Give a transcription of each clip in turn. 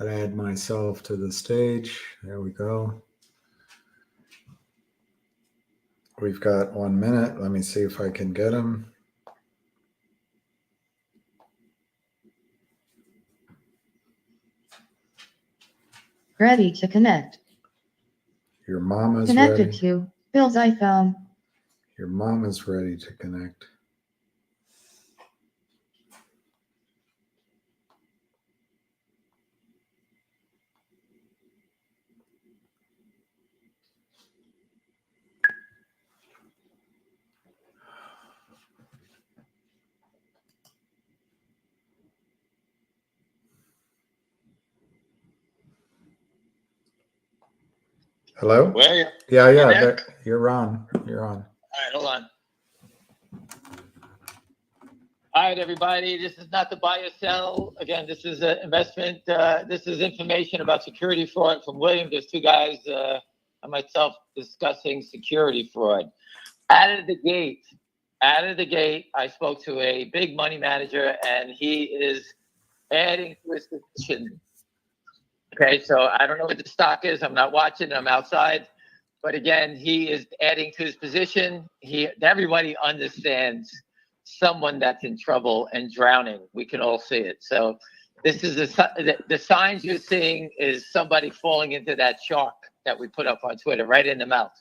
Gotta add myself to the stage. There we go. We've got 1 minute. Let me see if I can get him. Ready to connect. Your mom is Connected ready. to Bill's iPhone. Your mom is ready to connect. Hello? Where are you? Yeah. You're on. All right, hold on. All right, everybody. This is not to buy or sell. Again, this is an investment. This is information about security fraud from William. There's two guys and myself discussing security fraud. Out of the gate, I spoke to a big money manager, and he is adding to his position. Okay, so I don't know what the stock is. I'm not watching. I'm outside. But again, he is adding to his position. Everybody understands someone that's in trouble and drowning. We can all see it. So this is the signs you're seeing is somebody falling into that shark that we put up on Twitter, right in the mouth.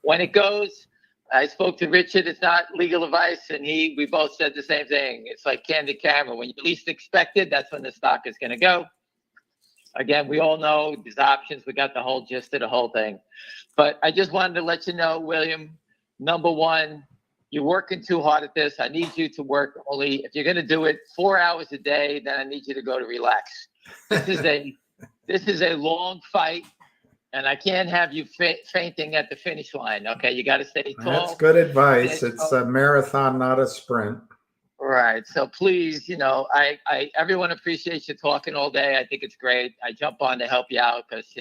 When it goes, I spoke to Richard. It's not legal advice, and we both said the same thing. It's like candid camera. When you least expect it, that's when the stock is going to go. Again, we all know these options. We got the whole gist of the whole thing. But I just wanted to let you know, William, number one, you're working too hard at this. I need you to work only, if you're going to do it 4 hours a day, then I need you to go to relax. This is a long fight, and I can't have you fainting at the finish line. Okay, you got to stay tall. That's good advice. It's a marathon, not a sprint. Right. So please, everyone appreciates you talking all day. I think it's great. I jump on to help you out because,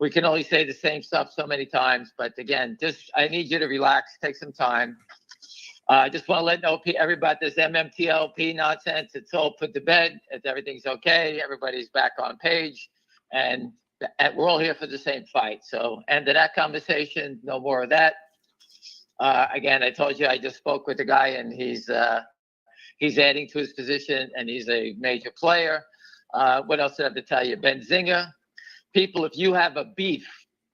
we can only say the same stuff so many times. But again, I need you to relax, take some time. I just want to let everybody this MMTLP nonsense. It's all put to bed. Everything's okay. Everybody's back on page. And we're all here for the same fight. So end of that conversation. No more of that. Again, I told you I just spoke with the guy, and he's adding to his position, and he's a major player. What else did I have to tell you? Benzinga. People, if you have a beef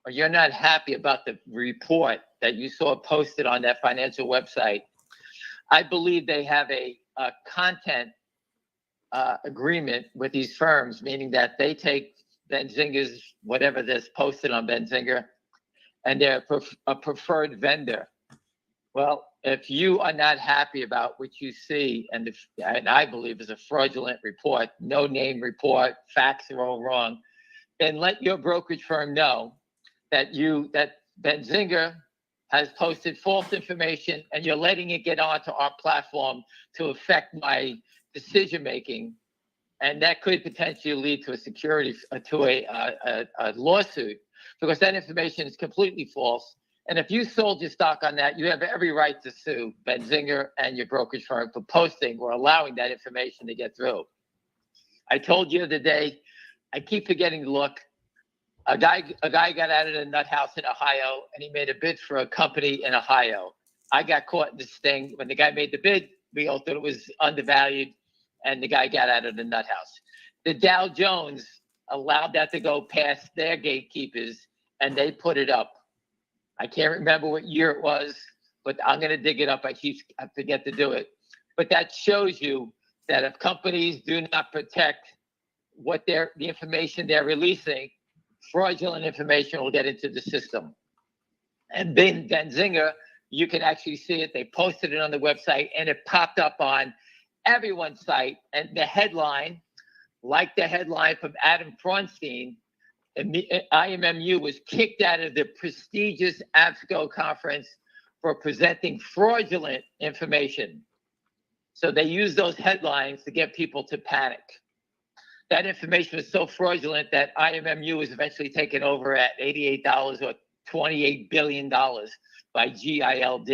or you're not happy about the report that you saw posted on that financial website, I believe they have a content agreement with these firms, meaning that they take Benzinga's, whatever this posted on Benzinga, and they're a preferred vendor. Well, if you are not happy about what you see, and I believe is a fraudulent report, no name report, facts are all wrong, then let your brokerage firm know that Benzinga has posted false information, and you're letting it get onto our platform to affect my decision making, and that could potentially lead to a lawsuit, because that information is completely false. And if you sold your stock on that, you have every right to sue Benzinga and your brokerage firm for posting or allowing that information to get through. I told you the other day, I keep forgetting to look. A guy got out of the nut house in Ohio, and he made a bid for a company in Ohio. I got caught in this thing. When the guy made the bid, we all thought it was undervalued, and the guy got out of the nut house. The Dow Jones allowed that to go past their gatekeepers, and they put it up. I can't remember what year it was, but I'm going to dig it up. I forget to do it. But that shows you that if companies do not protect the information they're releasing, fraudulent information will get into the system. And then Benzinga, you can actually see it. They posted it on the website, and it popped up on everyone's site. And the headline, like the headline from Adam Fronstein, IMMU was kicked out of the prestigious ABSCO conference for presenting fraudulent information. So they used those headlines to get people to panic. That information was so fraudulent that IMMU was eventually taken over at $88 or $28 billion by GILD.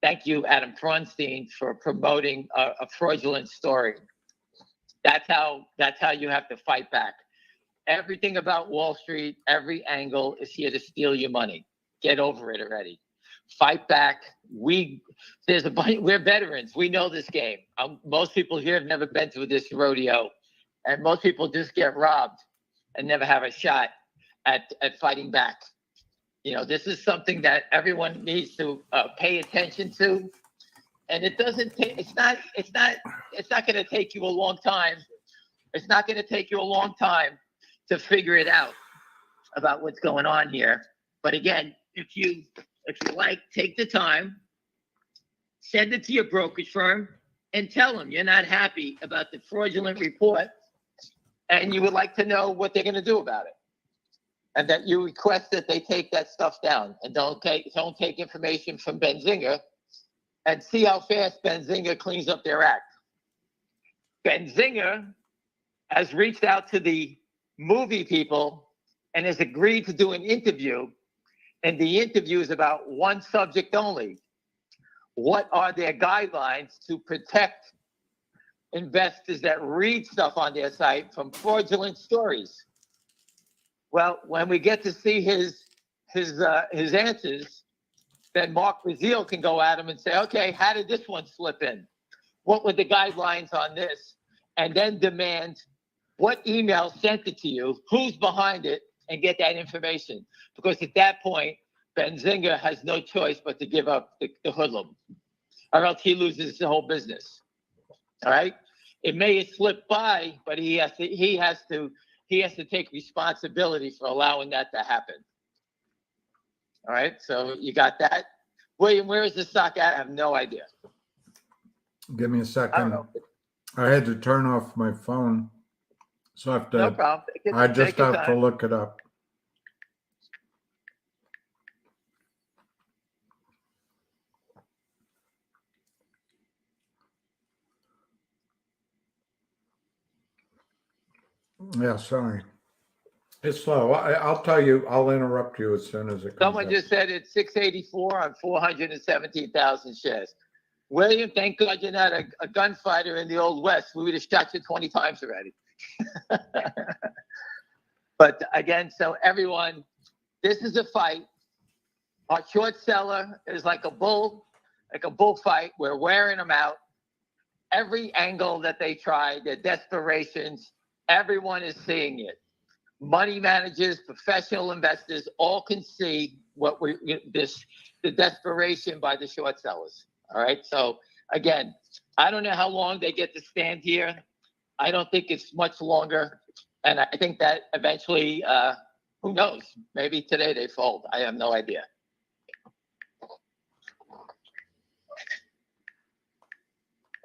Thank you, Adam Fronstein, for promoting a fraudulent story. That's how you have to fight back. Everything about Wall Street, every angle is here to steal your money. Get over it already. Fight back. We're veterans. We know this game. Most people here have never been to this rodeo, and most people just get robbed and never have a shot at fighting back. You know, this is something that everyone needs to pay attention to, and it doesn't take. It's not going to take you a long time. It's not going to take you a long time to figure it out about what's going on here. But again, if you like, take the time, send it to your brokerage firm, and tell them you're not happy about the fraudulent report, and you would like to know what they're going to do about it, and that you request that they take that stuff down, and don't take information from Benzinga, and see how fast Benzinga cleans up their act. Benzinga has reached out to the movie people and has agreed to do an interview, and the interview is about one subject only. What are their guidelines to protect investors that read stuff on their site from fraudulent stories? Well, when we get to see his answers, then Mark Brazil can go at him and say, okay, how did this one slip in? What were the guidelines on this? And then demand what email sent it to you, who's behind it, and get that information. Because at that point, Benzinga has no choice but to give up the hoodlum, or else he loses the whole business. All right? It may have slipped by, but he has to take responsibility for allowing that to happen. All right, so you got that. William, where is the stock at? I have no idea. Give me a I don't second. know. I had to turn off my phone, so I have to. No problem. I just Take your have to time. look it up. Yeah, sorry. It's slow. I'll tell you. I'll interrupt you as soon as it comes Someone up. just said it's 684 on 417,000 shares. William, thank God you're not a gunfighter in the Old West. We would have shot you 20 times already. But again, so everyone, this is a fight. Our short seller is like a bullfight. We're wearing them out. Every angle that they try, their desperations, everyone is seeing it. Money managers, professional investors, all can see the desperation by the short sellers. All right. So again, I don't know how long they get to stand here. I don't think it's much longer. And I think that eventually, who knows? Maybe today they fold. I have no idea.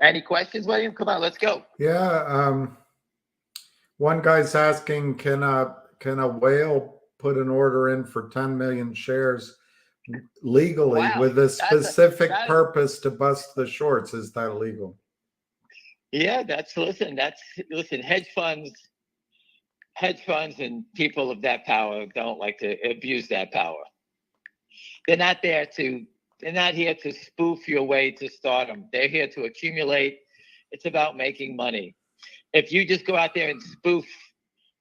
Any questions, William? Come on, let's go. Yeah. One guy's asking, can a whale put an order in for 10 million shares legally Wow, with a specific that's- purpose to bust the shorts? Is that legal? Yeah, listen, hedge funds and people of that power don't like to abuse that power. They're not here to spoof your way to stardom. They're here to accumulate. It's about making money. If you just go out there and spoof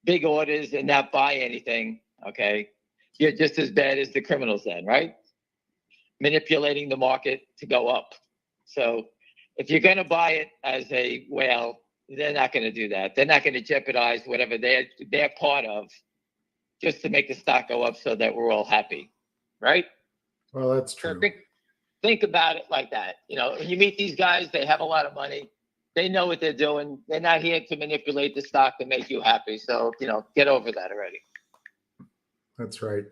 big orders and not buy anything, okay, you're just as bad as the criminals then, right? Manipulating the market to go up. So if you're going to buy it as a whale, they're not going to do that. They're not going to jeopardize whatever they're part of just to make the stock go up so that we're all happy, right? Well, that's So true. think about it like that. You know, when you meet these guys, they have a lot of money. They know what they're doing. They're not here to manipulate the stock to make you happy. So, get over that already. That's right.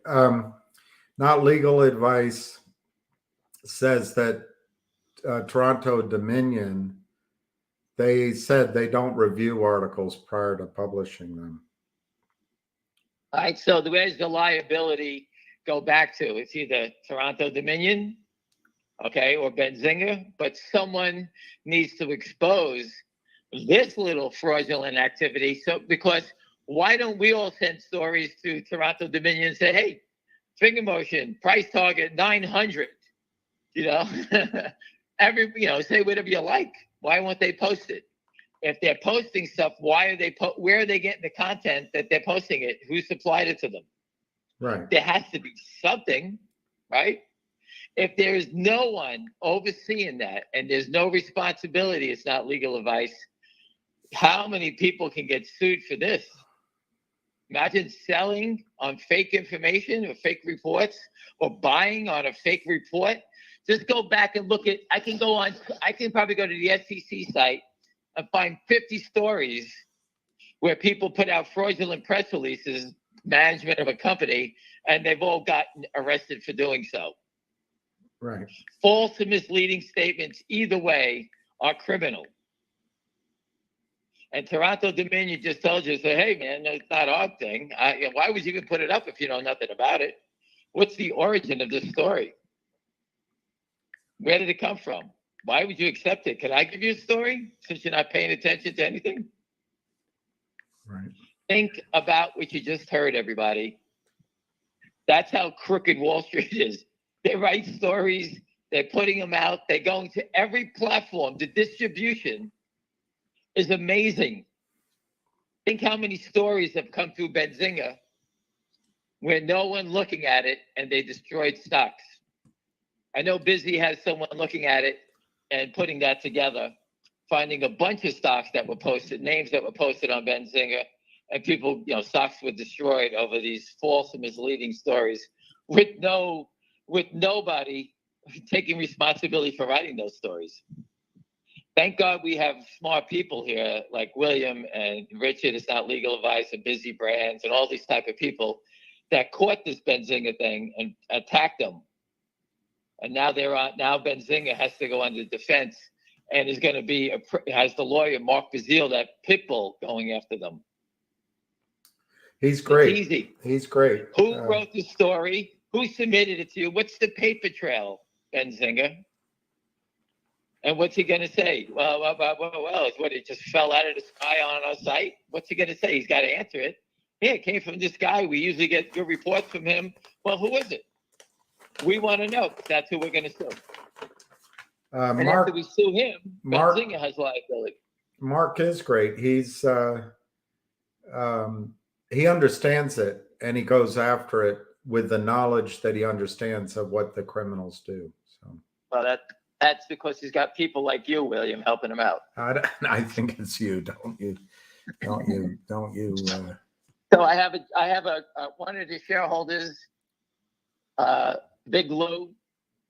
Not legal advice says that Toronto Dominion, they said they don't review articles prior to publishing them. All right. So where's the liability go back to? It's either Toronto Dominion, okay, or Benzinga, but someone needs to expose this little fraudulent activity. So, because why don't we all send stories to Toronto Dominion and say, hey, finger motion, price target 900, say whatever you like. Why won't they post it? if they're posting stuff, why are they where are they getting the content that they're posting it? Who supplied it to them? Right. There has to be something, right? If there's no one overseeing that and there's no responsibility, it's not legal advice. How many people can get sued for this? Imagine selling on fake information or fake reports, or buying on a fake report. Just go back and look at, I can probably go to the SEC site and find 50 stories where people put out fraudulent press releases, management of a company, and they've all gotten arrested for doing so. Right. False and misleading statements, either way, are criminal. And Toronto Dominion just told you, so, hey, man, it's not our thing. Why would you even put it up if you know nothing about it? What's the origin of this story? Where did it come from? Why would you accept it? Can I give you a story since you're not paying attention to anything? Right. Think about what you just heard, everybody. That's how crooked Wall Street is. They write stories, they're putting them out, they're going to every platform. The distribution is amazing. Think how many stories have come through Benzinga where no one looking at it and they destroyed stocks. I know Busy has someone looking at it and putting that together, finding a bunch of stocks that were posted, names that were posted on Benzinga, and people, stocks were destroyed over these false and misleading stories with nobody taking responsibility for writing those stories. Thank God we have smart people here like William and Richard, it's not legal advice, and Busy Brands and all these type of people that caught this Benzinga thing and attacked them. And now now Benzinga has to go under defense and is going to be, has the lawyer, Mark Bazile, that pitbull going after them. He's great. It's easy. He's great. Who wrote the story? Who submitted it to you? What's the paper trail, Benzinga? And what's he going to say? Well, it's what, it just fell out of the sky on our site? What's he going to say? He's got to answer it. Yeah, it came from this guy. We usually get good reports from him. Well, who is it? We want to know. That's who we're going to sue. And Mark, after we sue him, Benzinga has liability. Mark is great. He's he understands it, and he goes after it with the knowledge that he understands of what the criminals do. So, well, that's because he's got people like you, William, helping him out. I think it's you. Don't you? So I have one of the shareholders, Big Lou,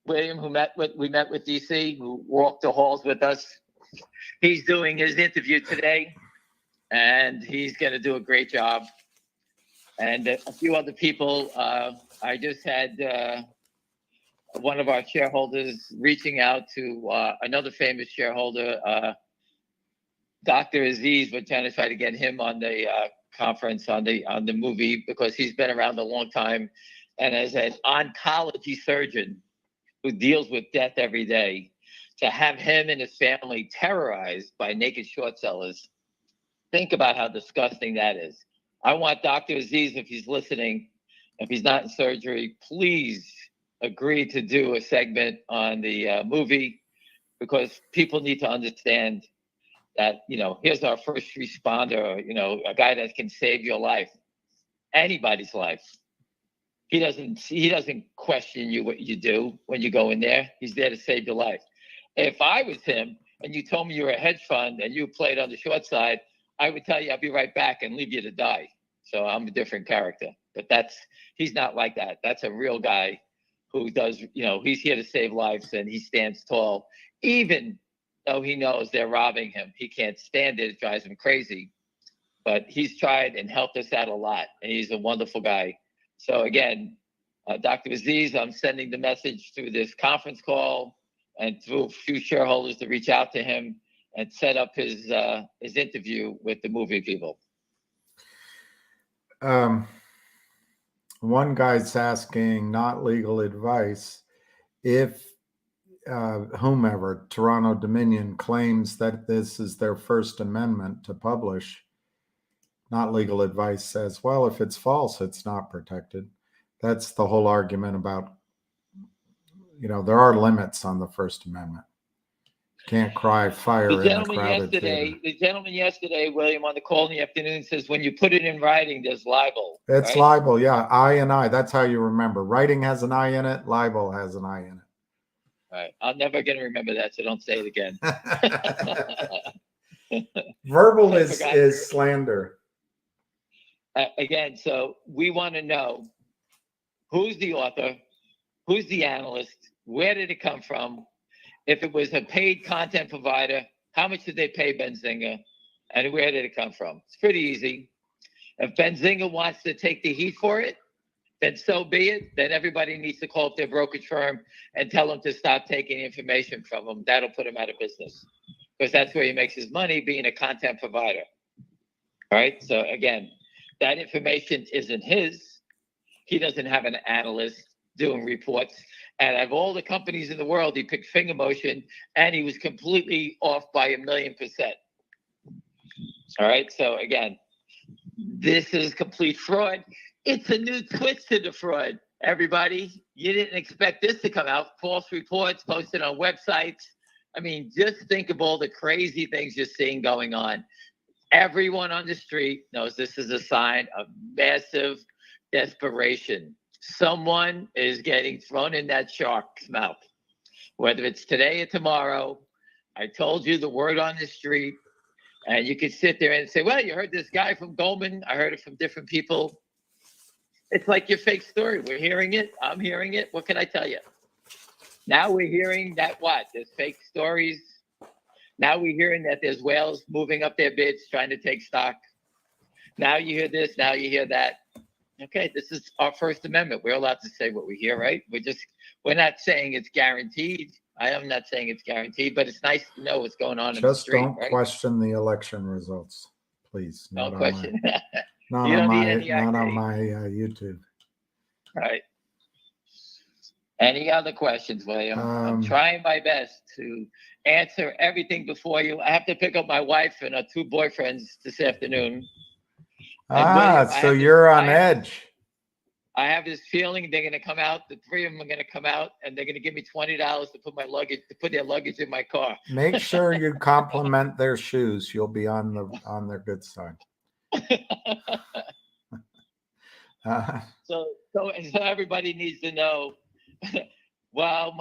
William, we met with DC, who walked the halls with us. He's doing his interview today, and he's going to do a great job. And a few other people. I just had one of our shareholders reaching out to another famous shareholder, Dr. Aziz. We're trying to try to get him on the conference on the movie, because he's been around a long time, and as an oncology surgeon who deals with death every day, to have him and his family terrorized by naked short sellers. Think about how disgusting that is. I want Dr. Aziz, if he's listening, if he's not in surgery, please agree to do a segment on the movie, because people need to understand that, here's our first responder, a guy that can save your life, anybody's life. He doesn't question you what you do when you go in there. He's there to save your life. If I was him and you told me you were a hedge fund and you played on the short side, I would tell you I'll be right back and leave you to die. So I'm a different character. But he's not like that. That's a real guy who does, he's here to save lives, and he stands tall. Even though he knows they're robbing him, he can't stand it. It drives him crazy. But he's tried and helped us out a lot, and he's a wonderful guy. So again, Dr. Aziz, I'm sending the message through this conference call and through a few shareholders to reach out to him and set up his interview with the movie people. One guy's asking, not legal advice, if whomever, Toronto Dominion, claims that this is their First Amendment to publish, not legal advice says, well, if it's false, it's not protected. That's the whole argument about, there are limits on the First Amendment. Can't cry fire The in a gentleman crowded yesterday, theater. William, on the call in the afternoon says, when you put it in writing, there's libel. It's right? libel, yeah. I and I. That's how you remember. Writing has an I in it. Libel has an I in All right. I'm never going to remember that, so don't say it again. it. Verbal I forgot. is slander. Again, so we want to know who's the author, who's the analyst, where did it come from? If it was a paid content provider, how much did they pay Benzinga? And where did it come from? It's pretty easy. If Benzinga wants to take the heat for it, then so be it. Then everybody needs to call up their brokerage firm and tell them to stop taking information from them. That'll put him out of business, because that's where he makes his money, being a content provider. All right. So again, that information isn't his. He doesn't have an analyst doing reports. And of all the companies in the world, he picked finger motion, and he was completely off by 1,000,000%. All right. So again, this is complete fraud. It's a new twist to the fraud. Everybody, you didn't expect this to come out. False reports posted on websites. I mean, just think of all the crazy things you're seeing going on. Everyone on the street knows this is a sign of massive desperation. Someone is getting thrown in that shark's mouth, whether it's today or tomorrow. I told you the word on the street, and you could sit there and say, well, you heard this guy from Goldman. I heard it from different people. It's like your fake story. We're hearing it. I'm hearing it. What can I tell you? Now we're hearing that what? There's fake stories. Now we're hearing that there's whales moving up their bids, trying to take stock. Now you hear this. Now you hear that. Okay, this is our First Amendment. We're allowed to say what we hear, right? We're not saying it's guaranteed. I am not saying it's guaranteed, but it's nice to know what's going on in the Just street. don't right? question the election results, please. Don't question. Not You on don't need my, any not on ID. my YouTube. Right. Any other questions, William? I'm trying my best to answer everything before you. I have to pick up my wife and her 2 boyfriends this afternoon. William, So you're on edge. I have this feeling they're going to come out. The 3 of them are going to come out, and they're going to give me $20 to put their luggage in my car. Make sure you compliment their shoes. You'll be on their good side. So everybody needs to know. While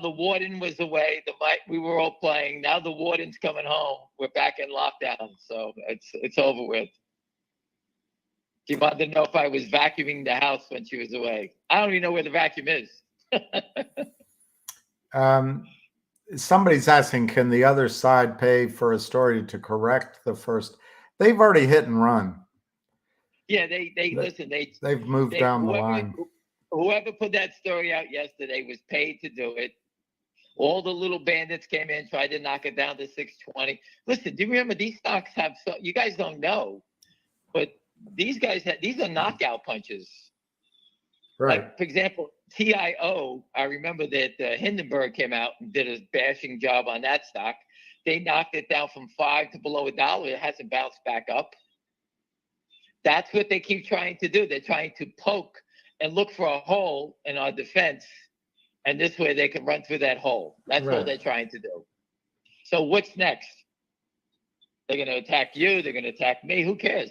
the warden was away, we were all playing. Now the warden's coming home. We're back in lockdown, so it's over with. She wanted to know if I was vacuuming the house when she was away. I don't even know where the vacuum is. Somebody's asking, can the other side pay for a story to correct the first? They've already hit and run. Yeah, they've moved down the line. Whoever put that story out yesterday was paid to do it. All the little bandits came in, tried to knock it down to 620. Listen, do you remember these stocks you guys don't know, but these are knockout punches. Right. Like, for example, TIO, I remember that Hindenburg came out and did a bashing job on that stock. They knocked it down from 5 to below $1. It hasn't bounced back up. That's what they keep trying to do. They're trying to poke and look for a hole in our defense, and this way they can run through that hole. That's all they're trying to do. So what's next? They're going to attack you. They're going to attack me. Who cares?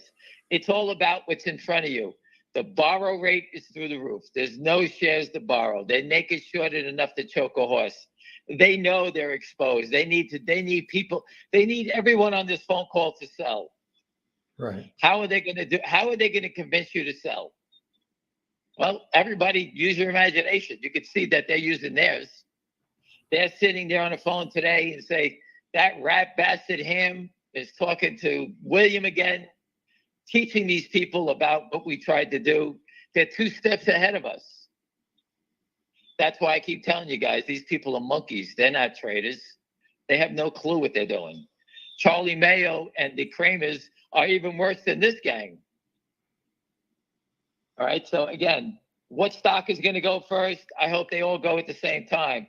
It's all about what's in front of you. The borrow rate is through the roof. There's no shares to borrow. They're naked shorted enough to choke a horse. They know they're exposed. They need people. They need everyone on this phone call to sell. Right. How are they going to convince you to sell? Well, everybody use your imagination. You can see that they're using theirs. They're sitting there on the phone today and say, that rat bastard Ham is talking to William again, teaching these people about what we tried to do. They're 2 steps ahead of us. That's why I keep telling you guys, these people are monkeys. They're not traders. They have no clue what they're doing. Charlie Mayo and the Kramers are even worse than this gang. All right. So again, what stock is going to go first? I hope they all go at the same time.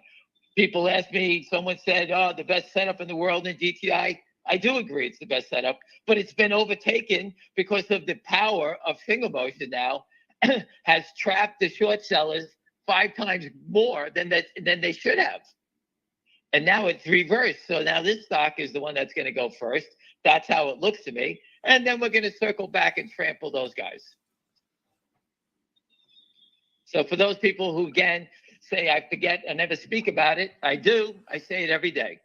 People ask me, someone said, oh, the best setup in the world in GTI. I do agree it's the best setup, but it's been overtaken because of the power of finger motion now has trapped the short sellers 5 times more than they should have. And now it's reversed. So now this stock is the one that's going to go first. That's how it looks to me. And then we're going to circle back and trample those guys. So for those people who, again, say I forget and never speak about it, I do. I say it every day.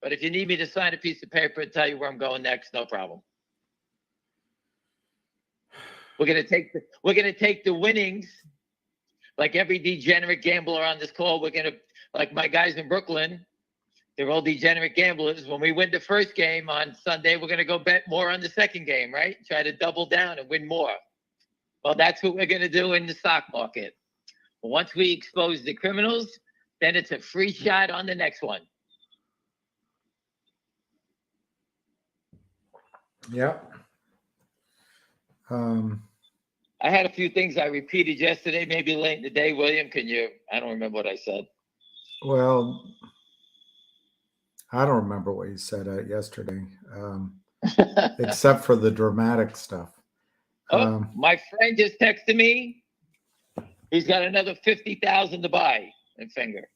But if you need me to sign a piece of paper and tell you where I'm going next, no problem. We're going to take the winnings, like every degenerate gambler on this call. We're going to, like my guys in Brooklyn, they're all degenerate gamblers. When we win the first game on Sunday, we're going to go bet more on the second game, right? Try to double down and win more. Well, that's what we're going to do in the stock market. Once we expose the criminals, then it's a free shot on the next one. Yep. I had a few things I repeated yesterday, maybe late in the day. William, I don't remember what I said. Well, I don't remember what you said yesterday, except for the dramatic stuff. My friend just texted me. He's got another 50,000 to buy in Finger.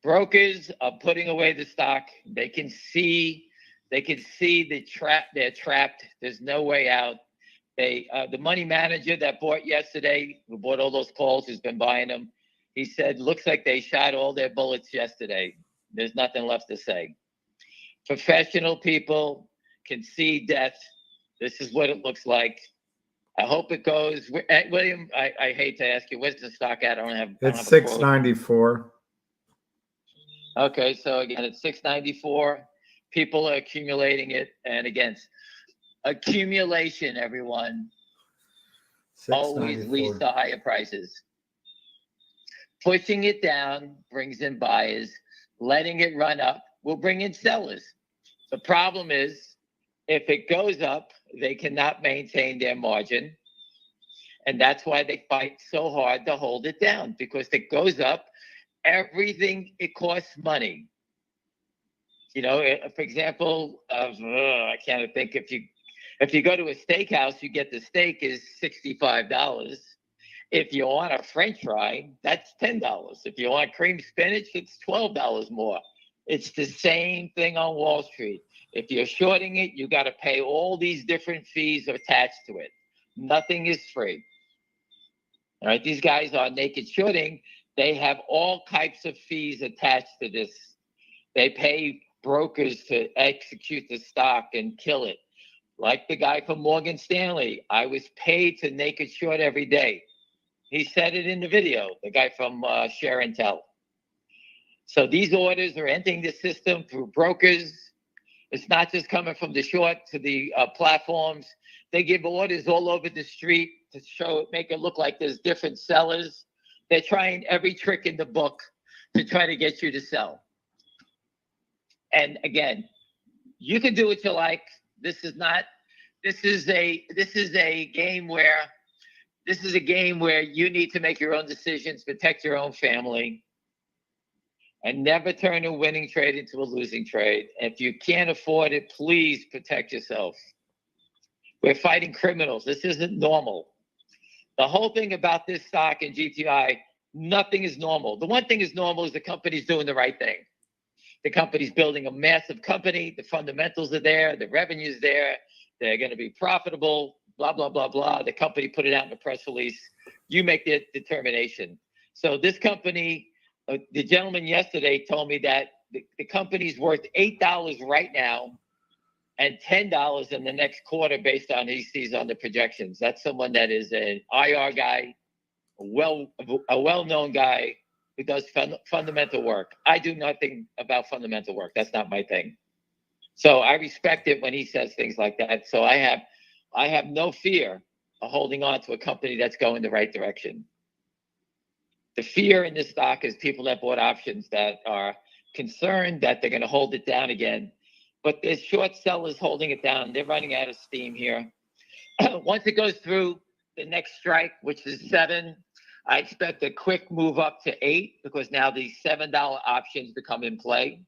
Brokers are putting away the stock. They can see the trap. They're trapped. There's no way out. The money manager that bought yesterday, who bought all those calls, who's been buying them, he said, looks like they shot all their bullets yesterday. There's nothing left to say. Professional people can see death. This is what it looks like. I hope it goes. William, I hate to ask you, where's the stock at? It's 694. Okay, so again, it's 694. People are accumulating it. And again, accumulation, everyone, always leads to higher prices. Pushing it down brings in buyers. Letting it run up will bring in sellers. The problem is, if it goes up, they cannot maintain their margin. And that's why they fight so hard to hold it down, because if it goes up, everything, it costs money. You know, for example, I can't think, if you go to a steakhouse, you get the steak is $65. If you want a French fry, that's $10. If you want cream spinach, it's $12 more. It's the same thing on Wall Street. If you're shorting it, you got to pay all these different fees attached to it. Nothing is free. All right, these guys are naked shorting. They have all types of fees attached to this. They pay brokers to execute the stock and kill it. Like the guy from Morgan Stanley, I was paid to naked short every day. He said it in the video, the guy from Share and Tell. So these orders are entering the system through brokers. It's not just coming from the short to the platforms. They give orders all over the street to make it look like there's different sellers. They're trying every trick in the book to try to get you to sell. And again, you can do what you like. This is a game where you need to make your own decisions, protect your own family, and never turn a winning trade into a losing trade. If you can't afford it, please protect yourself. We're fighting criminals. This isn't normal. The whole thing about this stock and GTI, nothing is normal. The one thing is normal is the company's doing the right thing. The company's building a massive company. The fundamentals are there. The revenue's there. They're going to be profitable, blah, blah, blah, blah. The company put it out in a press release. You make the determination. So this company, the gentleman yesterday told me that the company's worth $8 right now and $10 in the next quarter based on he sees on the projections. That's someone that is an IR guy, a well-known guy who does fundamental work. I do nothing about fundamental work. That's not my thing. So I respect it when he says things like that. So I have no fear of holding on to a company that's going the right direction. The fear in this stock is people that bought options that are concerned that they're going to hold it down again. But there's short sellers holding it down. They're running out of steam here. Once it goes through the next strike, which is 7, I expect a quick move up to 8 because now these $7 options become in play.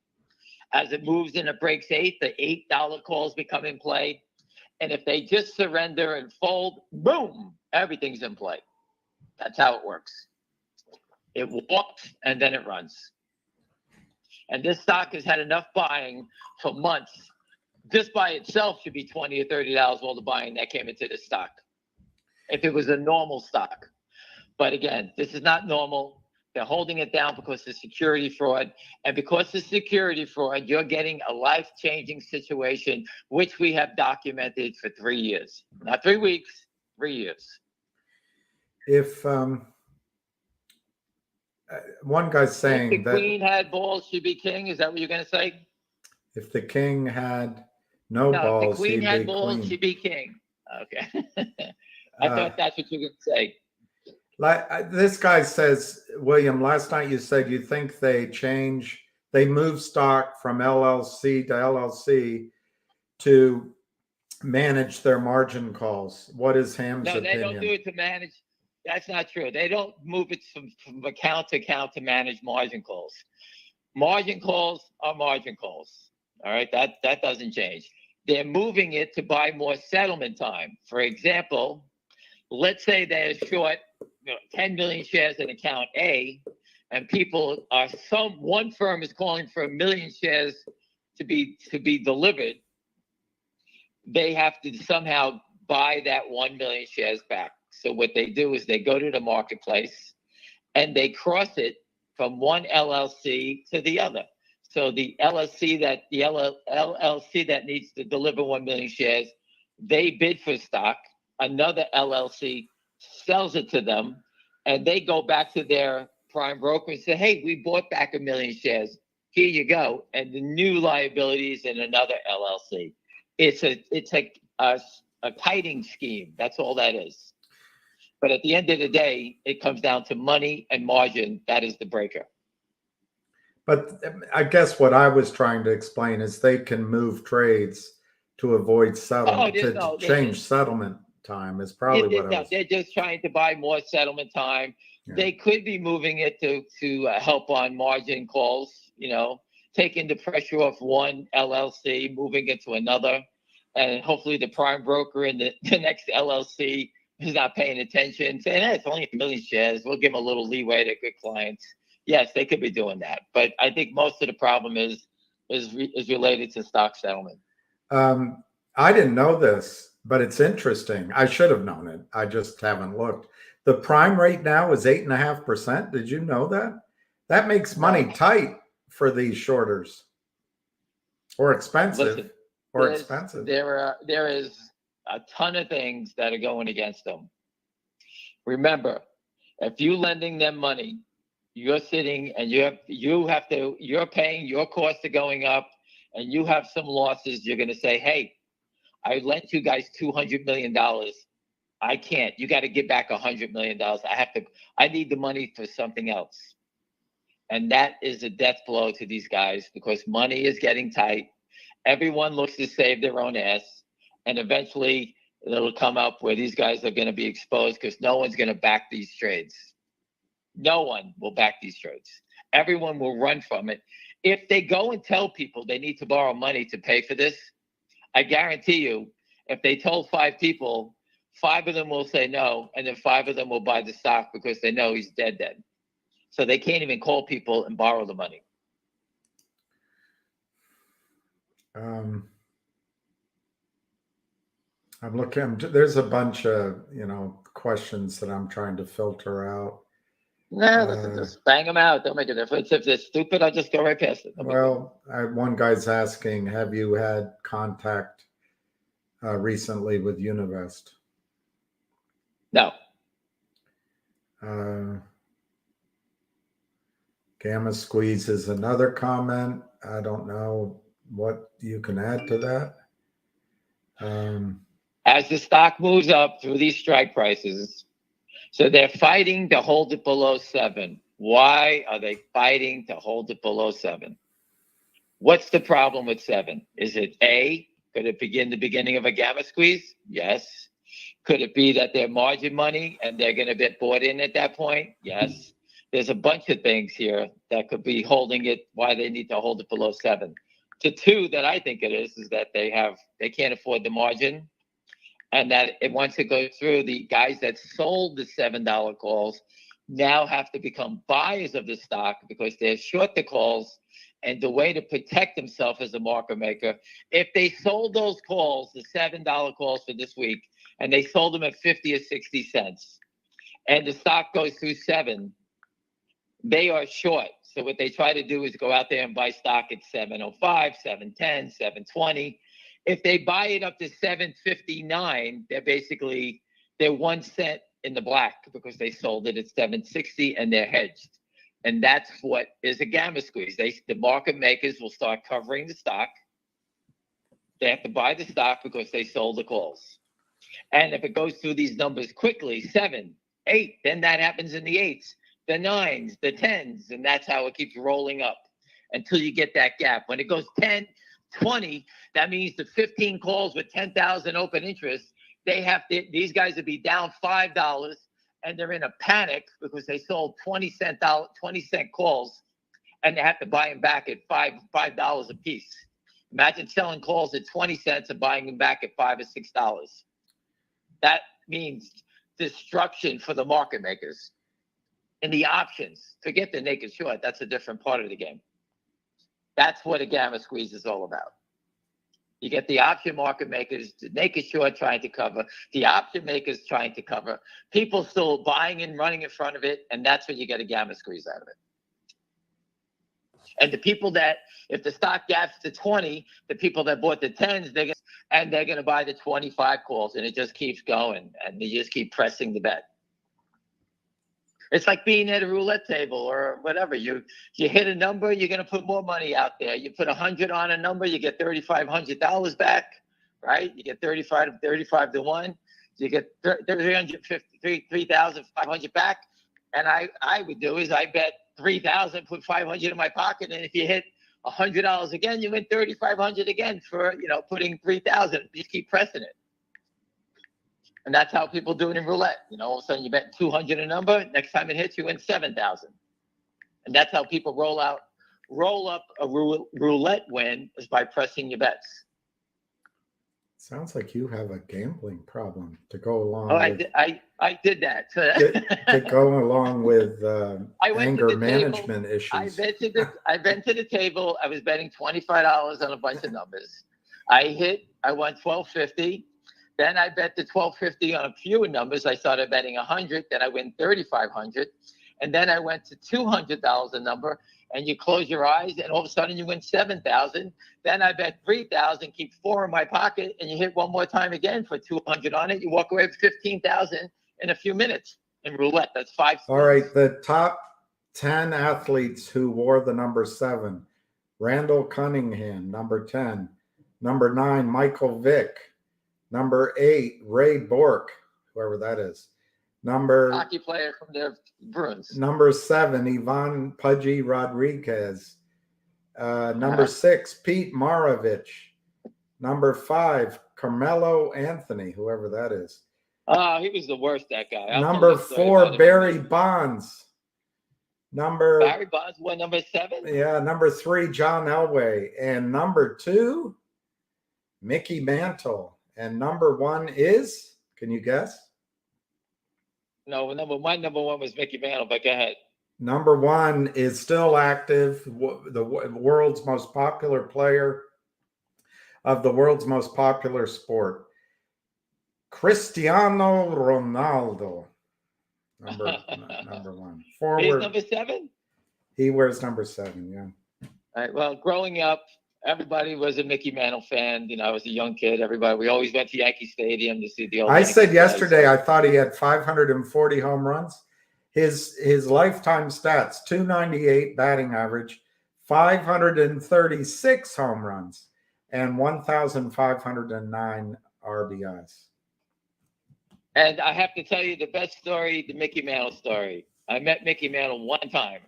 As it moves and it breaks 8, the $8 calls become in play. And if they just surrender and fold, boom, everything's in play. That's how it works. It walks and then it runs. And this stock has had enough buying for months. This by itself should be $20 or $30 all the buying that came into this stock if it was a normal stock. But again, this is not normal. They're holding it down because of security fraud. And because of security fraud, you're getting a life-changing situation, which we have documented for 3 years. Not 3 weeks, 3 years. If one guy's saying if the queen had balls, she'd be king. Is that what you're going to say? if the king had no No, if balls, the queen he'd had be balls, queen. she'd be king. Okay. I thought that's what you were going to say. This guy says, William, last night you said you think they move stock from LLC to LLC to manage their margin calls. What is Ham's No, opinion? they don't do it to manage. That's not true. They don't move it from account to account to manage margin calls. Margin calls are margin calls. All right, that doesn't change. They're moving it to buy more settlement time. For example, let's say they're short 10 million shares in account A, and people are one firm is calling for 1 million shares to be delivered. They have to somehow buy that 1 million shares back. So what they do is they go to the marketplace and they cross it from one LLC to the other. So the LLC that needs to deliver 1 million shares, they bid for stock. Another LLC sells it to them, and they go back to their prime broker and say, "Hey, we bought back 1 million shares. Here you go." And the new liabilities in another LLC. It's a kiting scheme. That's all that is. But at the end of the day, it comes down to money and margin. That is the breaker. But I guess what I was trying to explain is they can move trades to avoid settlement, change settlement time is probably what I was. They're just trying to buy more settlement time. Yeah. They could be moving it to help on margin calls, taking the pressure off one LLC, moving it to another. And hopefully the prime broker in the next LLC is not paying attention, saying, "Hey, it's only 1 million shares. We'll give them a little leeway to good clients." Yes, they could be doing that. But I think most of the problem is related to stock settlement. I didn't know this, but it's interesting. I should have known it. I just haven't looked. The prime rate now is 8.5%. Did you know that? That makes money tight for these shorters, or expensive. Listen, expensive. There is a ton of things that are going against them. Remember, if you're lending them money, you're sitting and you're paying, your costs are going up, and you have some losses. You're going to say, "Hey, I lent you guys $200 million. I can't. You got to give back $100 million. I need the money for something else." And that is a death blow to these guys because money is getting tight. Everyone looks to save their own ass. And eventually it'll come up where these guys are going to be exposed because no one's going to back these trades. No one will back these trades. Everyone will run from it. If they go and tell people they need to borrow money to pay for this, I guarantee you, if they told 5 people, 5 of them will say no, and then 5 of them will buy the stock because they know he's dead. So they can't even call people and borrow the money. I'm looking. There's a bunch of questions that I'm trying to filter out. No, just bang them out. Don't make a difference. If they're stupid, I'll just go right past it. Well, one guy's asking, have you had contact recently with Univest? No. Gamma squeeze is another comment. I don't know what you can add to that. As the stock moves up through these strike prices, so they're fighting to hold it below 7. Why are they fighting to hold it below 7? What's the problem with 7? Is it A, could it begin the beginning of a gamma squeeze? Yes. Could it be that they're margin money and they're going to get bought in at that point? Yes. There's a bunch of things here that could be holding it, why they need to hold it below 7. The 2 that I think it is that they can't afford the margin. And that once it goes through, the guys that sold the $7 calls now have to become buyers of the stock because they're short the calls. And the way to protect themselves as a market maker, if they sold those calls, the $7 calls for this week, and they sold them at 50 or 60 cents, and the stock goes through 7, they are short. So what they try to do is go out there and buy stock at 705, 710, 720. If they buy it up to 759, they're 1 cent in the black because they sold it at 760 and they're hedged. And that's what is a gamma squeeze. The market makers will start covering the stock. They have to buy the stock because they sold the calls. And if it goes through these numbers quickly, 7, 8, then that happens in the 8s, the 9s, the 10s, and that's how it keeps rolling up until you get that gap. When it goes 10, 20, that means the 15 calls with 10,000 open interest, these guys would be down $5, and they're in a panic because they sold 20 cent calls, and they have to buy them back at $5 a piece. Imagine selling calls at 20 cents and buying them back at $5 or $6. That means destruction for the market makers. And the options, forget the naked short, that's a different part of the game. That's what a gamma squeeze is all about. You get the option market makers, the naked short trying to cover, the option makers trying to cover, people still buying and running in front of it, and that's when you get a gamma squeeze out of it. And the people that, if the stock gaps to 20, the people that bought the 10s, they're going to buy the 25 calls, and it just keeps going, and you just keep pressing the bet. It's like being at a roulette table or whatever. You hit a number, you're going to put more money out there. You put 100 on a number, you get $3,500 back, right? You get 35 to 1. You get 3,500 back. And I would do is I bet 3,000, put 500 in my pocket, and if you hit $100 again, you win 3,500 again for putting 3,000. Just keep pressing it. And that's how people do it in roulette. All of a sudden you bet 200 a number. Next time it hits, you win 7,000. And that's how people roll up a roulette win, is by pressing your bets. Sounds like you have a gambling problem to go along. Oh, with, I did that. to go along with anger management table. issues. I went to the table. I was betting $25 on a bunch of numbers. I won $12.50. Then I bet the $12.50 on a few numbers. I started betting 100. Then I win $3,500. And then I went to $200 a number. And you close your eyes, and all of a sudden you win 7,000. Then I bet 3,000, keep 4 in my pocket, and you hit one more time again for 200 on it. You walk away with 15,000 in a few minutes in roulette. That's 5 spins. All right, the top 10 athletes who wore the number 7: Randall Cunningham, number 10; number 9, Michael Vick; number 8, Ray Bork, whoever that is; hockey player from the Bruins. Number 7, Ivan Pudgy Rodriguez; number 6, Pete Maravich; number 5, Carmelo Anthony, whoever that is. He was the worst, that guy. Number 4, Barry Bonds. Barry Bonds won number 7? Yeah, number 3, John Elway. And number 2, Mickey Mantle. And number 1 is, can you guess? No, number one was Mickey Mantle, but go ahead. Number 1 is still active, the world's most popular player of the world's most popular sport, Cristiano Ronaldo. Number 1. Forward. He's number 7? He wears number 7, yeah. All right, well, growing up, everybody was a Mickey Mantle fan. I was a young kid. We always went to Yankee Stadium to see the old. I said yesterday, I thought he had 540 home runs. His lifetime stats: 298 batting average, 536 home runs, and 1,509 RBIs. And I have to tell you the best story, the Mickey Mantle story. I met Mickey Mantle one time.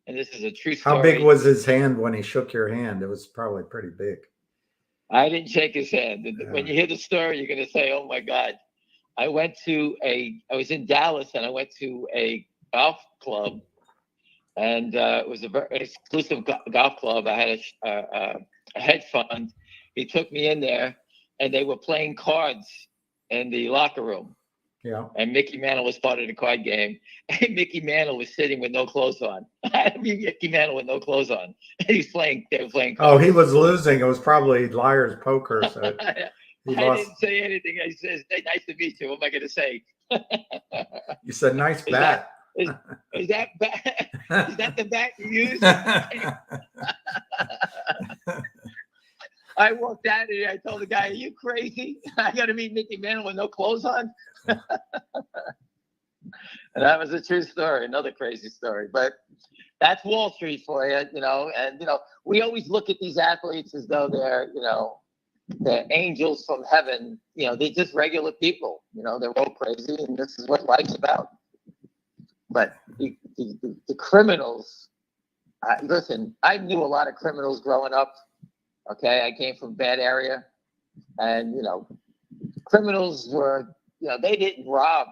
And this is a true story. How big was his hand when he shook your hand? It was probably pretty big. I didn't shake his hand. Yeah. When you hear the story, you're going to say, oh, my God. I was in Dallas, and I went to a golf club. And it was a very exclusive golf club. I had a hedge fund. He took me in there, and they were playing cards in the locker room. Yeah. and Mickey Mantle was part of the card game. And Mickey Mantle was sitting with no clothes on. I mean, Mickey Mantle with no clothes on. They were playing cards. Oh, he was losing. It was probably Liar's Poker. So he I lost. didn't say anything. I said, nice to meet you. What am I going to say? You said, nice bat. Is that bat? Is that the bat you use? I walked out and I told the guy, "Are you crazy? I got to meet Mickey Mantle with no clothes on." And that was a true story, another crazy story. But that's Wall Street for you, you know. And you know, we always look at these athletes as though they're, you know, they're angels from heaven. You know, they're just regular people. You know, they're all crazy, and this is what life's about. But the criminals, listen, I knew a lot of criminals growing up. Okay, I came from a bad area, and you know, criminals were, you know, they didn't rob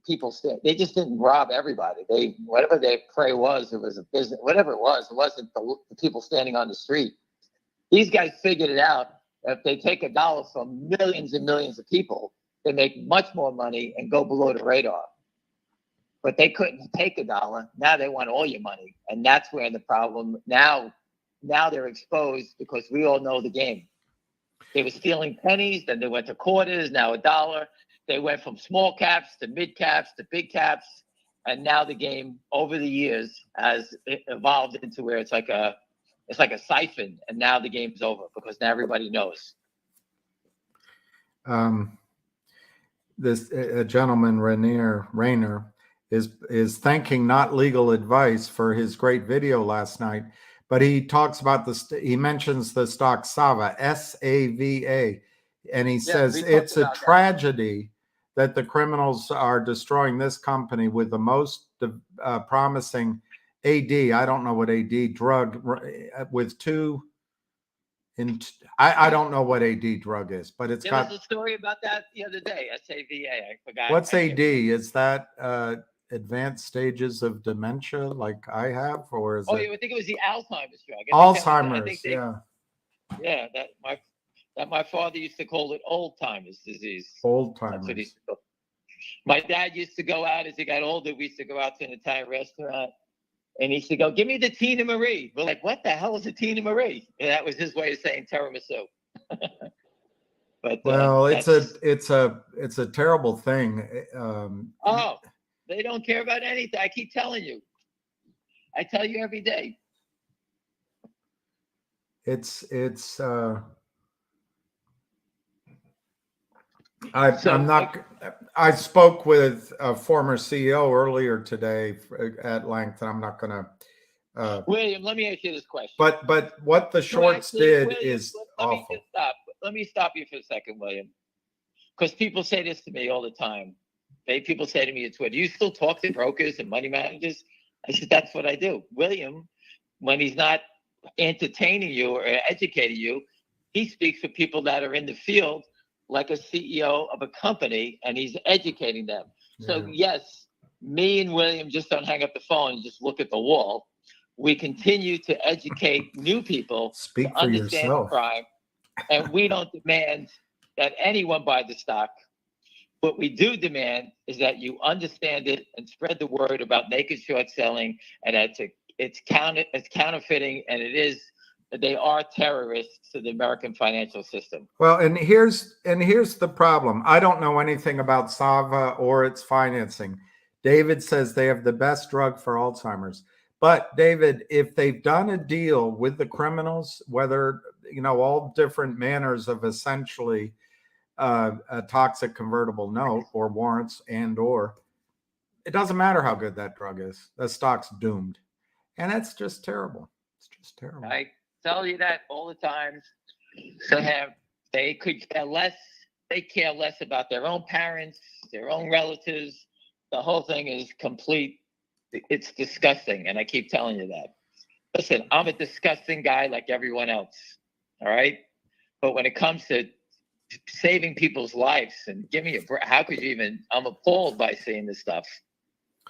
people. They just didn't rob everybody. They, whatever their prey was, it was a business. Whatever it wasn't the people standing on the street. These guys figured it out. If they take $1 from millions and millions of people, they make much more money and go below the radar. But they couldn't take $1. Now they want all your money, and that's where the problem now. Now they're exposed because we all know the game. They were stealing pennies, then they went to quarters, now $1. They went from small caps to mid caps to big caps. And now the game over the years has evolved into where it's like a siphon. And now the game's over because now everybody knows. This gentleman, Rayner, is thanking Not Legal Advice for his great video last night. But he talks about he mentions the stock Sava, SAVA, and he says it's a tragedy that the criminals are destroying this company with the most promising AD. I don't know what AD drug with two. I don't know what AD drug is, but it's got. There was a story about that the other day. SAVA, I forgot. What's AD? Is that advanced stages of dementia like I have, or is it? I think it was the Alzheimer's drug. Alzheimer's, yeah. Yeah, that my father used to call it old timers disease. Old That's what he timers. used to call. My dad used to go out as he got older. We used to go out to an Italian restaurant, and he used to go, "Give me the Tina Marie." We're like, "What the hell is a Tina Marie?" And that was his way of saying tiramisu. But well, it's a terrible thing. Oh, they don't care about anything. I keep telling you. I tell you every day. I spoke with a former CEO earlier today at length, and I'm not going to. William, let me ask you this question. But what the shorts did is awful. Let me stop you for a second, William, because people say this to me all the time. People say to me, "It's what, do you still talk to brokers and money managers?" I said, "That's what I do." William, when he's not entertaining you or educating you, he speaks for people that are in the field, like a CEO of a company, and he's educating them. Yeah. So yes, me and William just don't hang up the phone and just look at the wall. We continue to educate new people Speak to for understand yourself. crime, and we don't demand that anyone buy the stock. What we do demand is that you understand it and spread the word about naked short selling, and that it's counterfeiting, and they are terrorists to the American financial system. Well, and here's the problem. I don't know anything about Sava or its financing. David says they have the best drug for Alzheimer's. But David, if they've done a deal with the criminals, whether, you know, all different manners of essentially a toxic convertible note or warrants or it doesn't matter how good that drug is. The stock's doomed. And that's just terrible. It's just terrible. I tell you that all the time. So they could care less. They care less about their own parents, their own relatives. The whole thing is complete. It's disgusting. And I keep telling you that. Listen, I'm a disgusting guy like everyone else. All right. But when it comes to saving people's lives and give me how could you even, I'm appalled by seeing this stuff.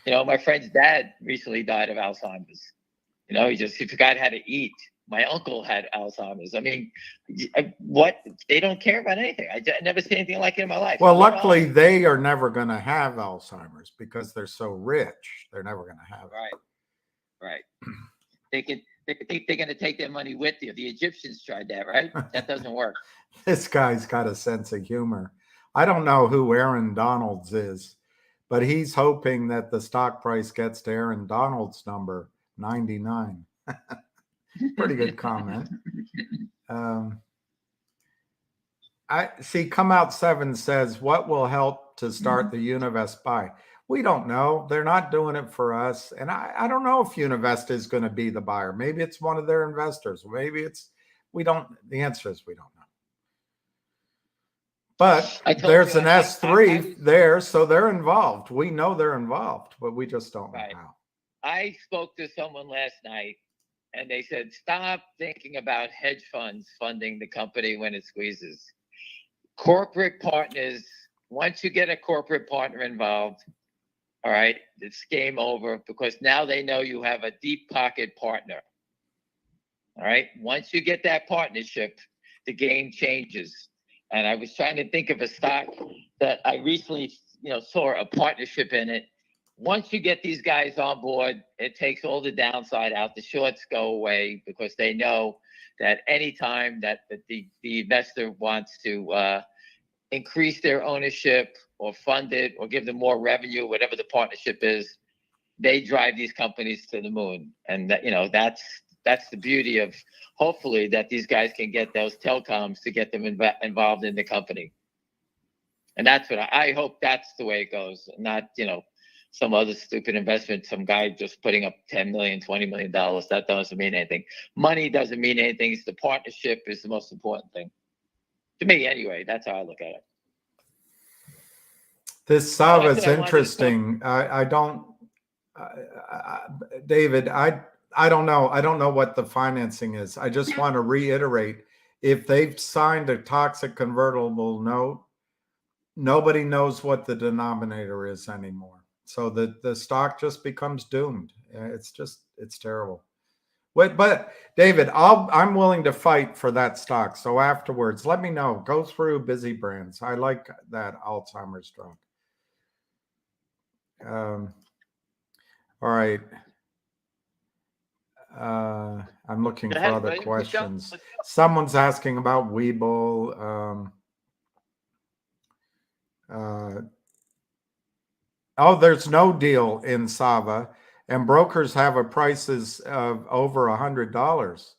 You know, my friend's dad recently died of Alzheimer's. You know, he forgot how to eat. My uncle had Alzheimer's. I mean, what? They don't care about anything. I never seen anything like it in my life. Well, What luckily, are they are never going to have Alzheimer's because they're so rich. They're never going to have it. Right. They think they're going to take their money with you. The Egyptians tried that, right? That doesn't work. This guy's got a sense of humor. I don't know who Aaron Donalds is, but he's hoping that the stock price gets to Aaron Donald's number, 99. Pretty good comment. I see. Come Out 7 says, what will help to start the Univest buy? We don't know. They're not doing it for us. And I don't know if Univest is going to be the buyer. Maybe it's one of their investors. Maybe it's, the answer is we don't know. But there's an S3 there, so they're involved. We know they're involved, but we just don't know how. I spoke to someone last night, and they said, stop thinking about hedge funds funding the company when it squeezes. Corporate partners, once you get a corporate partner involved, all right, it's game over, because now they know you have a deep pocket partner. All right. Once you get that partnership, the game changes. And I was trying to think of a stock that I recently, saw a partnership in it. Once you get these guys on board, it takes all the downside out. The shorts go away because they know that anytime that the investor wants to increase their ownership or fund it or give them more revenue, whatever the partnership is, they drive these companies to the moon. And that's the beauty of, hopefully, that these guys can get those telecoms to get them involved in the company. And that's what I hope that's the way it goes, not, some other stupid investment, some guy just putting up $10 million, $20 million. That doesn't mean anything. Money doesn't mean anything. It's the partnership is the most important thing. To me, anyway, that's how I look at it. This Sava is interesting. David, I don't know. I don't know what the financing is. I just want to reiterate, if they've signed a toxic convertible note, nobody knows what the denominator is anymore. So the stock just becomes doomed. It's terrible. But David, I'm willing to fight for that stock. So afterwards, let me know. Go through Busy Brands. I like that Alzheimer's drug. All right. I'm looking for other questions. Someone's asking about Webull. There's no deal in Sava, and brokers have a prices of over $100.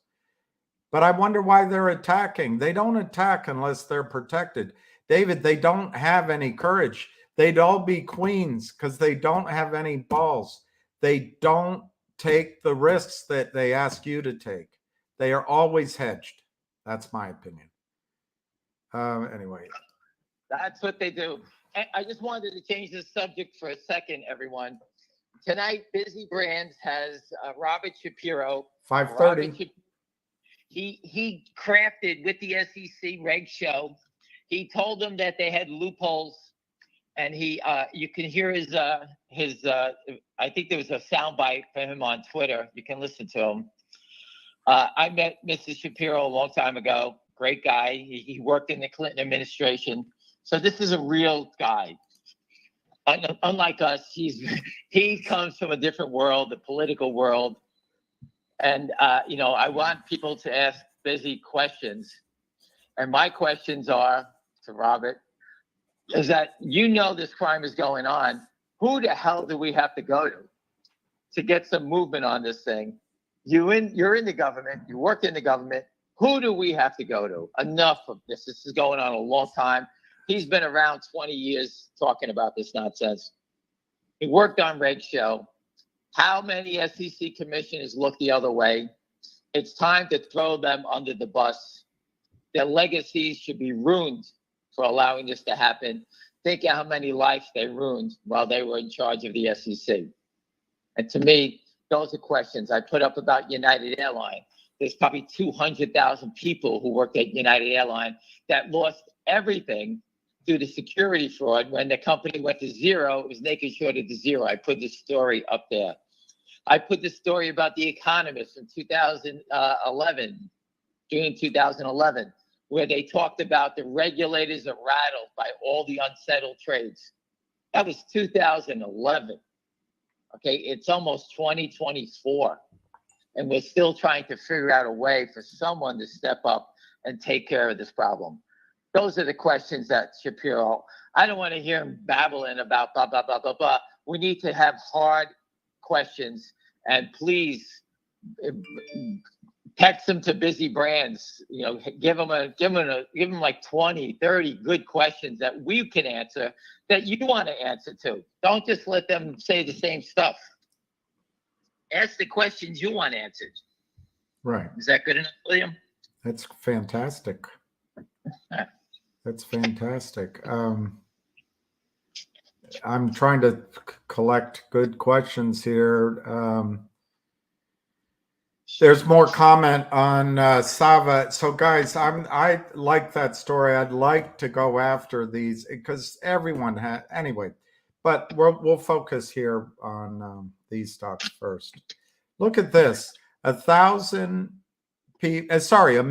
But I wonder why they're attacking. They don't attack unless they're protected. David, they don't have any courage. They'd all be queens because they don't have any balls. They don't take the risks that they ask you to take. They are always hedged. That's my opinion. Anyway. That's what they do. I just wanted to change the subject for a second, everyone. Tonight, Busy Brands has Robert Shapiro. 5:30. He crafted with the SEC reg show. He told them that they had loopholes, and you can hear his I think there was a soundbite for him on Twitter. You can listen to him. I met Mr. Shapiro a long time ago. Great guy. He worked in the Clinton administration. So this is a real guy. Unlike us, he comes from a different world, the political world. And, I want people to ask Busy questions. And my questions are to Robert, is that this crime is going on. Who the hell do we have to go to get some movement on this thing? You're in the government. You work in the government. Who do we have to go to? Enough of this. This is going on a long time. He's been around 20 years talking about this nonsense. He worked on Reg Show. How many SEC commissioners look the other way? It's time to throw them under the bus. Their legacies should be ruined for allowing this to happen. Think of how many lives they ruined while they were in charge of the SEC. And to me, those are questions. I put up about United Airlines. There's probably 200,000 people who worked at United Airlines that lost everything due to security fraud. When the company went to zero, it was naked short of the zero. I put this story up there. I put the story about The Economist in 2011, June 2011, where they talked about the regulators are rattled by all the unsettled trades. That was 2011. Okay, it's almost 2024, and we're still trying to figure out a way for someone to step up and take care of this problem. Those are the questions that Shapiro, I don't want to hear him babbling about blah, blah, blah, blah, blah. We need to have hard questions, and please text them to Busy Brands, give them like 20, 30 good questions that we can answer that you want to answer to. Don't just let them say the same stuff. Ask the questions you want answered. Right. Is that good enough, William? That's fantastic. That's fantastic. I'm trying to collect good questions here. There's more comment on Sava. So guys, I like that story. I'd like to go after these because everyone had anyway, but we'll focus here on these stocks first. Look at this. 1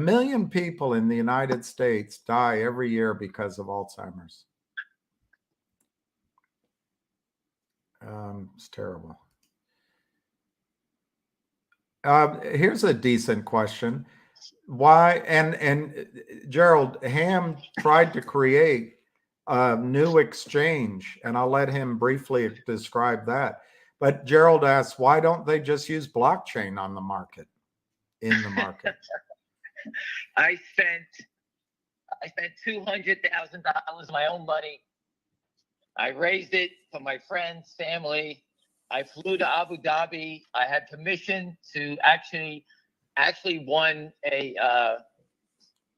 million people in the United States die every year because of Alzheimer's. It's terrible. Here's a decent question. Why? And Gerald Ham tried to create a new exchange, and I'll let him briefly describe that. But Gerald asks, why don't they just use blockchain on the market? In the market. I spent $200,000 my own money. I raised it for my friends, family. I flew to Abu Dhabi. I had permission to actually won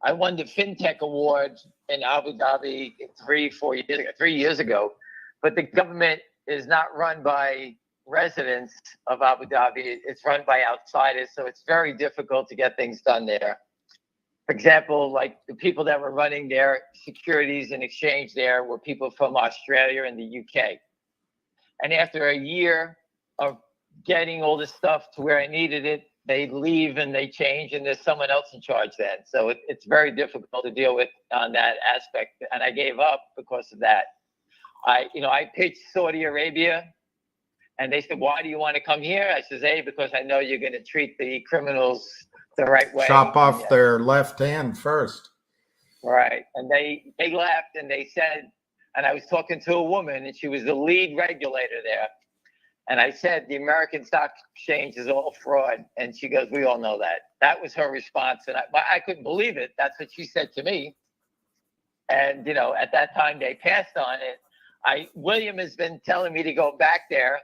I won the FinTech Award in Abu Dhabi 3 years ago. But the government is not run by residents of Abu Dhabi. It's run by outsiders. So it's very difficult to get things done there. For example, like the people that were running their securities and exchange there were people from Australia and the UK. And after a year of getting all this stuff to where I needed it, they leave and they change, and there's someone else in charge then. So it's very difficult to deal with on that aspect. And I gave up because of that. I pitched Saudi Arabia, and they said, why do you want to come here? I says, because I know you're going to treat the criminals the right way. Chop off their left hand first. Right. And they left, and they said, and I was talking to a woman, and she was the lead regulator there. And I said, the American Stock Exchange is all fraud. And she goes, we all know that. That was her response. And I couldn't believe it. That's what she said to me. And, at that time, they passed on it. William has been telling me to go back there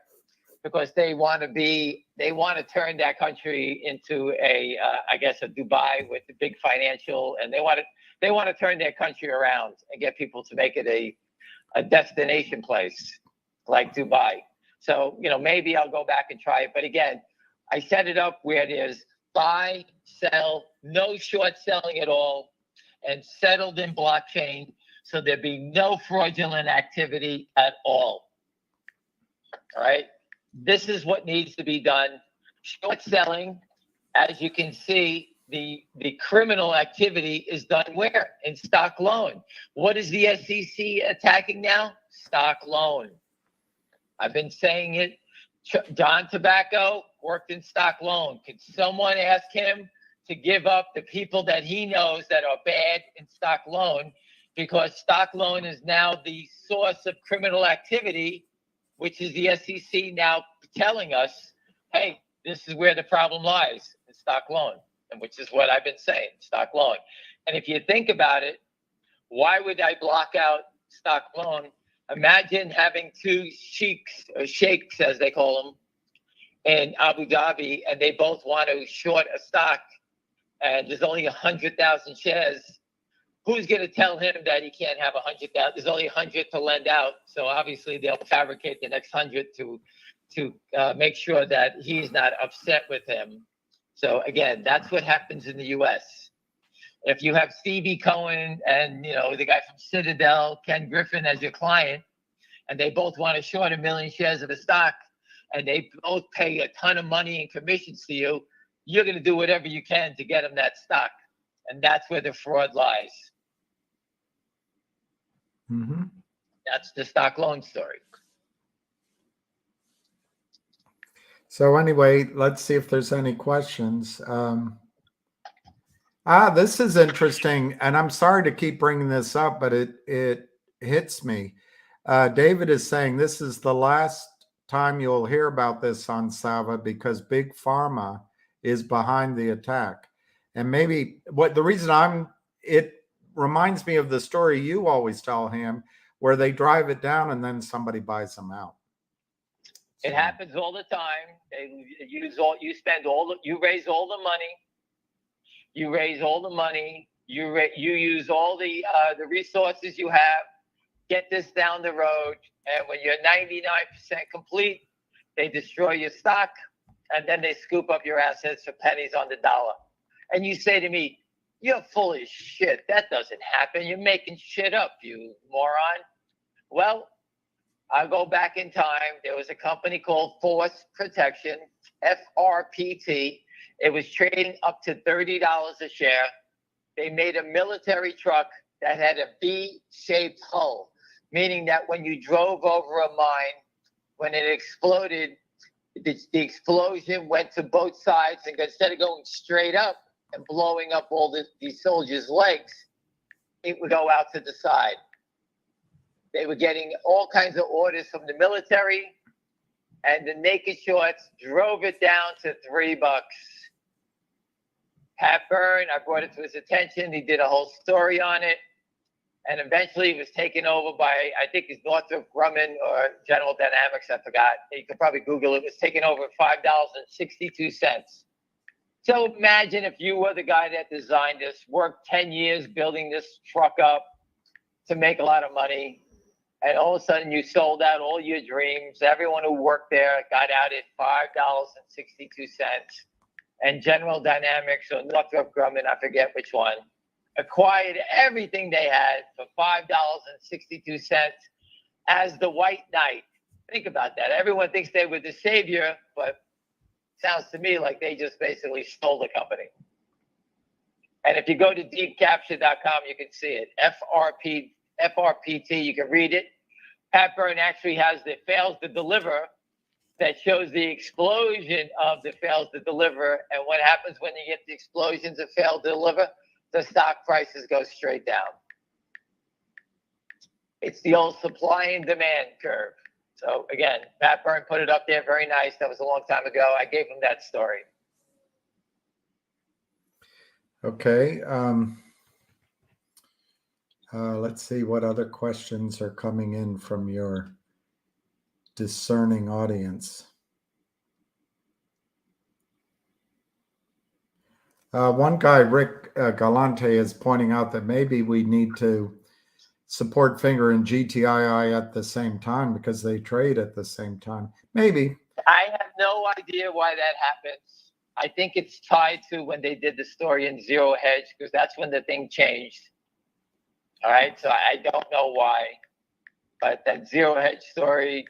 because they want to turn that country into a Dubai with the big financial, and they want to turn their country around and get people to make it a destination place like Dubai. So, maybe I'll go back and try it. But again, I set it up where there's buy, sell, no short selling at all, and settled in blockchain. So there'd be no fraudulent activity at all. All right. This is what needs to be done. Short selling, as you can see, the criminal activity is done where? In stock loan. What is the SEC attacking now? Stock loan. I've been saying it. John Tobacco worked in stock loan. Could someone ask him to give up the people that he knows that are bad in stock loan? Because stock loan is now the source of criminal activity, which is the SEC now telling us, hey, this is where the problem lies, in stock loan, and which is what I've been saying, stock loan. And if you think about it, why would I block out stock loan? Imagine having two sheikhs, or sheikhs as they call them, in Abu Dhabi, and they both want to short a stock, and there's only 100,000 shares. Who's going to tell him that he can't have 100,000? There's only 100 to lend out, so obviously they'll fabricate the next 100 to make sure that he's not upset with him. So again, that's what happens in the U.S. If you have Stevie Cohen and the guy from Citadel, Ken Griffin, as your client, and they both want to short 1 million shares of a stock, and they both pay a ton of money in commissions to you, you're going to do whatever you can to get them that stock. And that's where the fraud lies. Mm-hmm. That's the stock loan story. So anyway, let's see if there's any questions. This is interesting, and I'm sorry to keep bringing this up, but it hits me. David is saying this is the last time you'll hear about this on Sava because Big Pharma is behind the attack. And maybe the reason it reminds me of the story you always tell him, where they drive it down and then somebody buys them out. It happens all the time. You raise all the money. You raise all the money. You use all the resources you have. Get this down the road, and when you're 99% complete, they destroy your stock, and then they scoop up your assets for pennies on the dollar. And you say to me, "You're full of shit. That doesn't happen. You're making shit up, you moron." Well, I'll go back in time. There was a company called Force Protection, FRPT. It was trading up to $30 a share. They made a military truck that had a V-shaped hull, meaning that when you drove over a mine, when it exploded, the explosion went to both sides, and instead of going straight up and blowing up all these soldiers' legs, it would go out to the side. They were getting all kinds of orders from the military, and the naked shorts drove it down to $3. Pat Byrne, I brought it to his attention. He did a whole story on it. And eventually it was taken over by, I think it's Northrop Grumman or General Dynamics, I forgot. You could probably Google it. It was taken over at $5.62. So imagine if you were the guy that designed this, worked 10 years building this truck up to make a lot of money, and all of a sudden you sold out all your dreams. Everyone who worked there got out at $5.62. And General Dynamics or Northrop Grumman, I forget which one, acquired everything they had for $5.62 as the white knight. Think about that. Everyone thinks they were the savior, but it sounds to me like they just basically stole the company. And if you go to deepcapture.com, you can see it. FRPT, you can read it. Pat Byrne actually has the fails to deliver that shows the explosion of the fails to deliver. And what happens when you get the explosions of fail to deliver? The stock prices go straight down. It's the old supply and demand curve. So again, Pat Byrne put it up there, very nice. That was a long time ago. I gave him that story. Okay. Let's see what other questions are coming in from your discerning audience. One guy, Rick Galante, is pointing out that maybe we need to support Finger and GTII at the same time because they trade at the same time. Maybe. I have no idea why that happens. I think it's tied to when they did the story in Zero Hedge, because that's when the thing changed. All right, so I don't know why, but that Zero Hedge story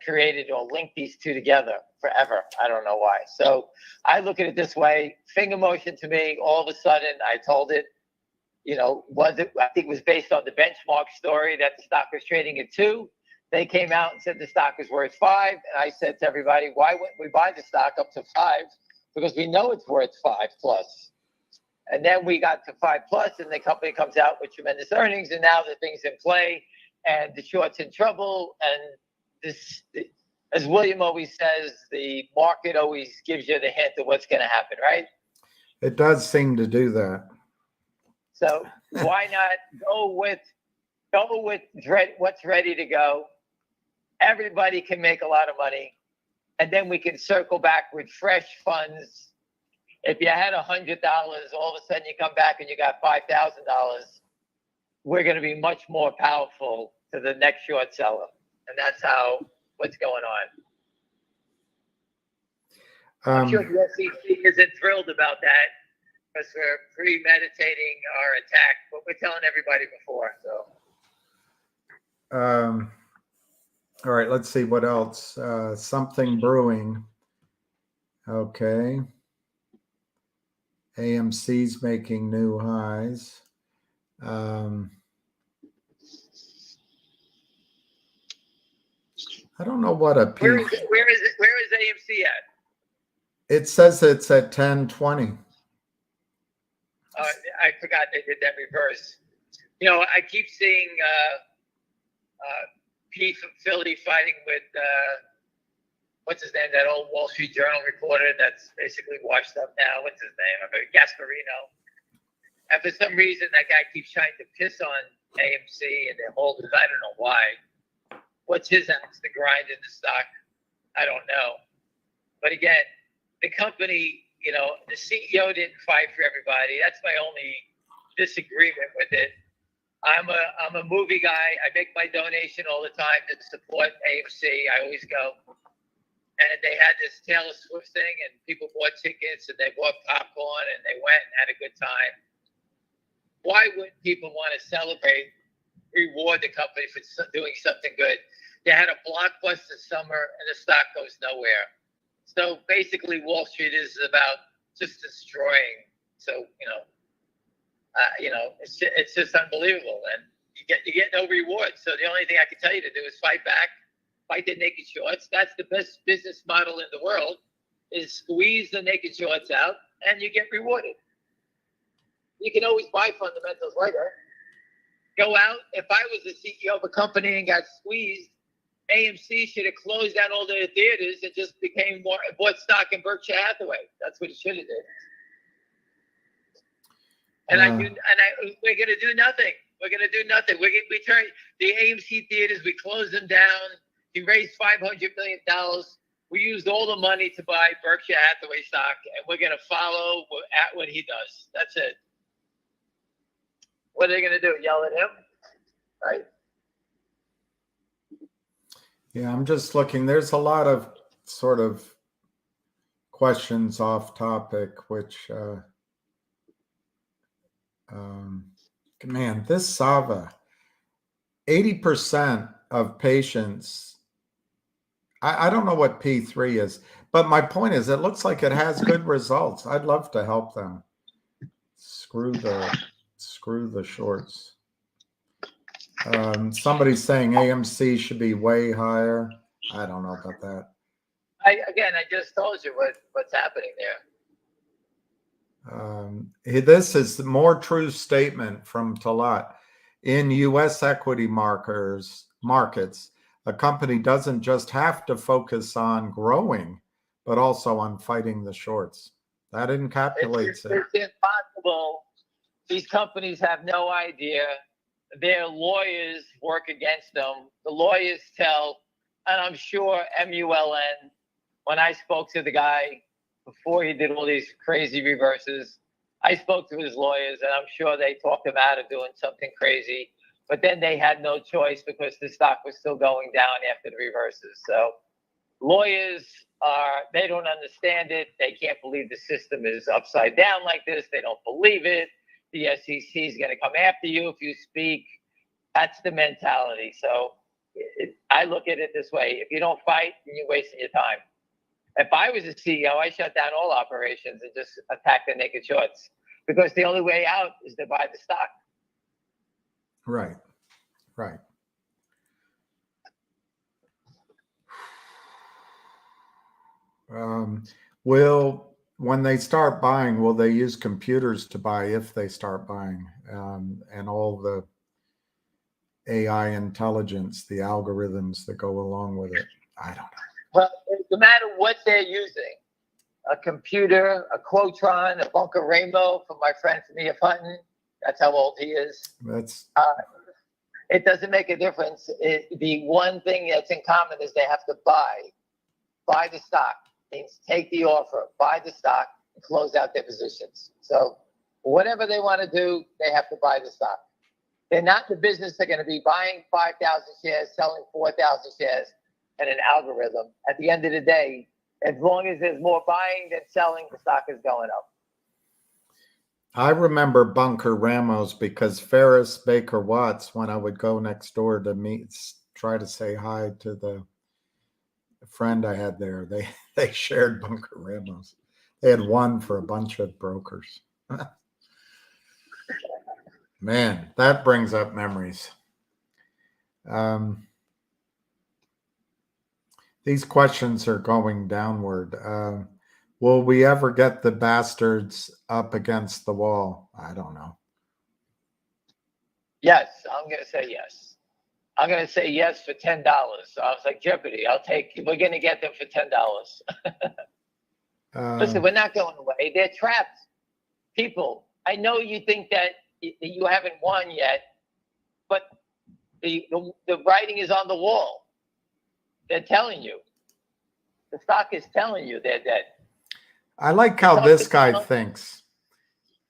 created or linked these two together forever. I don't know why. So I look at it this way: Finger Motion to me, all of a sudden, I told it, I think it was based on the benchmark story that the stock was trading at 2. They came out and said the stock was worth 5. And I said to everybody, why wouldn't we buy the stock up to 5? Because we know it's worth 5+. And then we got to 5+, and the company comes out with tremendous earnings, and now the thing's in play, and the short's in trouble. And this, as William always says, the market always gives you the hint of what's going to happen, right? It does seem to do that. So why not go with what's ready to go? Everybody can make a lot of money, and then we can circle back with fresh funds. If you had $100, all of a sudden you come back and you got $5,000. We're going to be much more powerful to the next short seller, and that's what's going on. I'm sure the SEC isn't thrilled about that, because we're premeditating our attack, but we're telling everybody before. So, All right, let's see what else. Something brewing. Okay. AMC's making new highs. I don't know what a Where peak. Where is AMC at? It says it's at 1020. I forgot they did that reverse. You know, I keep seeing Pete from Philly fighting with what's his name? That old Wall Street Journal reporter that's basically washed up now. What's his name? I mean, Gasparino. And for some reason, that guy keeps trying to piss on AMC and their holders. I don't know why. What's his axe to grind in the stock? I don't know. But again, the company, you know, the CEO didn't fight for everybody. That's my only disagreement with it. I'm a movie guy. I make my donation all the time to support AMC. I always go. And they had this Taylor Swift thing, and people bought tickets, and they bought popcorn, and they went and had a good time. Why wouldn't people want to celebrate, reward the company for doing something good? They had a blockbuster summer, and the stock goes nowhere. So basically, Wall Street is about just destroying. So it's just unbelievable, and you get no reward. So the only thing I can tell you to do is fight back, fight the naked shorts. That's the best business model in the world: is squeeze the naked shorts out, and you get rewarded. You can always buy fundamentals later. Go out. If I was the CEO of a company and got squeezed, AMC should have closed down all their theaters and just bought stock in Berkshire Hathaway. That's what it should have did. And we're going to do nothing. We're going to do nothing. We turn the AMC theaters. We closed them down. He raised $500 million. We used all the money to buy Berkshire Hathaway stock, and we're going to follow at what he does. That's it. What are they going to do? Yell at him? Right? Yeah, I'm just looking. There's a lot of sort of questions off topic, which, man, this Sava, 80% of patients, I don't know what P3 is, but my point is it looks like it has good results. I'd love to help them. Screw the shorts. Somebody's saying AMC should be way higher. I don't know about that. I just told you what's happening there. This is the more true statement from Talat. In U.S. equity markets, a company doesn't just have to focus on growing, but also on fighting the shorts. That encapsulates it. It's impossible. These companies have no idea. Their lawyers work against them. The lawyers tell, and I'm sure MULN, when I spoke to the guy before he did all these crazy reverses, I spoke to his lawyers, and I'm sure they talked him out of doing something crazy. But then they had no choice because the stock was still going down after the reverses. So lawyers they don't understand it. They can't believe the system is upside down like this. They don't believe it. The SEC is going to come after you if you speak. That's the mentality. So I look at it this way. If you don't fight, then you're wasting your time. If I was a CEO, I shut down all operations and just attack the naked shorts, because the only way out is to buy the stock. Right. When they start buying, will they use computers to buy if they start buying, and all the AI intelligence, the algorithms that go along with it? I don't know. Well, no matter what they're using, a computer, a Quotron, a Bunker Rainbow from my friend from E.F. Hutton, that's how old he is. It doesn't make a difference. The one thing that's in common is they have to buy the stock. Means take the offer, buy the stock, and close out their positions. So whatever they want to do, they have to buy the stock. They're not in the business. They're going to be buying 5,000 shares, selling 4,000 shares, and an algorithm. At the end of the day, as long as there's more buying than selling, the stock is going up. I remember Bunker Ramos because Ferris Baker Watts, when I would go next door to meet try to say hi to the friend I had there. They shared Bunker Ramos. They had one for a bunch of brokers. Man, that brings up memories. These questions are going downward. Will we ever get the bastards up against the wall? I don't know. Yes, I'm going to say yes. I'm going to say yes for $10. So I was like, Jeopardy, we're going to get them for $10. Listen, we're not going away. They're trapped. People, I know you think that you haven't won yet, but the writing is on the wall. They're telling you. The stock is telling you they're dead. I like how this guy thinks.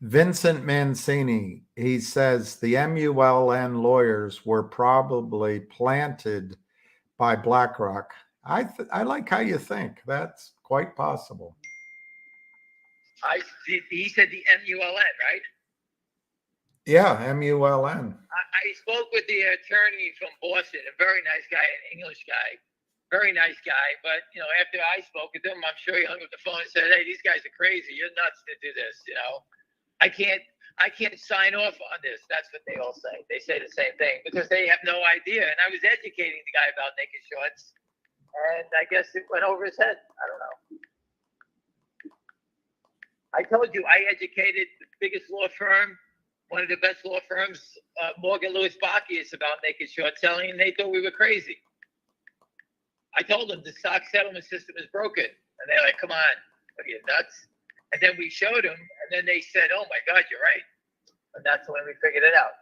Vincent Mancini, he says the MULN lawyers were probably planted by BlackRock. I like how you think. That's quite possible. He said the MULN, right? Yeah, MULN. I spoke with the attorney from Boston, a very nice guy, an English guy, very nice guy. But after I spoke with him, I'm sure he hung up the phone and said, "Hey, these guys are crazy. You're nuts to do this. I can't sign off on this." That's what they all say. They say the same thing because they have no idea. And I was educating the guy about naked shorts, and I guess it went over his head. I don't know. I told you I educated the biggest law firm, one of the best law firms, Morgan Lewis Bacchius, about naked short selling, and they thought we were crazy. I told them the stock settlement system is broken, and they're like, "Come on, are you nuts?" And then we showed them, and then they said, "Oh my God, you're right." And that's when we figured it out.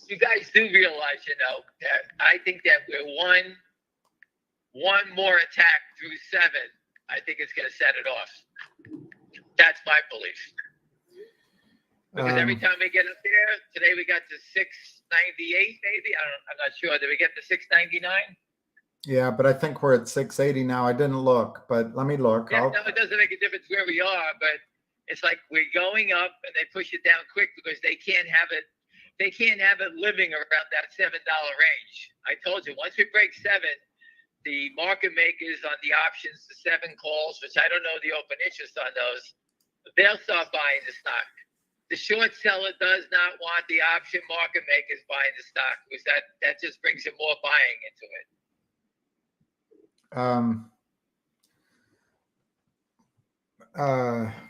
You guys do realize, that I think that we're one more attack through 7. I think it's going to set it off. That's my belief. Because every time we get up there, today we got to 698, maybe. I'm not sure. Did we get to 699? Yeah, but I think we're at 680 now. I didn't look, but let me look. Yeah, no, it doesn't make a difference where we are, but it's like we're going up and they push it down quick because they can't have it. They can't have it living around that $7 range. I told you, once we break 7, the market makers on the options, the 7 calls, which I don't know the open interest on those, they'll start buying the stock. The short seller does not want the option market makers buying the stock because that just brings in more buying into it.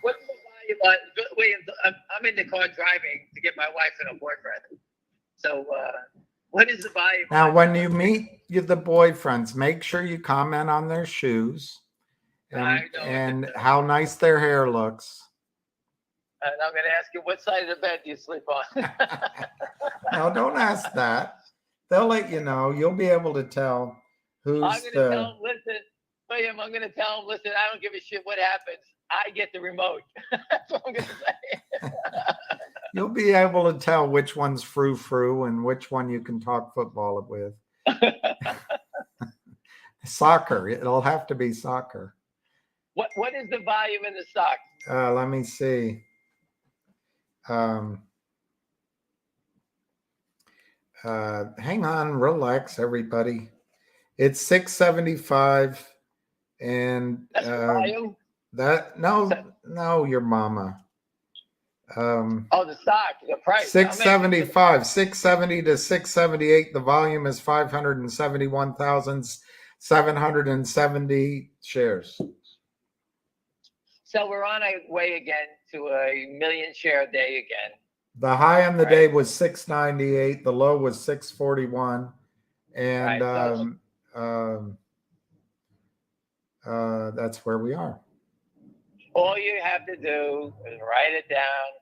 What's the value on, William, I'm in the car driving to get my wife and her boyfriend. So what is the value? Now, when you meet the boyfriends, make sure you comment on their shoes and how nice their hair looks. And I'm going to ask you, what side of the bed do you sleep on? No, don't ask that. They'll let you know. You'll be able to tell who's I'm going to tell them, listen, William, I'm going to tell them, listen, I don't give a shit what happens. I get the remote. That's what I'm going to say. You'll be able to tell which one's frou-frou and which one you can talk football with. Soccer. It'll have to be soccer. What is the volume in the stock? Let me see. Hang on, relax, everybody. It's 675, and that's the volume? No, your mama. The stock, the price. 675, 670 to 678. The volume is 571,770 shares. So we're on our way again to a million share a day again. The high on the day was 698. The low was 641, and that's where we are. All you have to do is write it down.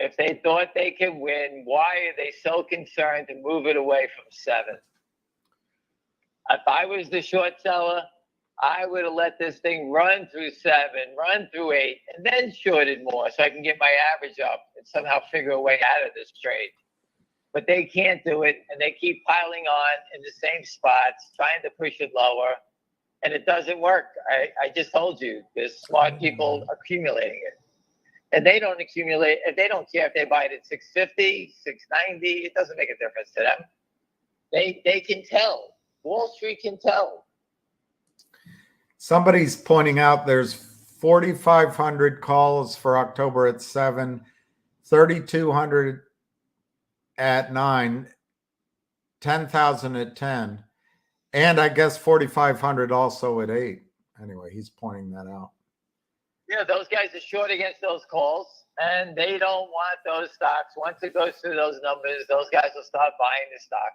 If they thought they could win, why are they so concerned to move it away from 7? If I was the short seller, I would have let this thing run through 7, run through 8, and then shorted more so I can get my average up and somehow figure a way out of this trade. But they can't do it, and they keep piling on in the same spots, trying to push it lower. and it doesn't work. I just told you, there's smart people accumulating it. And they don't accumulate, if they don't care if they buy it at 650, 690, it doesn't make a difference to them. They can tell. Wall Street can tell. Somebody's pointing out there's 4,500 calls for October at 7, 3,200 at 9, 10,000 at 10, and I guess 4,500 also at 8. Anyway, he's pointing that out. Yeah, those guys are short against those calls, and they don't want those stocks. Once it goes through those numbers, those guys will start buying the stock.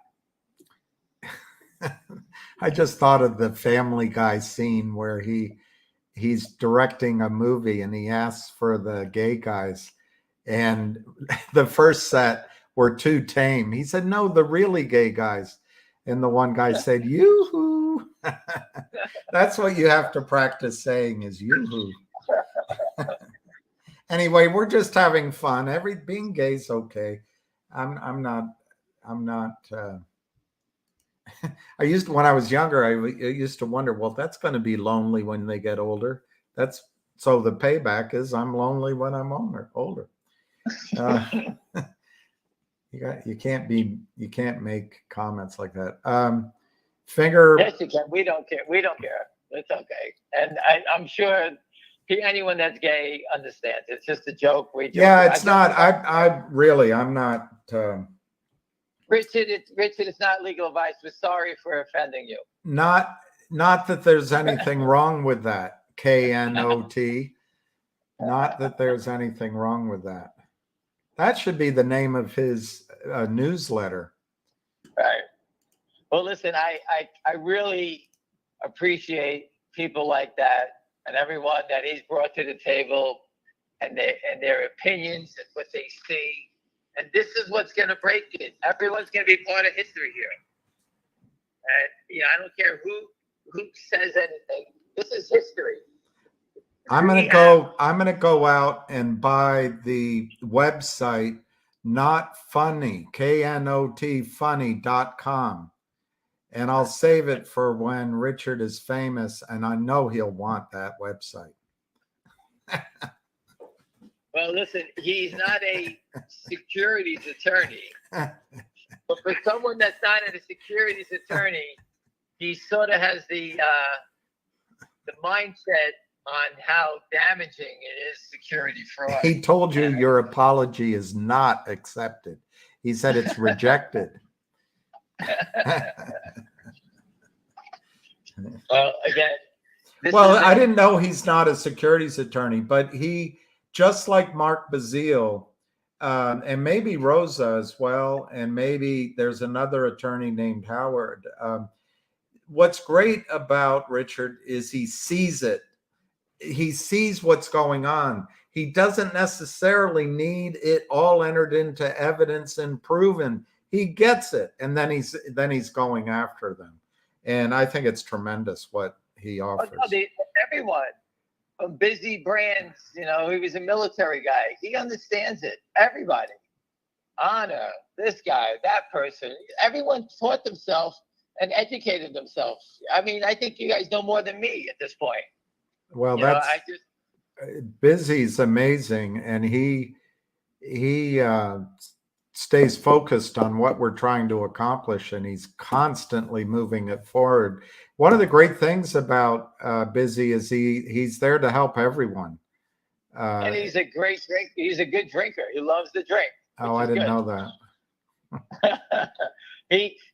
I just thought of the Family Guy scene where he's directing a movie and he asks for the gay guys, and the first set were too tame. He said, "No, the really gay guys." And the one guy said, "Yoo-hoo." That's what you have to practice saying, is yoo-hoo. Anyway, we're just having fun. Being gay's okay. I'm not when I was younger, I used to wonder, well, that's going to be lonely when they get older. So the payback is I'm lonely when I'm older. You can't make comments like that. Finger. Yes, you can. We don't care. It's okay. And I'm sure anyone that's gay understands. It's just a joke. It's not. I'm not. Richard, it's not legal advice. We're sorry for offending you. Not that there's anything wrong with that. KNOT. Not that there's anything wrong with that. That should be the name of his newsletter. Right. Well, listen, I really appreciate people like that and everyone that he's brought to the table and their opinions and what they see. And this is what's going to break it. Everyone's going to be part of history here. And I don't care who says anything. This is history. I'm gonna go out and buy the website Not Funny, KNOT funny.com. And I'll save it for when Richard is famous, and I know he'll want that website. Well, listen, he's not a securities attorney. But for someone that's not a securities attorney, he sort of has the mindset on how damaging it is security fraud. He told you your apology is not accepted. He said it's rejected. Well, again. I didn't know he's not a securities attorney, but he, just like Mark Bazile, and maybe Rosa as well, and maybe there's another attorney named Howard. What's great about Richard is he sees it. He sees what's going on. He doesn't necessarily need it all entered into evidence and proven. He gets it, and then he's going after them. And I think it's tremendous what he offers. Everyone from busy brands, he was a military guy. He understands it. Everybody, honor this guy, that person. Everyone taught themselves and educated themselves. I mean, I think you guys know more than me at this point. Well, Busy's amazing, and he stays focused on what we're trying to accomplish, and he's constantly moving it forward. One of the great things about Busy is he's there to help everyone. And he's a great drinker. He's a good drinker. He loves to drink. Oh, I didn't know that.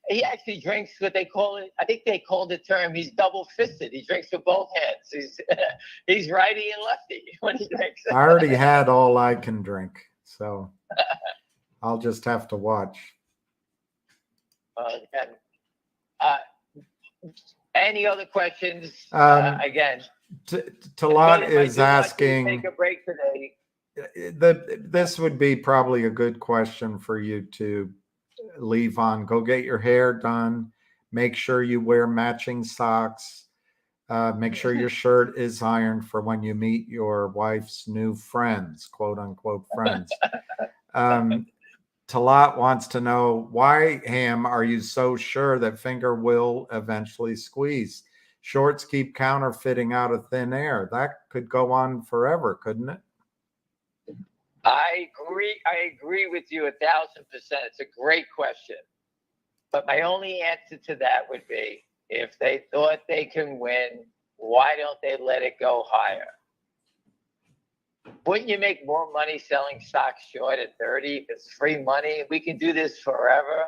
He actually drinks what they call it. I think they call the term. He's double fisted. He drinks with both hands. He's righty and lefty when he drinks. I already had all I can drink, so I'll just have to watch. Any other questions? Again, Talat is asking. Take a break today. This would be probably a good question for you to leave on. Go get your hair done. Make sure you wear matching socks. Make sure your shirt is ironed for when you meet your wife's new friends, quote unquote friends. Talat wants to know, why, Ham, are you so sure that Finger will eventually squeeze? Shorts keep counterfeiting out of thin air. That could go on forever, couldn't it? I agree with you 1,000%. It's a great question. But my only answer to that would be, if they thought they can win, why don't they let it go higher? Wouldn't you make more money selling stocks short at 30? It's free money. We can do this forever.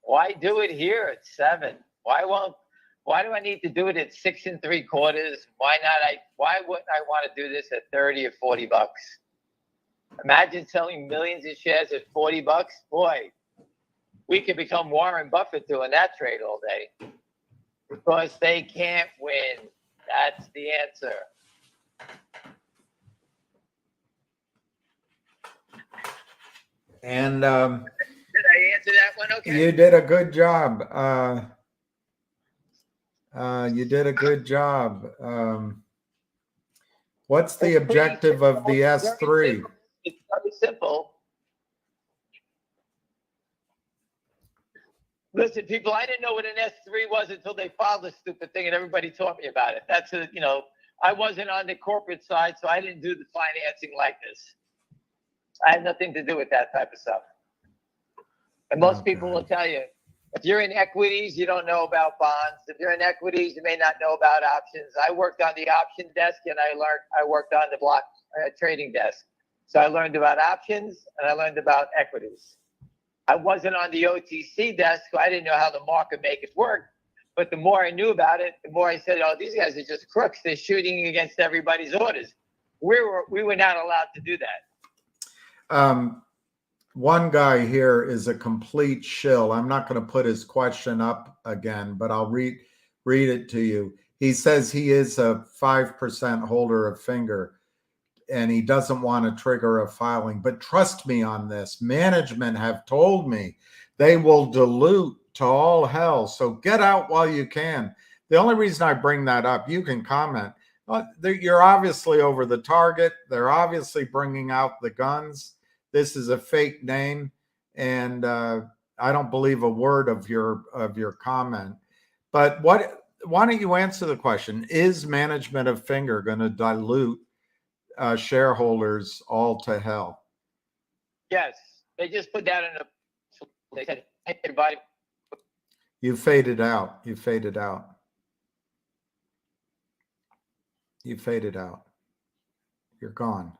Why do it here at 7? Why do I need to do it at 6 3/4? Why wouldn't I want to do this at 30 or 40 bucks? Imagine selling millions of shares at 40 bucks. Boy, we could become Warren Buffett doing that trade all day, because they can't win. That's the answer. And Did I answer that one? Okay. you did a good job. You did a good job. What's the objective of the S3? It's very simple. Listen, people, I didn't know what an S3 was until they filed this stupid thing and everybody taught me about it. That's I wasn't on the corporate side, so I didn't do the financing like this. I had nothing to do with that type of stuff. And most people will tell you, if you're in equities, you don't know about bonds. If you're in equities, you may not know about options. I worked on the option desk, and I worked on the block trading desk. So I learned about options and I learned about equities. I wasn't on the OTC desk, so I didn't know how the market makers work. But the more I knew about it, the more I said, oh, these guys are just crooks. They're shooting against everybody's orders. We were not allowed to do that. One guy here is a complete shill. I'm not going to put his question up again, but I'll read it to you. He says he is a 5% holder of Finger, and he doesn't want to trigger a filing. But trust me on this. Management have told me they will dilute to all hell. So get out while you can. The only reason I bring that up, you can comment. You're obviously over the target. They're obviously bringing out the guns. This is a fake name, and I don't believe a word of your comment. But why don't you answer the question? Is management of Finger going to dilute shareholders all to hell? Yes, they just put that in a. They said, "Hey, everybody." You faded out. You faded out. You faded out. You're gone.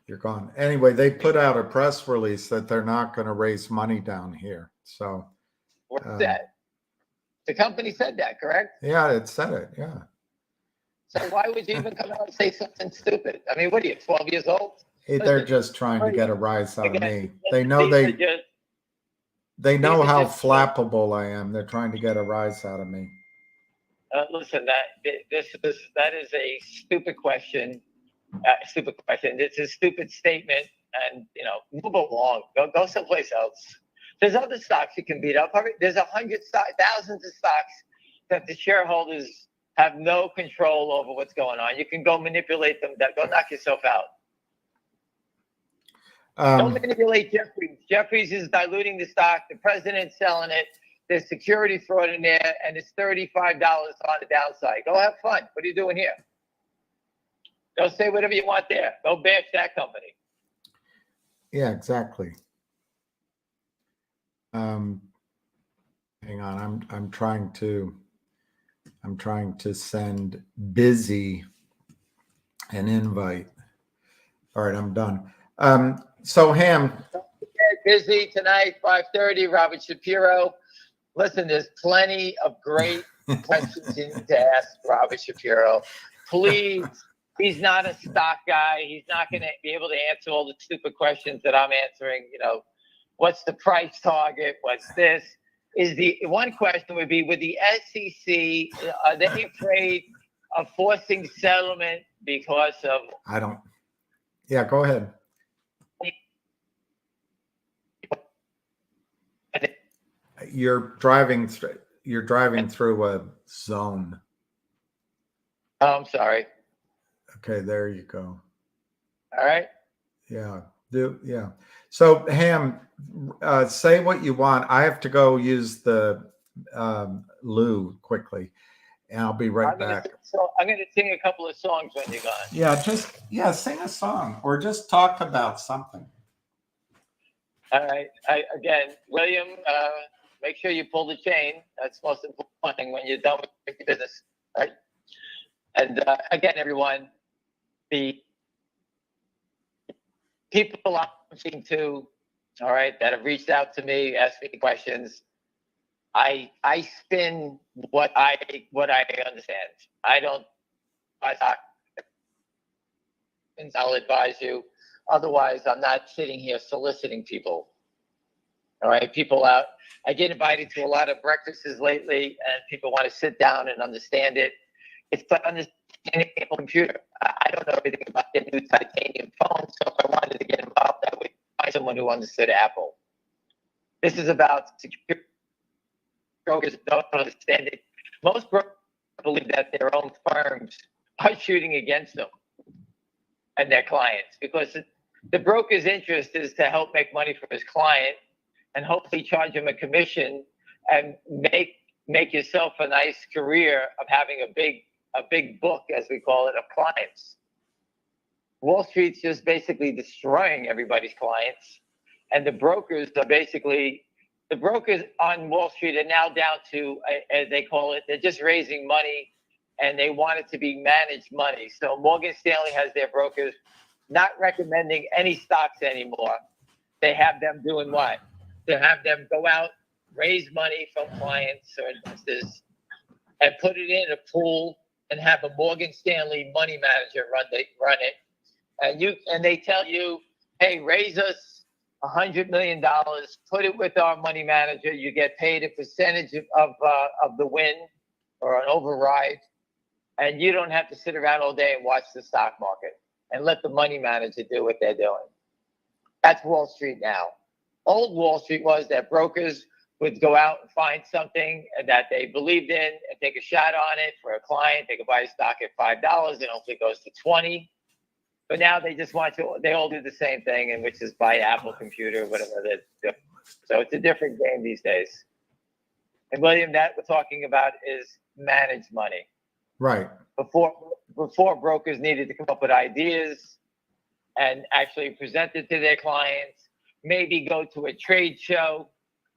You're gone. Anyway, they put out a press release that they're not going to raise money down here. So What's that? The company said that, correct? Yeah, it said it. Yeah. So why would you even come out and say something stupid? I mean, what are you, 12 years old? They're just trying to get a rise out of me. They know These are just- they know these are how just- flappable I am. They're trying to get a rise out of me. Listen, that is a stupid question. Stupid question. It's a stupid statement, and move along. Go someplace else. There's other stocks you can beat up. There's thousands of stocks that the shareholders have no control over what's going on. You can go manipulate them. Go knock yourself out. Don't manipulate Jeffries. Jeffries is diluting the stock. The president's selling it. There's security fraud in there, and it's $35 on the downside. Go have fun. What are you doing here? Go say whatever you want there. Go bash that company. Yeah, exactly. Hang on, I'm trying to send Busy an invite. All right, I'm done. So Ham, Busy tonight, 5:30. Robert Shapiro. Listen, there's plenty of great questions you need to ask Robert Shapiro. Please. He's not a stock guy. He's not going to be able to answer all the stupid questions that I'm answering. What's the price target? What's this? The one question would be, with the SEC, are they afraid of forcing settlement because of? I don't. Yeah, go ahead. You're driving through a zone. Oh, I'm sorry. Okay, there you go. All right. Yeah. Yeah. So Ham, say what you want. I have to go use the Lou quickly, and I'll be right back. I'm gonna sing a couple of songs when you're gone. Yeah, sing a song or just talk about something. All right. Again, William, make sure you pull the chain. That's the most important thing when you're done with your business, right? And again, everyone, the people I'm speaking to, all right, that have reached out to me, asked me questions. I spin what I understand. I don't. I'll advise you. Otherwise, I'm not sitting here soliciting people. All right, people out. I get invited to a lot of breakfasts lately, and people want to sit down and understand it. It's like understanding a computer. I don't know everything about the new titanium phone, so if I wanted to get involved, I would find someone who understood Apple. This is about security. Brokers don't understand it. Most brokers believe that their own firms are shooting against them and their clients, because the broker's interest is to help make money for his client and hopefully charge him a commission and make yourself a nice career of having a big book, as we call it, of clients. Wall Street's just basically destroying everybody's clients, and the brokers on Wall Street are now down to, as they call it, they're just raising money, and they want it to be managed money. So Morgan Stanley has their brokers not recommending any stocks anymore. They have them doing what? They have them go out, raise money from clients or investors, and put it in a pool and have a Morgan Stanley money manager run it. And they tell you, hey, raise us $100 million, put it with our money manager. You get paid a percentage of the win or an override, and you don't have to sit around all day and watch the stock market and let the money manager do what they're doing. That's Wall Street now. Old Wall Street was that brokers would go out and find something that they believed in and take a shot on it for a client. They could buy a stock at $5 and hopefully it goes to 20. But now they just they all do the same thing, and which is buy Apple computer, whatever they do. So it's a different game these days. And William, that we're talking about is managed money. Right. Before brokers needed to come up with ideas and actually present it to their clients, maybe go to a trade show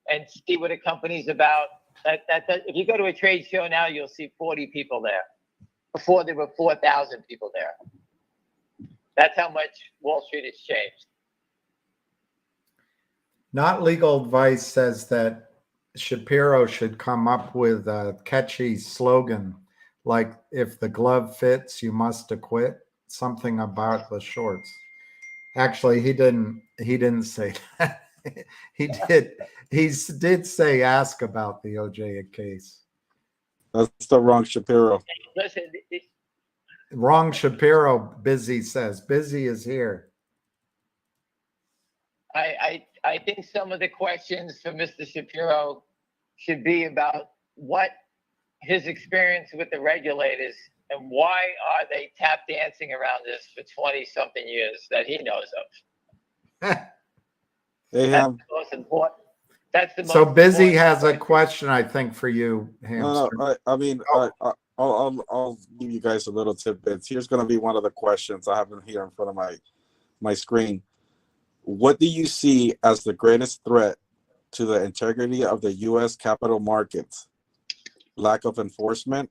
and see what a company's about. If you go to a trade show now, you'll see 40 people there. Before there were 4,000 people there. That's how much Wall Street has changed. Not Legal Advice says that Shapiro should come up with a catchy slogan like, if the glove fits, you must acquit, something about the shorts. Actually, he didn't say that. He did say ask about the OJ case. That's the wrong Shapiro. Listen, Wrong Shapiro, Busy says. Busy is here. I think some of the questions for Mr. Shapiro should be about what his experience with the regulators and why are they tap dancing around this for 20-something years that he knows of. They That's have the most important. That's the most So Busy important has a point. question, I think, for you, Hamster. I'll give you guys a little tidbits. Here's going to be one of the questions. I have them here in front of my screen. What do you see as the greatest threat to the integrity of the U.S. capital markets? Lack of enforcement,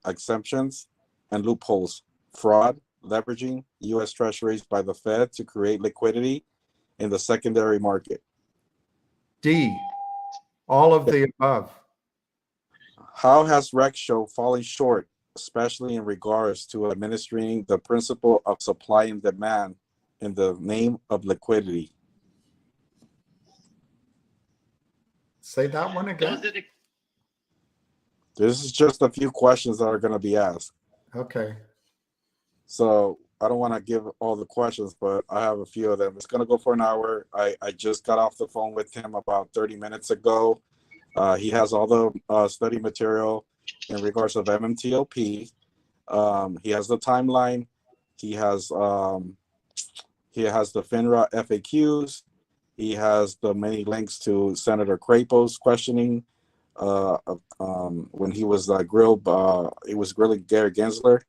exemptions, and loopholes, fraud, leveraging U.S. treasuries by the Fed to create liquidity in the secondary market. D, all of the above. How has Rexshow fallen short, especially in regards to administering the principle of supply and demand in the name of liquidity? Say that one again. This is just a few questions that are going to be asked. Okay. So I don't want to give all the questions, but I have a few of them. It's going to go for an hour. I just got off the phone with him about 30 minutes ago. He has all the study material in regards of MMTLP. He has the timeline. He has the FINRA FAQs. He has the many links to Senator Crapo's questioning. when he was grilled. It was grilling Gary Gensler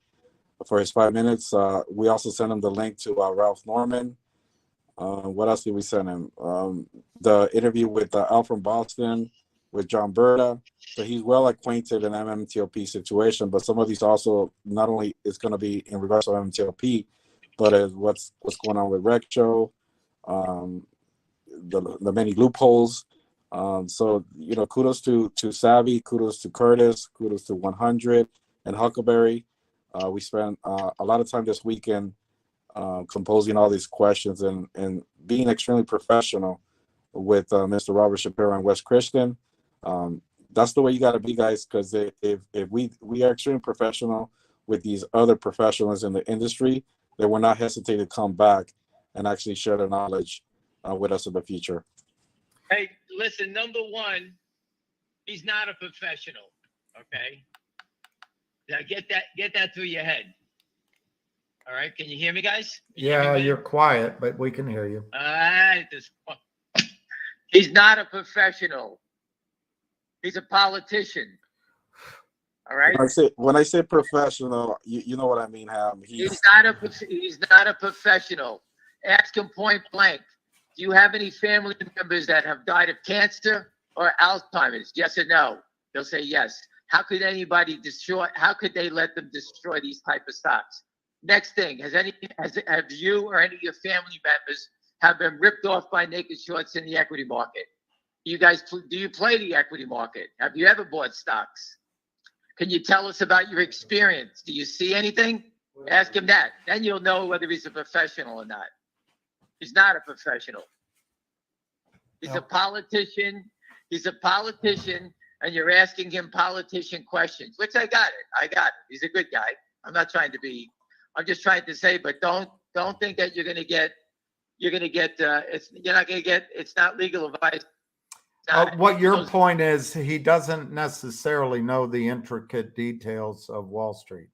for his 5 minutes. We also sent him the link to Ralph Norman. What else did we send him? The interview with Al from Boston, with John Berta. So he's well acquainted in MMTLP situation, but some of these also not only is going to be in regards to MMTLP, but as what's going on with RecShow, the many loopholes. So, you know, kudos to Savvy, kudos to Curtis, kudos to 100 and Huckleberry. We spent a lot of time this weekend composing all these questions and being extremely professional with Mr. Robert Shapiro and Wes Christian. That's the way you got to be, guys, because if we are extremely professional with these other professionals in the industry, they will not hesitate to come back and actually share their knowledge with us in the future. Hey, listen, number one, he's not a professional, okay? Now get that through your head. All right, can you hear me, guys? Yeah, you're quiet, but we can hear you. All right, he's not a professional. He's a politician. All right. When I say professional, you know what I mean, Ham. He's not a professional. Ask him point blank. Do you have any family members that have died of cancer or Alzheimer's? Yes or no? They'll say yes. How could anybody how could they let them destroy these type of stocks? Next thing, have you or any of your family members have been ripped off by naked shorts in the equity market? You guys, do you play the equity market? Have you ever bought stocks? Can you tell us about your experience? Do you see anything? Ask him that. Then you'll know whether he's a professional or not. He's not a professional. He's a politician. He's a politician, and you're asking him politician questions, which I got it. He's a good guy. I'm just trying to say, but don't think that you're gonna get it's not legal advice. What your point is, he doesn't necessarily know the intricate details of Wall Street.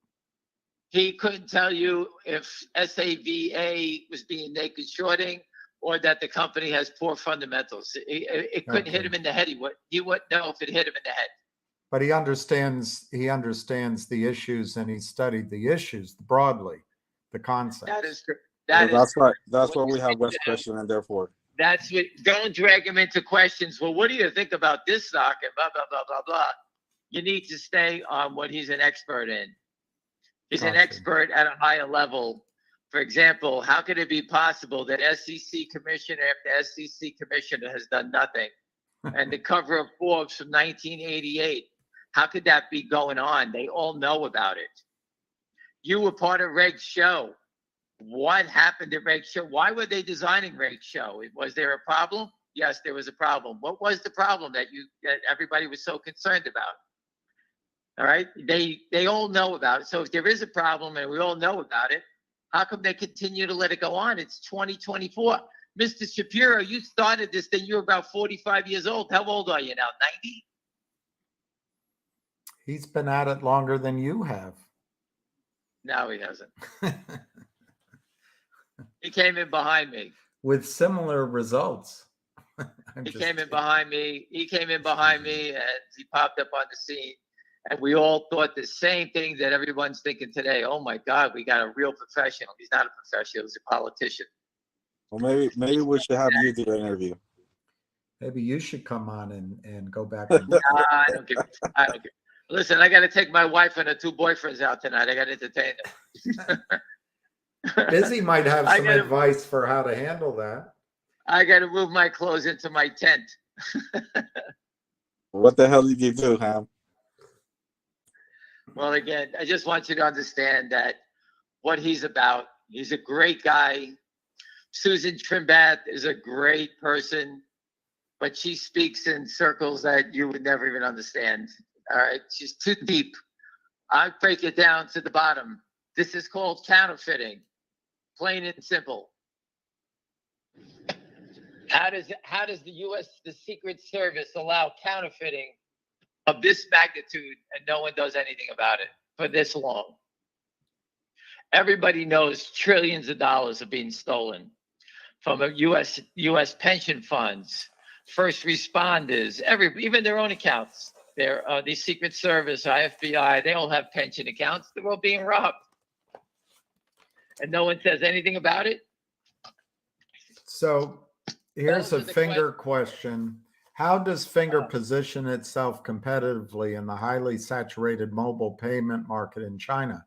He couldn't tell you if SAVA was being naked shorting or that the company has poor fundamentals. It couldn't hit him in the head. He wouldn't know if it hit him in the head. But he understands the issues, and he studied the issues broadly, the concepts. That is true. That's why we have Wes Christian, and therefore. That's what. Don't drag him into questions. Well, what do you think about this stock and blah blah blah blah blah? You need to stay on what he's an expert in. He's an expert at a higher level. For example, how could it be possible that SEC commissioner after SEC commissioner has done nothing? And the cover of Forbes from 1988. How could that be going on? They all know about it. You were part of RegShow. What happened at RegShow? Why were they designing RegShow? Was there a problem? Yes, there was a problem. What was the problem that everybody was so concerned about? All right, they all know about it. So if there is a problem and we all know about it, how come they continue to let it go on? It's 2024. Mr. Shapiro, you started this thing. You were about 45 years old. How old are you now? 90? He's been at it longer than you have. No, he hasn't. He came in behind me. With similar results. He came in behind me and he popped up on the scene. And we all thought the same thing that everyone's thinking today. Oh my God, we got a real professional. He's not a professional, he's a politician. Well, maybe we should have you do the interview. Maybe you should come on and go back. I don't give. Listen, I got to take my wife and her two boyfriends out tonight. I got to entertain them. Busy might have some advice for how to handle that. I got to move my clothes into my tent. What the hell did you do, Ham? Well, again, I just want you to understand that what he's about. He's a great guy. Susan Trimbath is a great person, but she speaks in circles that you would never even understand. All right, she's too deep. I'll break it down to the bottom. This is called counterfeiting, plain and simple. How does the Secret Service allow counterfeiting of this magnitude and no one does anything about it for this long? Everybody knows trillions of dollars are being stolen from U.S. pension funds, first responders, even their own accounts. The Secret Service, IFBI, they all have pension accounts. They're all being robbed. And no one says anything about it. So here's Those a are the Finger question. How does Finger position itself competitively in the highly saturated mobile payment market in China?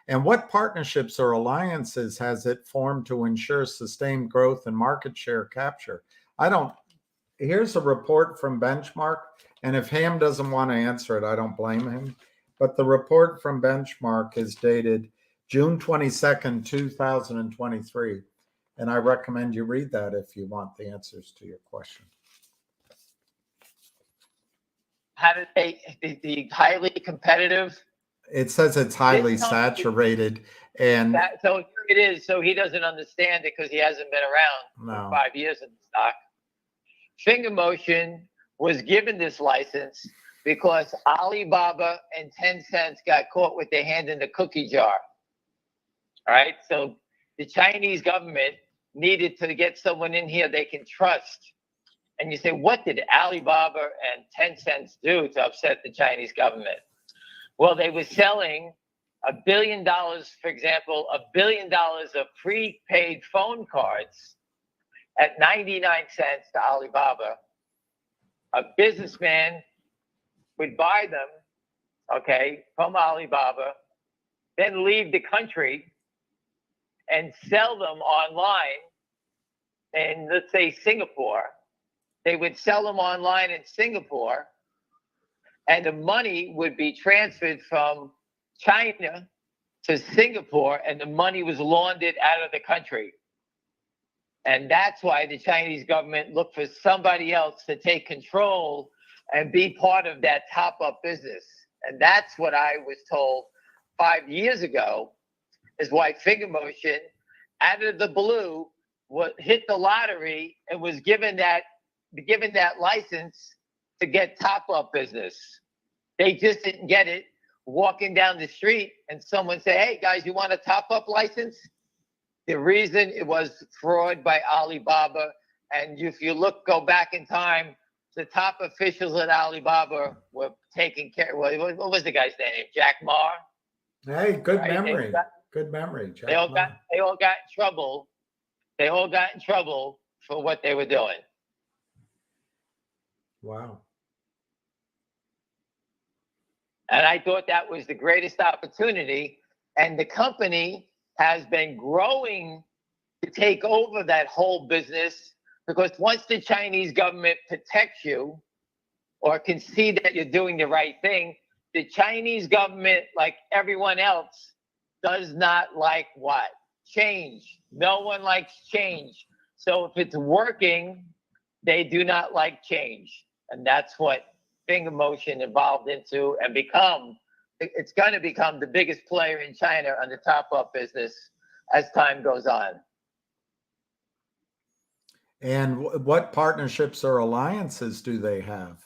And what partnerships or alliances has it formed to ensure sustained growth and market share capture? Here's a report from Benchmark. And if Ham doesn't want to answer it, I don't blame him. But the report from Benchmark is dated June 22nd, 2023. And I recommend you read that if you want the answers to your question. How did the highly competitive? It says it's highly saturated, and So here it is. So he doesn't understand it because he hasn't been around for 5 years in the stock. Finger Motion was given this license because Alibaba and Tencent got caught with their hand in the cookie jar. All right. So the Chinese government needed to get someone in here they can trust. And you say, what did Alibaba and Tencent do to upset the Chinese government? Well, they were selling $1 billion, for example, $1 billion of prepaid phone cards at 99 cents to Alibaba. A businessman would buy them, okay, from Alibaba, then leave the country and sell them online in, let's say, Singapore. They would sell them online in Singapore, and the money would be transferred from China to Singapore, and the money was laundered out of the country. And that's why the Chinese government looked for somebody else to take control and be part of that top-up business. And that's what I was told 5 years ago is why Finger Motion, out of the blue, hit the lottery and was given that license to get top-up business. They just didn't get it walking down the street and someone say, hey, guys, you want a top-up license? The reason it was fraud by Alibaba. And if you go back in time, the top officials at Alibaba were taking care. What was the guy's name? Jack Ma? Hey, good memory. Good memory. Jack They all Ma. got in trouble. They all got in trouble for what they were doing. Wow. And I thought that was the greatest opportunity. And the company has been growing to take over that whole business, because once the Chinese government protects you or can see that you're doing the right thing, the Chinese government, like everyone else, does not like what? Change. No one likes change. So if it's working, they do not like change. And that's what Finger Motion evolved into and it's going to become the biggest player in China on the top-up business as time goes on. And what partnerships or alliances do they have?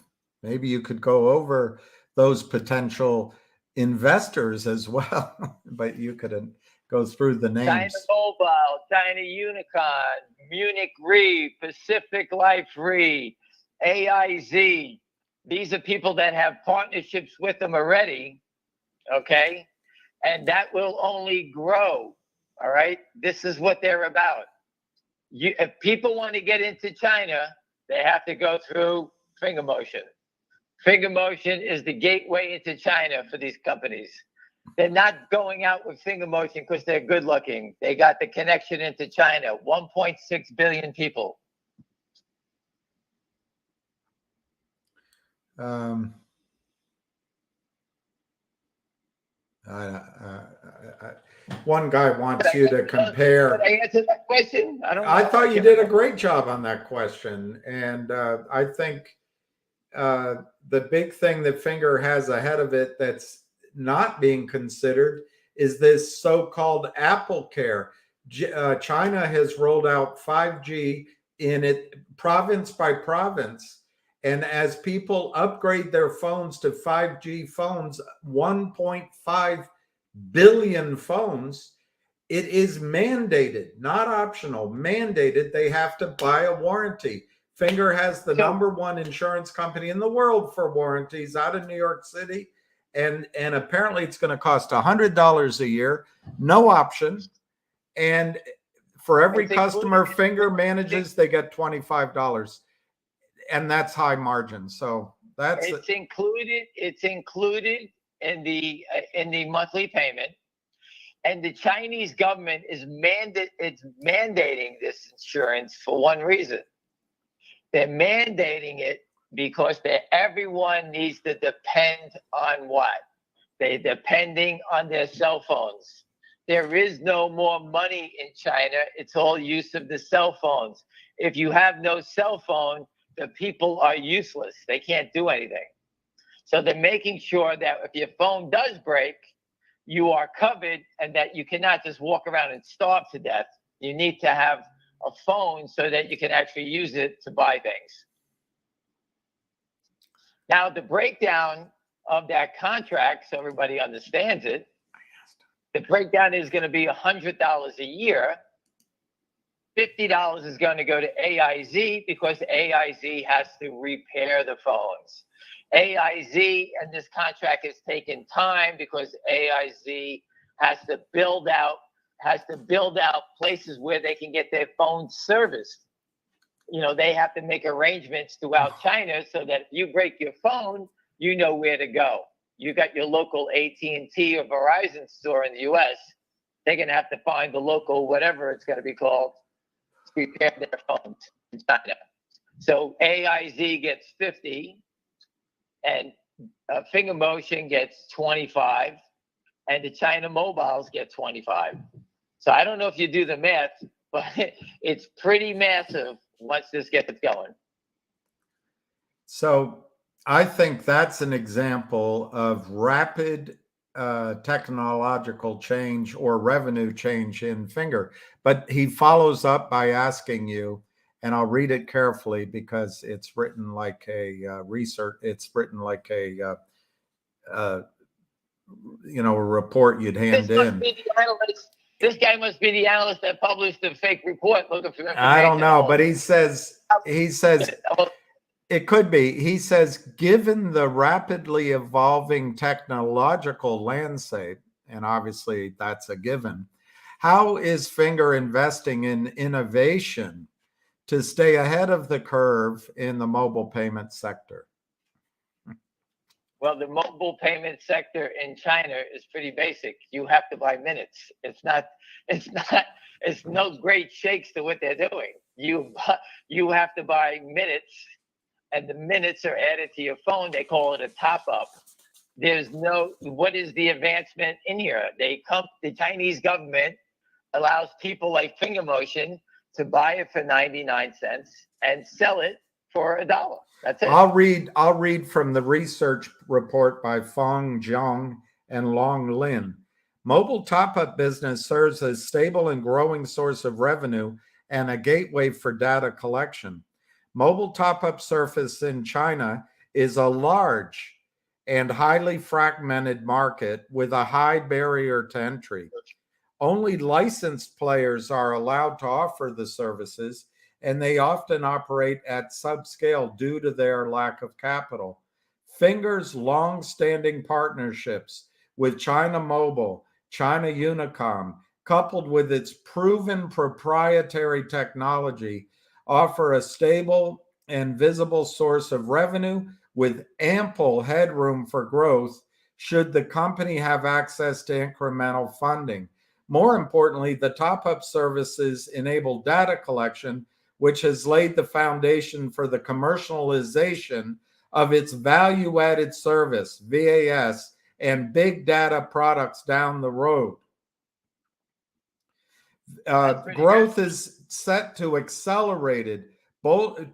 Maybe you could go over those potential investors as well, but you couldn't go through the names. China Mobile, China Unicon, Munich Re, Pacific Life Re, AIZ. These are people that have partnerships with them already, okay? And that will only grow, all right? This is what they're about. If people want to get into China, they have to go through Finger Motion. Finger Motion is the gateway into China for these companies. They're not going out with Finger Motion because they're good looking. They got the connection into China, 1.6 billion people. One guy wants you to compare. Did I answer that question? I thought you did a great job on that question. And I think the big thing that Finger has ahead of it that's not being considered is this so-called Apple Care. China has rolled out 5G in it province by province. And as people upgrade their phones to 5G phones, 1.5 billion phones, it is mandated, not optional, mandated. They have to buy a warranty. Finger has the So- #1 insurance company in the world for warranties out of New York City. And apparently it's going to cost $100 a year, no option. And for every It's customer included- Finger manages, they get $25. And that's high margin. So that's It's included in the monthly payment. And the Chinese government is mandating this insurance for one reason. They're mandating it because everyone needs to depend on what? They're depending on their cell phones. There is no more money in China. It's all use of the cell phones. If you have no cell phone, the people are useless. They can't do anything. So they're making sure that if your phone does break, you are covered and that you cannot just walk around and starve to death. You need to have a phone so that you can actually use it to buy things. Now, the breakdown of that contract, so everybody understands it, the breakdown is going to be $100 a year. $50 is going to go to AIZ because AIZ has to repair the phones. AIZ and this contract is taking time because AIZ has to build out places where they can get their phones serviced. You know, they have to make arrangements throughout China so that if you break your phone, you know where to go. You got your local AT&T or Verizon store in the US. They're going to have to find the local, whatever it's going to be called, to repair their phones in China. So AIZ gets 50 and Finger Motion gets 25 and the China Mobiles get 25. So I don't know if you do the math, but it's pretty massive once this gets going. So I think that's an example of rapid technological change or revenue change in Finger. But he follows up by asking you, and I'll read it carefully because it's written like a research. It's written like a a report you'd hand in. This guy must be the analyst that published the fake report looking for information. I don't know, but he says it could be. He says, given the rapidly evolving technological landscape, and obviously that's a given, how is Finger investing in innovation to stay ahead of the curve in the mobile payment sector? Well, the mobile payment sector in China is pretty basic. You have to buy minutes. It's no great shakes to what they're doing. You have to buy minutes, and the minutes are added to your phone. They call it a top up. What is the advancement in here? The Chinese government allows people like Finger Motion to buy it for 99 cents and sell it for $1. That's it. I'll read from the research report by Fong Jiang and Long Lin. Mobile top-up business serves as stable and growing source of revenue and a gateway for data collection. Mobile top-up service in China is a large and highly fragmented market with a high barrier to entry. Only licensed players are allowed to offer the services, and they often operate at subscale due to their lack of capital. Finger's long-standing partnerships with China Mobile, China Unicom, coupled with its proven proprietary technology, offer a stable and visible source of revenue with ample headroom for growth should the company have access to incremental funding. More importantly, the top-up services enable data collection, which has laid the foundation for the commercialization of its value-added service, VAS, and big data products down the road. Growth is set to accelerate, bolstered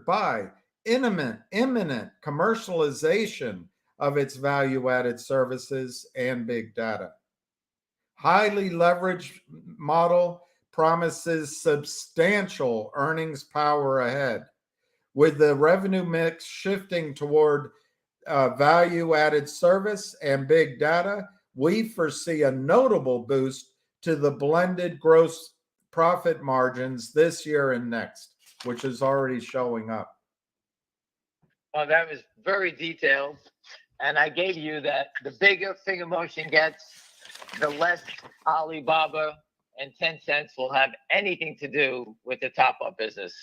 by imminent commercialization of its value-added services and big data. Highly leveraged model promises substantial earnings power ahead. With the revenue mix shifting toward value-added service and big data, we foresee a notable boost to the blended gross profit margins this year and next. which is already showing up. Well, that was very detailed. And I gave you that the bigger finger motion gets, the less Alibaba and Tencent will have anything to do with the top-up business.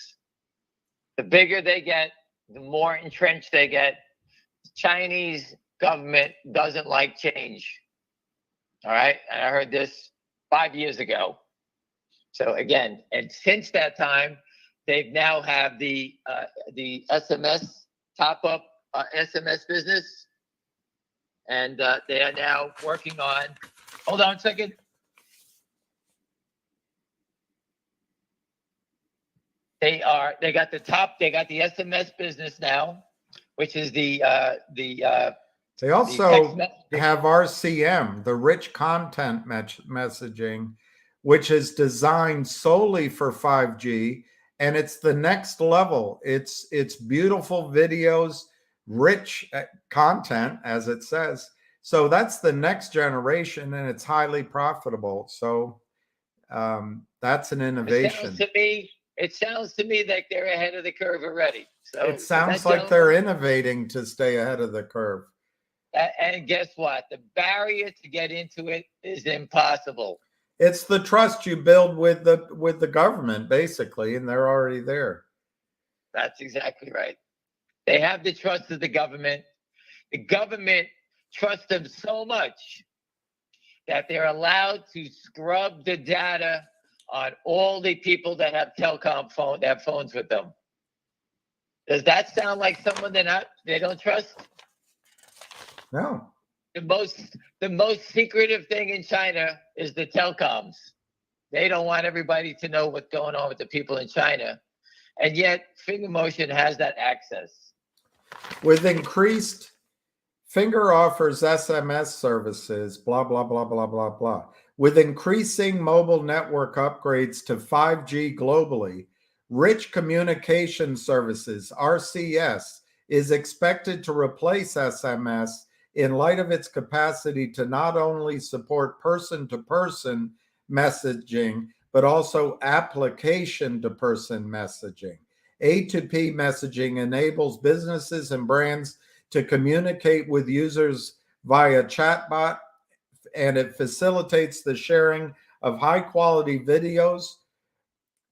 The bigger they get, the more entrenched they get. Chinese government doesn't like change. All right. And I heard this 5 years ago. So again, and since that time, they've now have the SMS top-up SMS business. And they are now working on, hold on a second. They got the SMS business now, which is the They also have RCM, the rich content messaging, which is designed solely for 5G, and it's the next level. It's beautiful videos, rich content, as it says. So that's the next generation, and it's highly profitable. So that's an innovation. It sounds to me like they're ahead of the curve already. So it sounds like they're innovating to stay ahead of the curve. And guess what? The barrier to get into it is impossible. It's the trust you build with the government, basically, and they're already there. That's exactly right. They have the trust of the government. The government trusts them so much that they're allowed to scrub the data on all the people that have that have phones with them. Does that sound like someone they don't trust? No. The most secretive thing in China is the telecoms. They don't want everybody to know what's going on with the people in China. And yet finger motion has that access. With increased, Finger offers SMS services, blah, blah, blah, blah, blah, blah. With increasing mobile network upgrades to 5G globally, rich communication services, RCS, is expected to replace SMS in light of its capacity to not only support person-to-person messaging, but also application-to-person messaging. A2P messaging enables businesses and brands to communicate with users via chatbot, and it facilitates the sharing of high-quality videos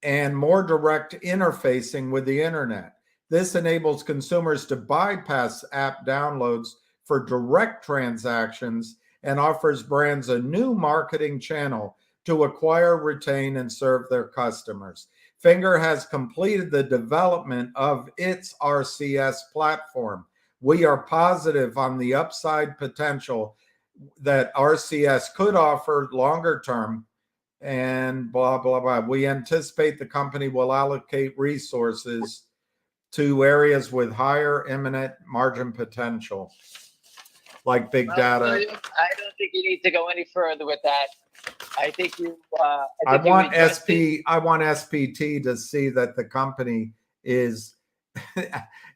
and more direct interfacing with the internet. This enables consumers to bypass app downloads for direct transactions and offers brands a new marketing channel to acquire, retain, and serve their customers. Finger has completed the development of its RCS platform. We are positive on the upside potential that RCS could offer longer term, and blah, blah, blah. We anticipate the company will allocate resources to areas with higher imminent margin potential, like big data. I don't think you need to go any further with that. I think you. I want SPT to see that the company is.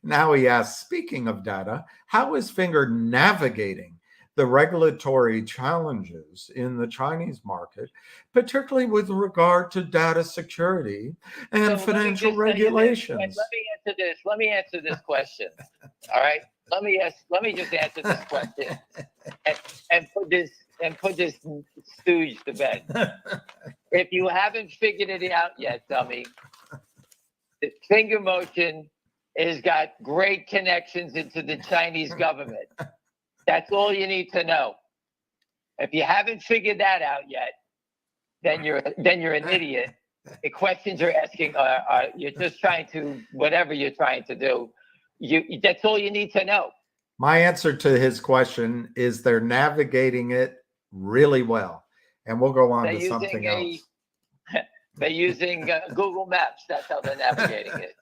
Now he asks, speaking of data, how is Finger navigating the regulatory challenges in the Chinese market, particularly with regard to data security and financial regulations? Let me answer this question. All right. Let me just answer this question and put this stooge to bed. If you haven't figured it out yet, dummy, the finger motion has got great connections into the Chinese government. That's all you need to know. If you haven't figured that out yet, then you're an idiot. The questions you're asking are you're just trying to whatever you're trying to do. That's all you need to know. My answer to his question is they're navigating it really well, and we'll go on to something else. They're using Google Maps. That's how they're navigating it.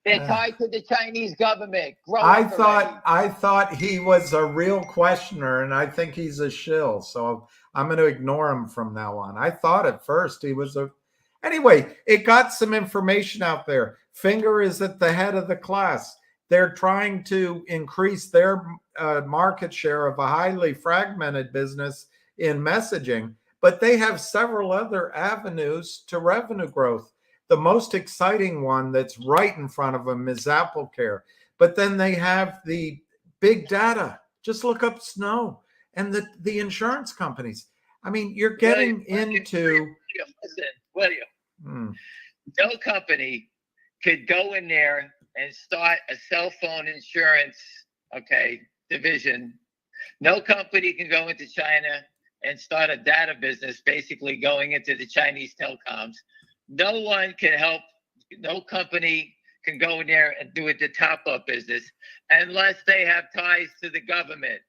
They're tied to the Chinese government. I thought he was a real questioner, and I think he's a shill. So I'm going to ignore him from now on. I thought at first he was a. Anyway, it got some information out there. Finger is at the head of the class. They're trying to increase their market share of a highly fragmented business in messaging, but they have several other avenues to revenue growth. the most exciting one that's right in front of them is AppleCare. But then they have the big data. Just look up Snow and the insurance companies. I mean, you're getting into. William, no company could go in there and start a cell phone insurance, division. No company can go into China and start a data business, basically going into the Chinese telecoms. No one can help. No company can go in there and do it the top-up business unless they have ties to the government.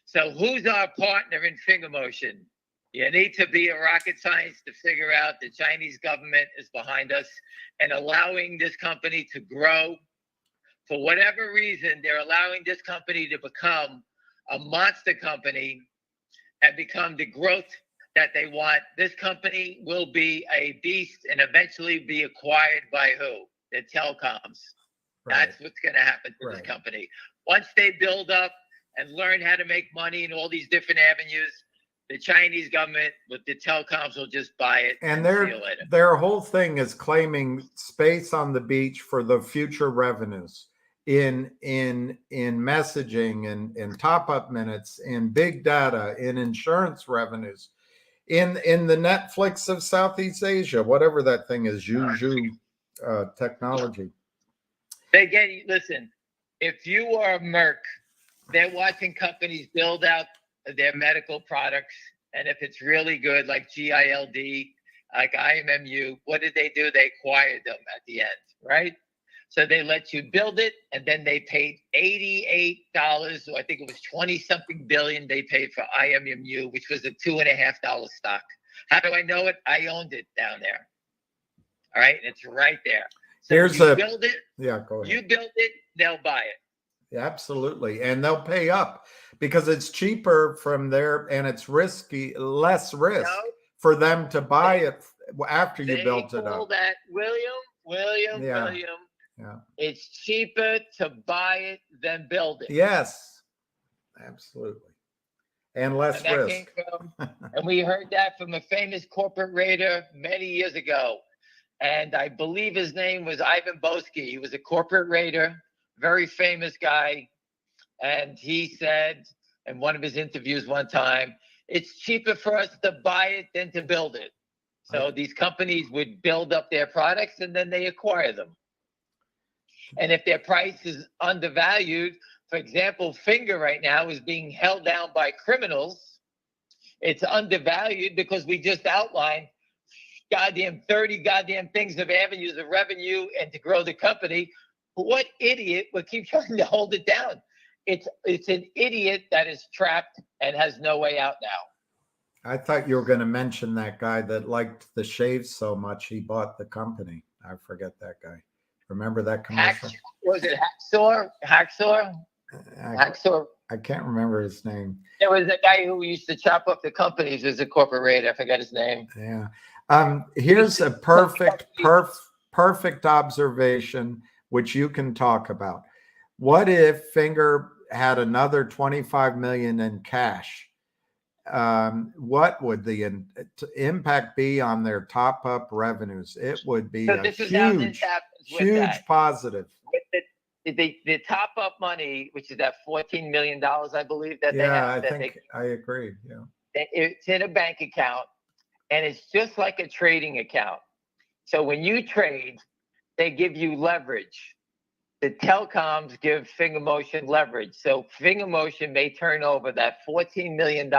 So who's our partner in finger motion? You need to be a rocket science to figure out the Chinese government is behind us and allowing this company to grow. For whatever reason, they're allowing this company to become a monster company and become the growth that they want. This company will be a beast and eventually be acquired by who? The telecoms. Right. That's what's going to happen to this company. Once they build up and learn how to make money in all these different avenues, the Chinese government with the telecoms will just buy it and see you later. their whole thing is claiming space on the beach for the future revenues in messaging and in top-up minutes, in big data, in insurance revenues, in the Netflix of Southeast Asia, whatever that thing is, Juju technology. Listen, if you are Merck, they're watching companies build out their medical products, and if it's really good, like GILD, like IMMU, what did they do? They acquired them at the end, right? So they let you build it, and then they paid $88, or I think it was 20-something billion they paid for IMMU, which was a $2.50 stock. How do I know it? I owned it down there. All right, it's right there. So build it. Yeah, go ahead. You build it, they'll buy it. Absolutely. And they'll pay up because it's cheaper from there and it's less risk for them to buy it after you built it up. That, William. Yeah. It's cheaper to buy it than build it. Yes, absolutely. And less risk. And we heard that from a famous corporate raider many years ago. And I believe his name was Ivan Boesky. He was a corporate raider, very famous guy. And he said in one of his interviews one time, it's cheaper for us to buy it than to build it. So these companies would build up their products and then they acquire them. And if their price is undervalued, for example, Finger right now is being held down by criminals. It's undervalued because we just outlined 30 goddamn things of avenues of revenue and to grow the company. What idiot would keep trying to hold it down? It's an idiot that is trapped and has no way out now. I thought you were going to mention that guy that liked the shave so much he bought the company. I forget that guy. Remember that commercial? Was it Hacksaw? Hacksaw. I can't remember his name. There was a guy who used to chop up the companies as a corporate raider. I forgot his name. Yeah. Here's a perfect observation, which you can talk about. What if Finger had another 25 million in cash? What would the impact be on their top-up revenues? It would be a huge positive. The top-up money, which is that $14 million, I believe that they have. I agree. Yeah, it's in a bank account, and it's just like a trading account. So when you trade, they give you leverage. The telecoms give Finger Motion leverage. So Finger Motion may turn over that $14 million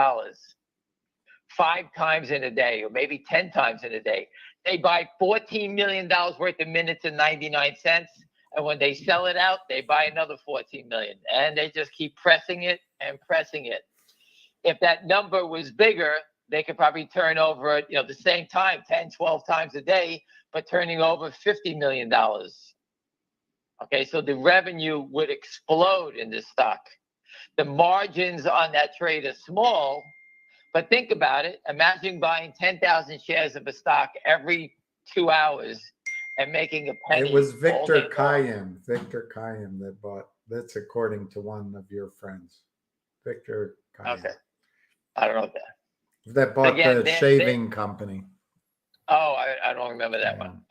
5 times in a day, or maybe 10 times in a day. They buy $14 million worth of minutes and 99 cents. And when they sell it out, they buy another 14 million. And they just keep pressing it and pressing it. If that number was bigger, they could probably turn over, the same time, 10, 12 times a day, but turning over $50 million. Okay, so the revenue would explode in this stock. The margins on that trade are small, but think about it. Imagine buying 10,000 shares of a stock every 2 hours and making a penny. It was Victor Kayyem that bought. That's according to one of your friends, Victor Kayyem. Okay, I don't know that. That bought the shaving company. Oh, I don't remember that one.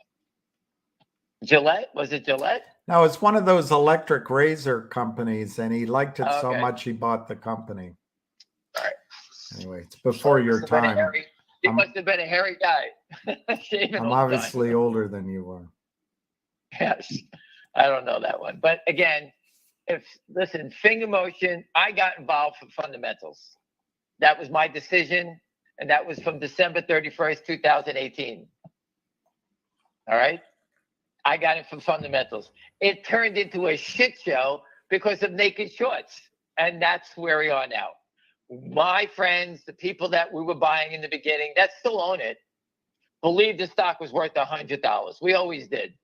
Gillette? Was it Gillette? No, it's one of those electric razor companies, and he liked it so Okay. much he bought the company. All right. Anyway, it's before your time. He I'm- must have been a hairy guy. Shaving I'm all the time. obviously older than you are. Yes. I don't know that one. But again, listen, finger motion, I got involved for fundamentals. That was my decision. And that was from December 31st, 2018. All right. I got it from fundamentals. It turned into a shit show because of naked shorts. And that's where we are now. My friends, the people that we were buying in the beginning that still own it, believed the stock was worth $100. We always did.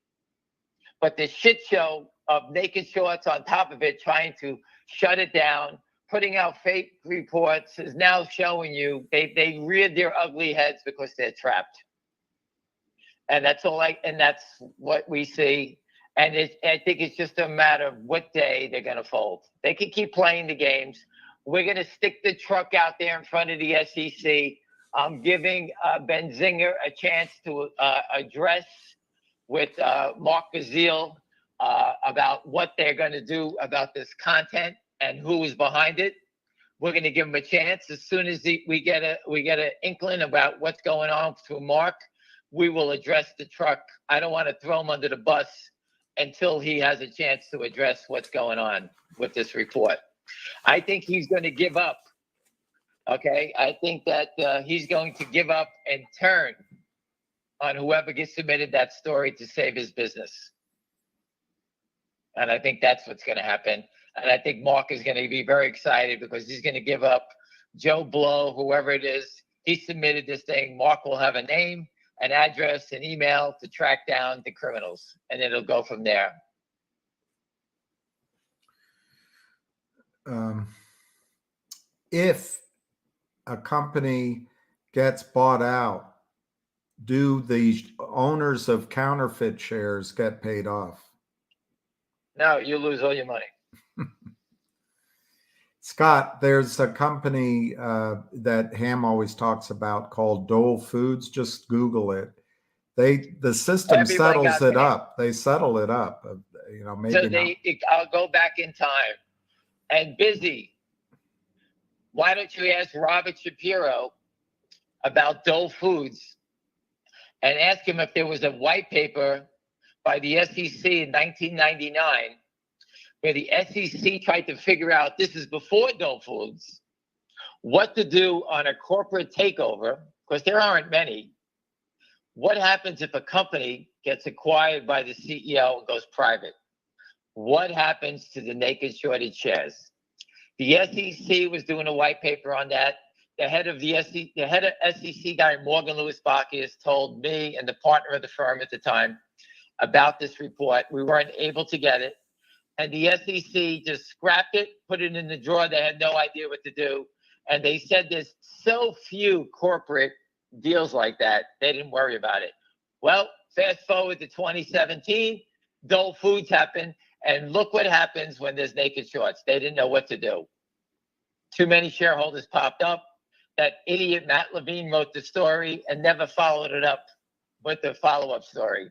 But the shit show of naked shorts on top of it, trying to shut it down, putting out fake reports, is now showing you they reared their ugly heads because they're trapped. And that's what we see. And I think it's just a matter of what day they're going to fold. They can keep playing the games. We're going to stick the truck out there in front of the SEC. I'm giving Ben Zinger a chance to address with Mark Bazile about what they're going to do about this content and who is behind it. We're going to give him a chance. As soon as we get an inkling about what's going on through Mark, we will address the truck. I don't want to throw him under the bus until he has a chance to address what's going on with this report. I think he's going to give up. Okay, I think that he's going to give up and turn on whoever gets submitted that story to save his business. And I think that's what's going to happen. And I think Mark is going to be very excited because he's going to give up Joe Blow, whoever it is. He submitted this thing. Mark will have a name, an address, an email to track down the criminals, and it'll go from there. If a company gets bought out, do the owners of counterfeit shares get paid off? No, you lose all your money. Scott, there's a company that Ham always talks about called Dole Foods. Just Google it. The system Everyone settles got it paid. up. They settle it up. Maybe So I'll go back in time. And Busy, why don't you ask Robert Shapiro about Dole Foods and ask him if there was a white paper by the SEC in 1999 where the SEC tried to figure out, this is before Dole Foods, what to do on a corporate takeover, because there aren't many. What happens if a company gets acquired by the CEO and goes private? What happens to the naked shorted shares? The SEC was doing a white paper on that. The head of SEC guy, Morgan Lewis Bacchius, told me and the partner of the firm at the time about this report. We weren't able to get it. And the SEC just scrapped it, put it in the drawer. They had no idea what to do. And they said there's so few corporate deals like that, they didn't worry about it. Well, fast forward to 2017, Dole Foods happened. And look what happens when there's naked shorts. They didn't know what to do. Too many shareholders popped up. That idiot Matt Levine wrote the story and never followed it up with the follow-up story.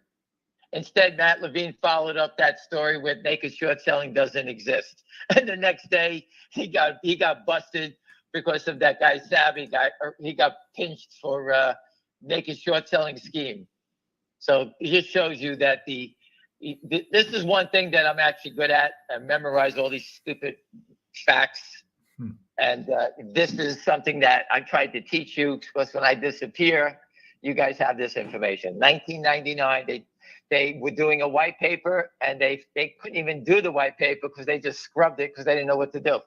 Instead, Matt Levine followed up that story with naked short selling doesn't exist. And the next day, he got busted because of that guy Savvy guy. Or he got pinched for naked short selling scheme. So it just shows you that this is one thing that I'm actually good at. I memorize all these stupid facts. And this is something that I tried to teach you because when I disappear, you guys have this information. 1999, they were doing a white paper and they couldn't even do the white paper because they just scrubbed it because they didn't know what to do.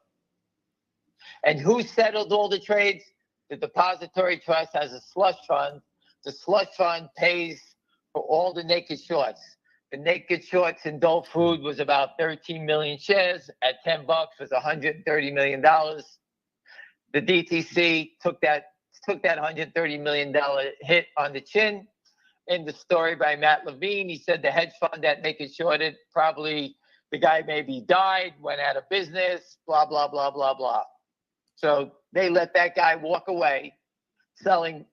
And who settled all the trades? The depository trust has a slush fund. The slush fund pays for all the naked shorts. The naked shorts in Dole Food was about 13 million shares at $10 was $130 million. The DTC took that $130 million hit on the chin. In the story by Matt Levine, he said the hedge fund that naked shorted, probably the guy maybe died, went out of business, blah, blah, blah, blah, blah. So they let that guy walk away. selling,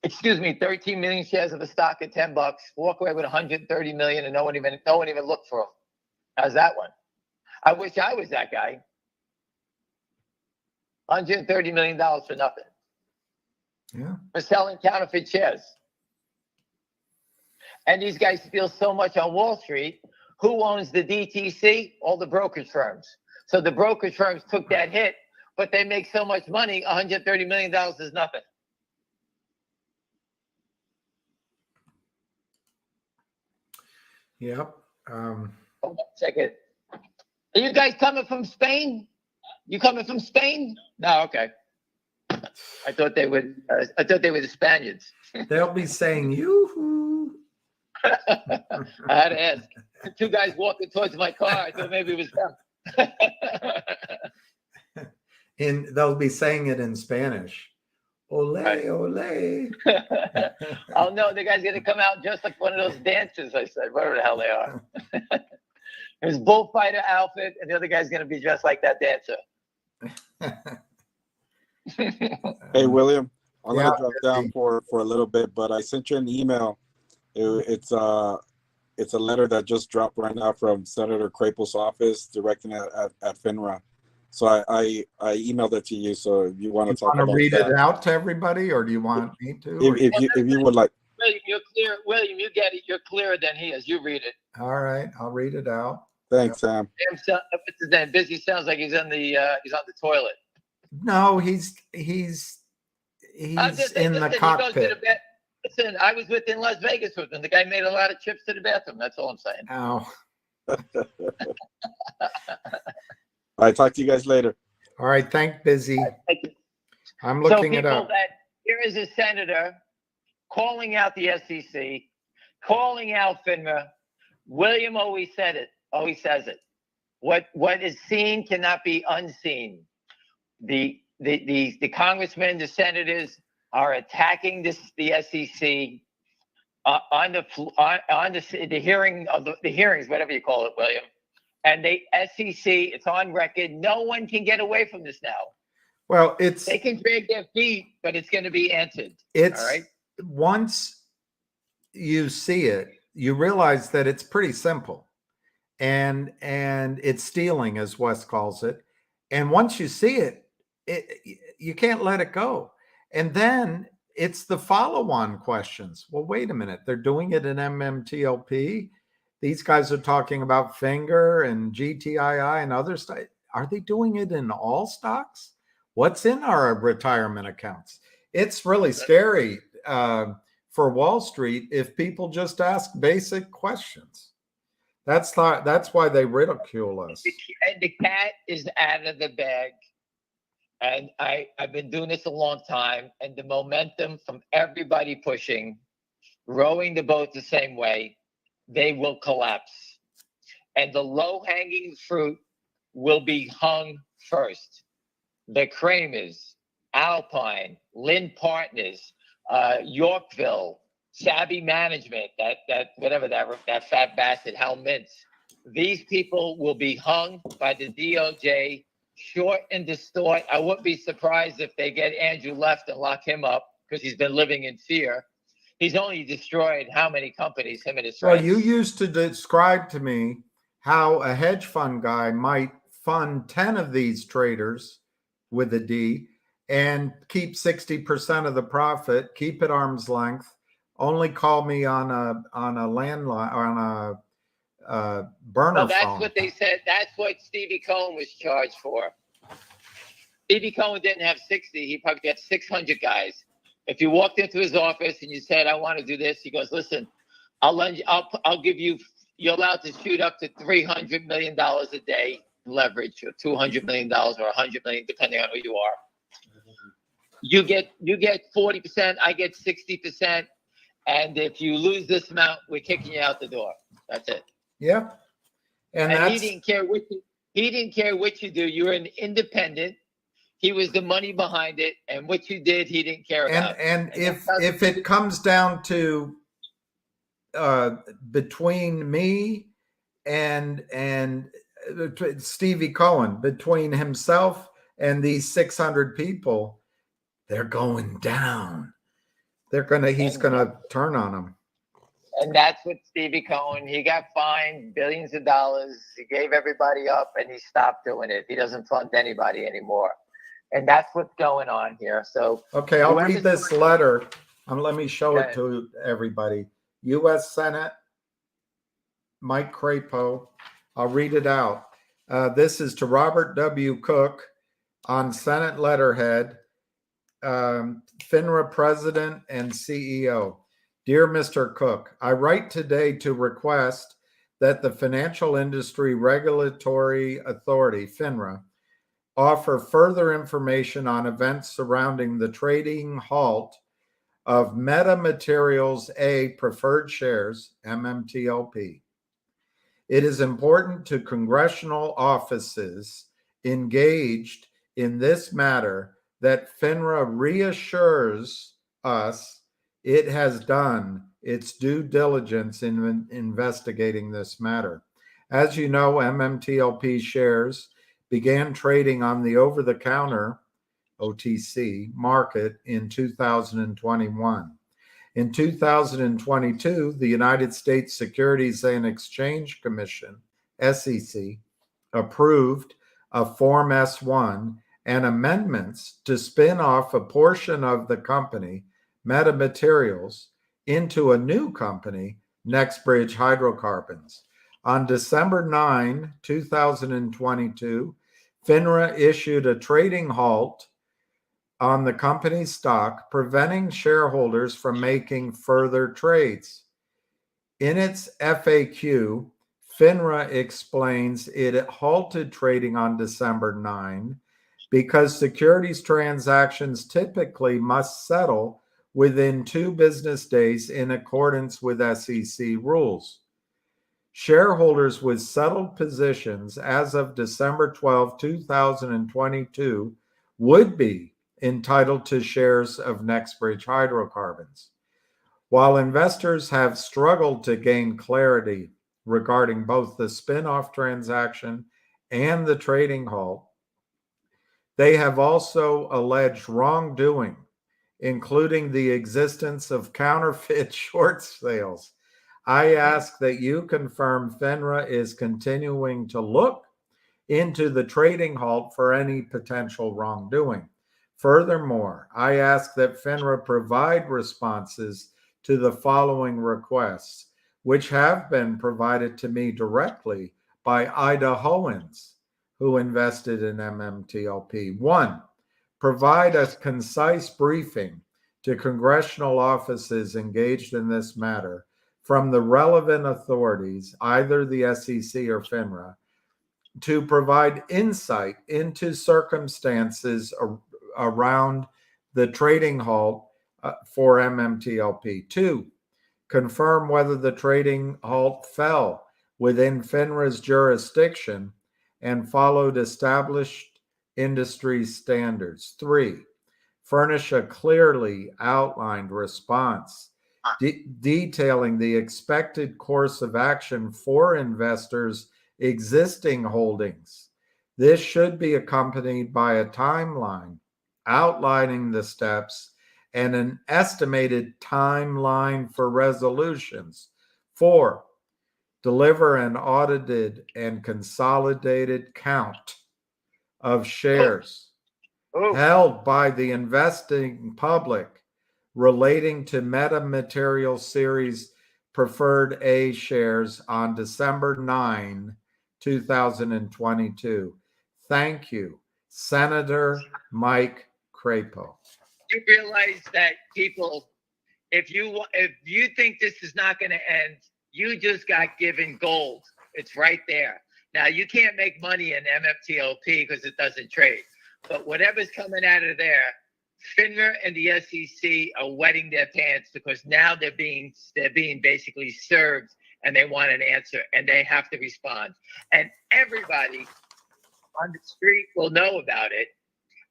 13 million shares of a stock at $10, walk away with 130 million, and no one even looked for them. How's that one? I wish I was that guy. $130 million for nothing. Yeah. For selling counterfeit shares. And these guys steal so much on Wall Street. Who owns the DTC? All the brokerage firms. So the brokerage firms took that hit, but they make so much money, $130 million is nothing. Yep. Hold on a second. Are you guys coming from Spain? You coming from Spain? No, okay. I thought they were the Spaniards. They'll be saying yoo-hoo. I had to ask. Two guys walking towards my car. I thought maybe it was them. And they'll be saying it in Spanish. Ole, Right. ole. Oh no, the guy's gonna come out just like one of those dancers. I said, whatever the hell they are. His bullfighter outfit, and the other guy's gonna be dressed like that dancer. Hey, William, I'm Yeah, gonna drop down for a little bit, but I sent you an email. It's a letter that just dropped right now from Senator Craple's office, directing it at FINRA. So I emailed it to you. So if you want to talk Want to about read that, it out to everybody, or do you want me to? Or- if you would like. William, you're clear. William, you get it. You're clearer than he is. You read it. All right, I'll read it out. Thanks, Sam. What's his name? Busy sounds like he's on the toilet. No, he's I'm just saying, in the listen, he goes to the cockpit. bed. Listen, I was in Las Vegas with him. The guy made a lot of trips to the bathroom. That's all I'm saying. Ow. All right, talk to you guys later. All right, thank Busy. Thank you. I'm So looking it people up. that here is a senator calling out the SEC, calling out FINRA. William always said it. Always says it. What is seen cannot be unseen. The congressmen, the senators are attacking the SEC on the hearing of the hearings, whatever you call it, William. And the SEC, it's on record. No one can get away from this now. Well, They can drag their feet, but it's going to be answered. it's All right. once you see it, you realize that it's pretty simple, and it's stealing, as Wes calls it. And once you see it, you can't let it go. And then it's the follow-on questions. Well, wait a minute. They're doing it in MMTLP. These guys are talking about Finger and GTII and other stuff. Are they doing it in all stocks? What's in our retirement accounts? It's really scary for Wall Street if people just ask basic questions. That's why they ridicule us. And the cat is out of the bag. And I've been doing this a long time, and the momentum from everybody pushing, rowing the boat the same way, they will collapse. And the low-hanging fruit will be hung first. The Kramers, Alpine, Lynn Partners, Yorkville, Savvy Management, that fat bastard, Hal Mintz. These people will be hung by the DOJ, short and distort. I wouldn't be surprised if they get Andrew left and lock him up because he's been living in fear. He's only destroyed how many companies, him and his friends. Well, you used to describe to me how a hedge fund guy might fund 10 of these traders with a D and keep 60% of the profit, keep it arm's length, only call me on a landline, on a burner No, that's phone. what they said. That's what Stevie Cohen was charged for. Stevie Cohen didn't have 60. He probably had 600 guys. If you walked into his office and you said, I want to do this, he goes, listen, I'll give you, you're allowed to shoot up to $300 million a day leverage, or $200 million or $100 million, depending on who you are. You get 40%, I get 60%. And if you lose this amount, we're kicking you out the door. That's it. Yeah. And He that's, didn't care what you do. You were an independent. He was the money behind it, and what you did, he didn't care about. and if it comes down to between me and Stevie Cohen, between himself and these 600 people, they're going down. He's gonna turn on them. And that's what Stevie Cohen, he got fined billions of dollars. He gave everybody up and he stopped doing it. He doesn't fund anybody anymore. And that's what's going on here. So, Okay, I'll read whoever's this doing- letter. Let me show it Okay. to everybody. U.S. Senate, Mike Crapo. I'll read it out. This is to Robert W. Cook on Senate letterhead, FINRA President and CEO. Dear Mr. Cook, I write today to request that the Financial Industry Regulatory Authority, FINRA, offer further information on events surrounding the trading halt of Metamaterials A preferred shares, MMTLP. It is important to congressional offices engaged in this matter that FINRA reassures us it has done its due diligence in investigating this matter. As you know, MMTLP shares began trading on the over-the-counter OTC market in 2021. In 2022, the United States Securities and Exchange Commission, SEC, approved a Form S-1 and amendments to spin off a portion of the company, Metamaterials, into a new company, NextBridge Hydrocarbons. On December 9, 2022, FINRA issued a trading halt on the company's stock, preventing shareholders from making further trades. In its FAQ, FINRA explains it halted trading on December 9 because securities transactions typically must settle within 2 business days in accordance with SEC rules. Shareholders with settled positions as of December 12, 2022 would be entitled to shares of NextBridge Hydrocarbons. While investors have struggled to gain clarity regarding both the spin-off transaction and the trading halt, they have also alleged wrongdoing, including the existence of counterfeit short sales. I ask that you confirm FINRA is continuing to look into the trading halt for any potential wrongdoing. Furthermore, I ask that FINRA provide responses to the following requests, which have been provided to me directly by Idahoans who invested in MMTLP. 1, provide a concise briefing to congressional offices engaged in this matter from the relevant authorities, either the SEC or FINRA, to provide insight into circumstances around the trading halt for MMTLP. 2, confirm whether the trading halt fell within FINRA's jurisdiction and followed established industry standards. 3, furnish a clearly outlined response detailing the expected course of action for investors' existing holdings. This should be accompanied by a timeline outlining the steps and an estimated timeline for resolutions. 4, deliver an audited and consolidated count of shares held by the investing public relating to Metamaterials Series Preferred A shares on December 9, 2022. Thank you, Senator Mike Crapo. You realize that people, if you think this is not going to end, you just got given gold. It's right there. Now, you can't make money in MMTLP because it doesn't trade. But whatever's coming out of there, FINRA and the SEC are wetting their pants because now they're being basically served and they want an answer and they have to respond. And everybody on the street will know about it.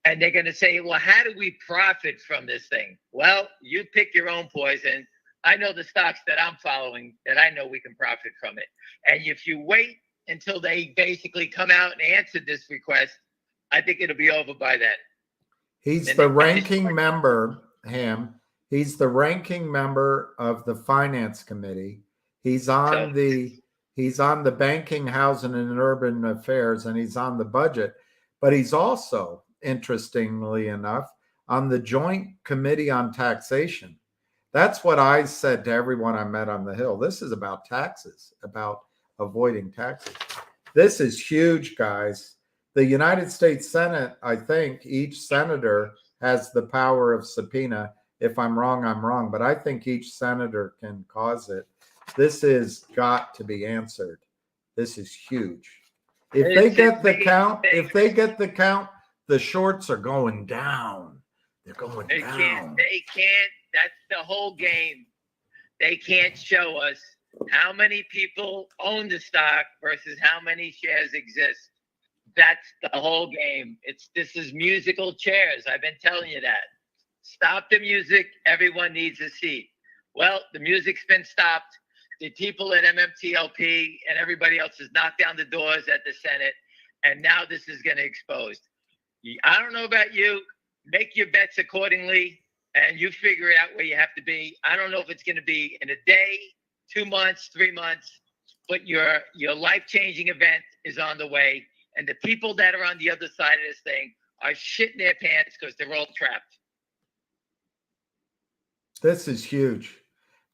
And they're going to say, well, how do we profit from this thing? Well, you pick your own poison. I know the stocks that I'm following that I know we can profit from it. And if you wait until they basically come out and answer this request, I think it'll be over by then. He's And the they- ranking member, Ham. He's the ranking member of the Finance Committee. He's on the Banking, Housing, and Urban Affairs, and he's on the budget. But he's also, interestingly enough, on the Joint Committee on Taxation. That's what I said to everyone I met on the Hill. This is about taxes, about avoiding taxes. This is huge, guys. The United States Senate, I think each senator has the power of subpoena. If I'm wrong, I'm wrong, but I think each senator can cause it. This has got to be answered. This is huge. If they get the count, the shorts are going down. They're going They down. can't. That's the whole game. They can't show us how many people own the stock versus how many shares exist. That's the whole game. This is musical chairs. I've been telling you that. Stop the music. Everyone needs a seat. Well, the music's been stopped. The people at MMTLP and everybody else has knocked down the doors at the Senate, and now this is going to expose. I don't know about you. Make your bets accordingly, and you figure it out where you have to be. I don't know if it's going to be in a day, 2 months, 3 months, but your life-changing event is on the way, and the people that are on the other side of this thing are shitting their pants because they're all trapped. This is huge.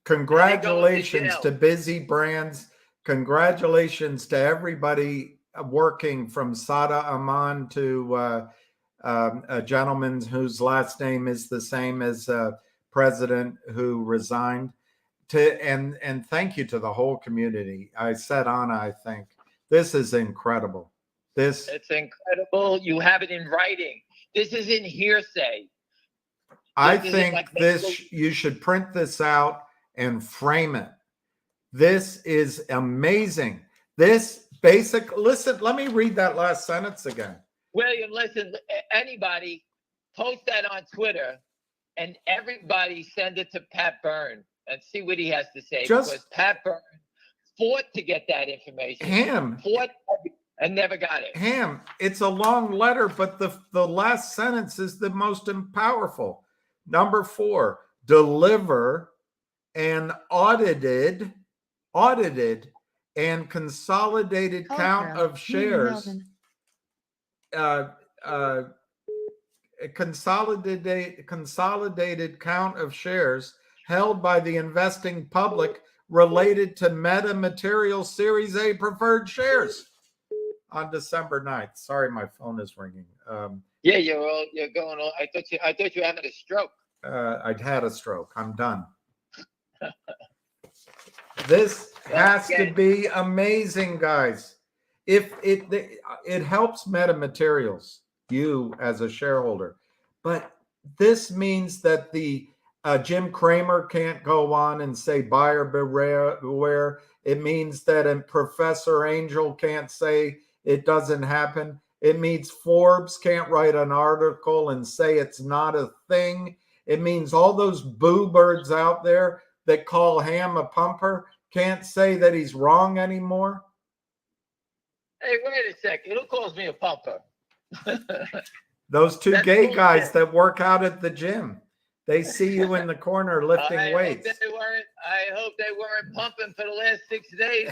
Congratulations to Busy Brands. Congratulations to everybody working from Sada Aman to a gentleman whose last name is the same as president who resigned. And thank you to the whole community. I said, Anna, I think this is incredible. It's incredible. You have it in writing. This isn't hearsay. I think you should print this out and frame it. This is amazing. Listen, let me read that last sentence again. William, listen, anybody post that on Twitter and everybody send it to Pat Byrne and see what he has to say. Because Pat Byrne fought to get that information. Fought and never got it. Ham, it's a long letter, but the last sentence is the most powerful. Number 4, deliver an audited and consolidated count of shares. Consolidated count of shares held by the investing public related to Meta Materials Series A preferred shares on December 9th. Sorry, my phone is ringing. Yeah, you're going on. I thought you were having a stroke. I'd had a stroke. I'm done. This has to be amazing, guys. If it helps Meta Materials, you as a shareholder, but this means that the Jim Cramer can't go on and say buyer beware. It means that Professor Angel can't say it doesn't happen. It means Forbes can't write an article and say it's not a thing. It means all those boo birds out there that call Ham a pumper can't say that he's wrong anymore. Hey, wait a second. Who calls me a pumper? Those two gay guys that work out at the gym. They see you in the corner lifting weights. I hope they weren't pumping for the last 6 days.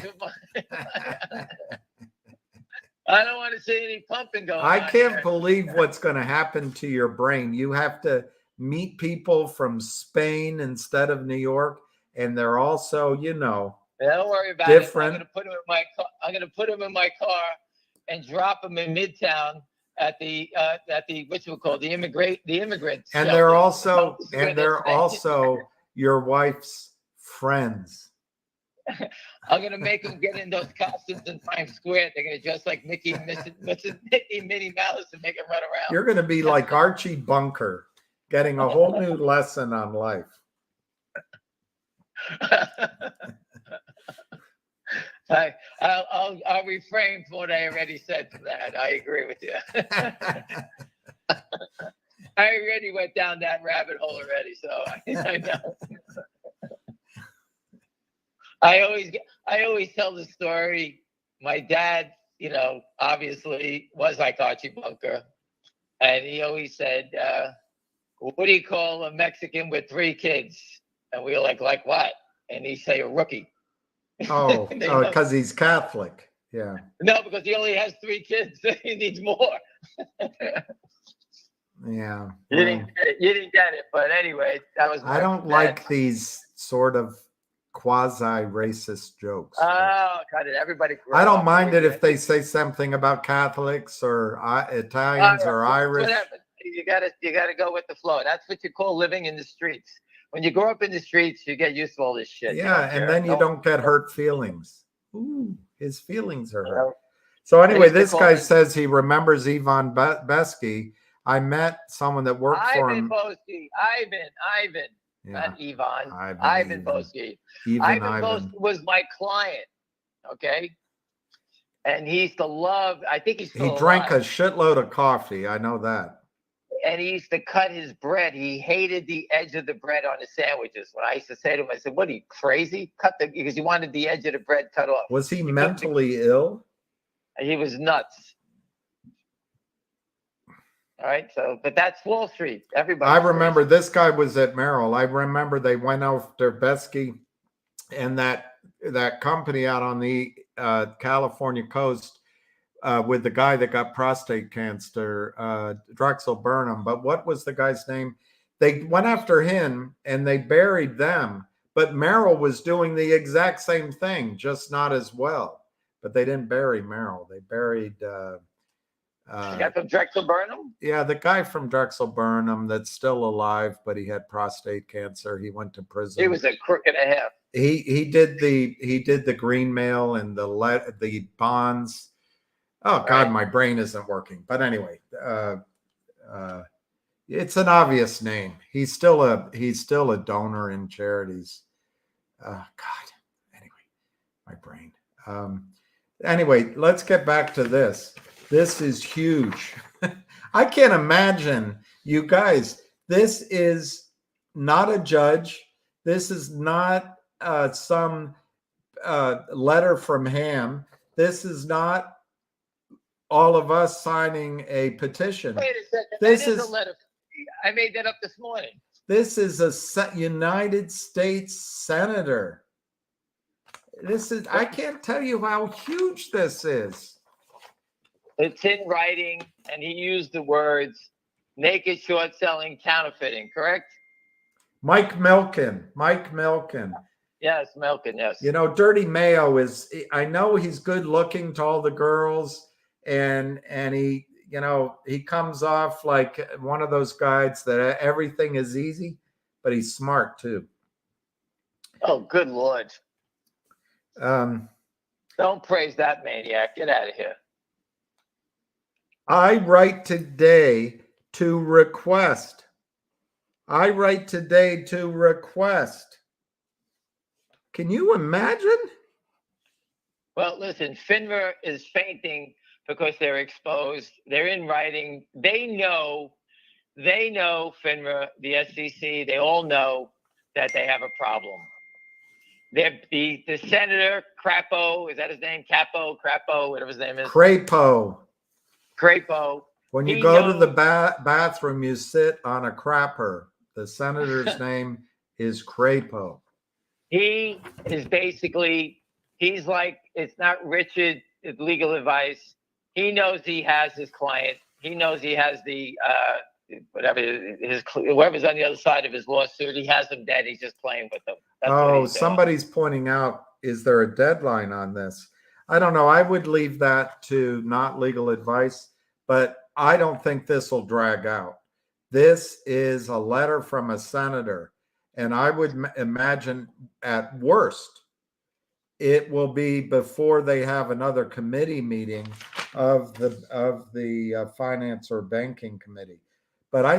I don't want to see any pumping going on. I can't believe what's going to happen to your brain. You have to meet people from Spain instead of New York, and they're also, don't worry about different. I'm going to put them in my car. I'm going to put them in my car and drop them in Midtown at the what's it called, the immigrants. And they're also your wife's friends. I'm gonna make them get in those costumes in Times Square. They're gonna dress like Mickey, Minnie Mouse, and make them run around. You're gonna be like Archie Bunker, getting a whole new lesson on life. I'll refrain from what I already said to that. I agree with you. I already went down that rabbit hole already, so I know. I always tell the story. My dad, obviously was like Archie Bunker, And he always said, what do you call a Mexican with 3 kids? And we were like what? And he say a rookie. Oh, They know. because he's Catholic. Yeah. No, because he only has 3 kids. He needs more. Yeah. You well, didn't get it. You didn't get it. But anyway, that was. I don't like these sort of quasi-racist jokes. Oh, got it. Everybody. I don't mind it if they say something about Catholics or Italians or Irish. Whatever. You gotta go with the flow. That's what you call living in the streets. When you grow up in the streets, you get used to all this shit. Yeah, and then you don't get hurt feelings. Ooh, his feelings are hurt. So anyway, this guy says he remembers Ivan Besky. I met someone that worked for him. Ivan. Yeah. Not Ivan. Ivan Boesky. Ivan Boesky was my client. Okay. And he used to love, I think he drank a shitload of coffee. I know that. And he used to cut his bread. He hated the edge of the bread on his sandwiches. When I used to say to him, I said, what are you, crazy? Because he wanted the edge of the bread cut off. Was he mentally ill? He was nuts. All right. So, but that's Wall Street. Everybody. I remember this guy was at Merrill. I remember they went after Besky and that company out on the California coast with the guy that got prostate cancer, Drexel Burnham. But what was the guy's name? They went after him and they buried them. But Merrill was doing the exact same thing, just not as well. But they didn't bury Merrill. They buried the guy from Drexel Burnham? Yeah, the guy from Drexel Burnham that's still alive, but he had prostate cancer. He went to prison. He was a crook and a half. He did the green mail and the bonds. Oh God, my brain isn't working. But anyway, it's an obvious name. He's still a donor in charities. God. Anyway, my brain. Anyway, let's get back to this. This is huge. I can't imagine, you guys. This is not a judge. This is not some letter from Ham. This is not all of us signing a petition. Wait a second. This is a letter. I made that up this morning. This is a United States senator. I can't tell you how huge this is. It's in writing, and he used the words naked short selling, counterfeiting, correct? Mike Milken. Yes, Milken, yes. You know, Dirty Mayo I know he's good looking to all the girls, and he, you know, he comes off like one of those guys that everything is easy, but he's smart too. Oh, good Lord. Don't praise that maniac. Get out of here. I write today to request. Can you imagine? Well, listen, FINRA is fainting because they're exposed. They're in writing. They know, FINRA, the SEC, they all know that they have a problem. The senator, Crapo, is that his name? Crapo, whatever his name is. Crapo. When you go to the bathroom, you sit on a crapper. The senator's name is Crapo. He is basically, he's like, it's not Richard, it's legal advice. He knows he has his client. He knows he has the, whoever's on the other side of his lawsuit, he has them dead. He's just playing with them. That's somebody's pointing out, is there a deadline on this? I don't know. I would leave that to not legal advice, but I don't think this will drag out. This is a letter from a senator, and I would imagine at worst, it will be before they have another committee meeting of the finance or banking committee. But I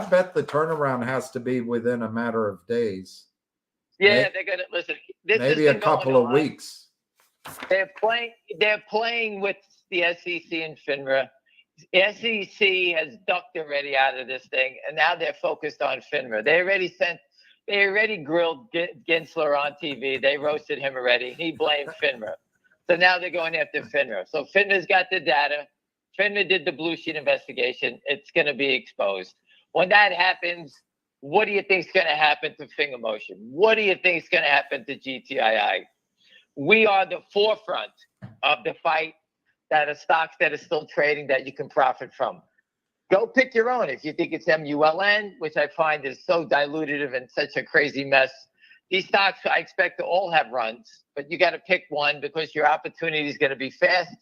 bet the turnaround has to be within a matter of days. Yeah, they're gonna listen. Maybe a couple of weeks. They're playing with the SEC and FINRA. SEC has ducked already out of this thing, and now they're focused on FINRA. They already grilled Gensler on TV. They roasted him already. He blamed FINRA. So now they're going after FINRA. So FINRA's got the data. FINRA did the blue sheet investigation. It's going to be exposed. When that happens, what do you think is going to happen to Finger Motion? What do you think is going to happen to GTII? We are the forefront of the fight that are stocks that are still trading that you can profit from. Go pick your own. If you think it's MULN, which I find is so dilutive and such a crazy mess, these stocks I expect to all have runs, but you got to pick one because your opportunity is going to be fast.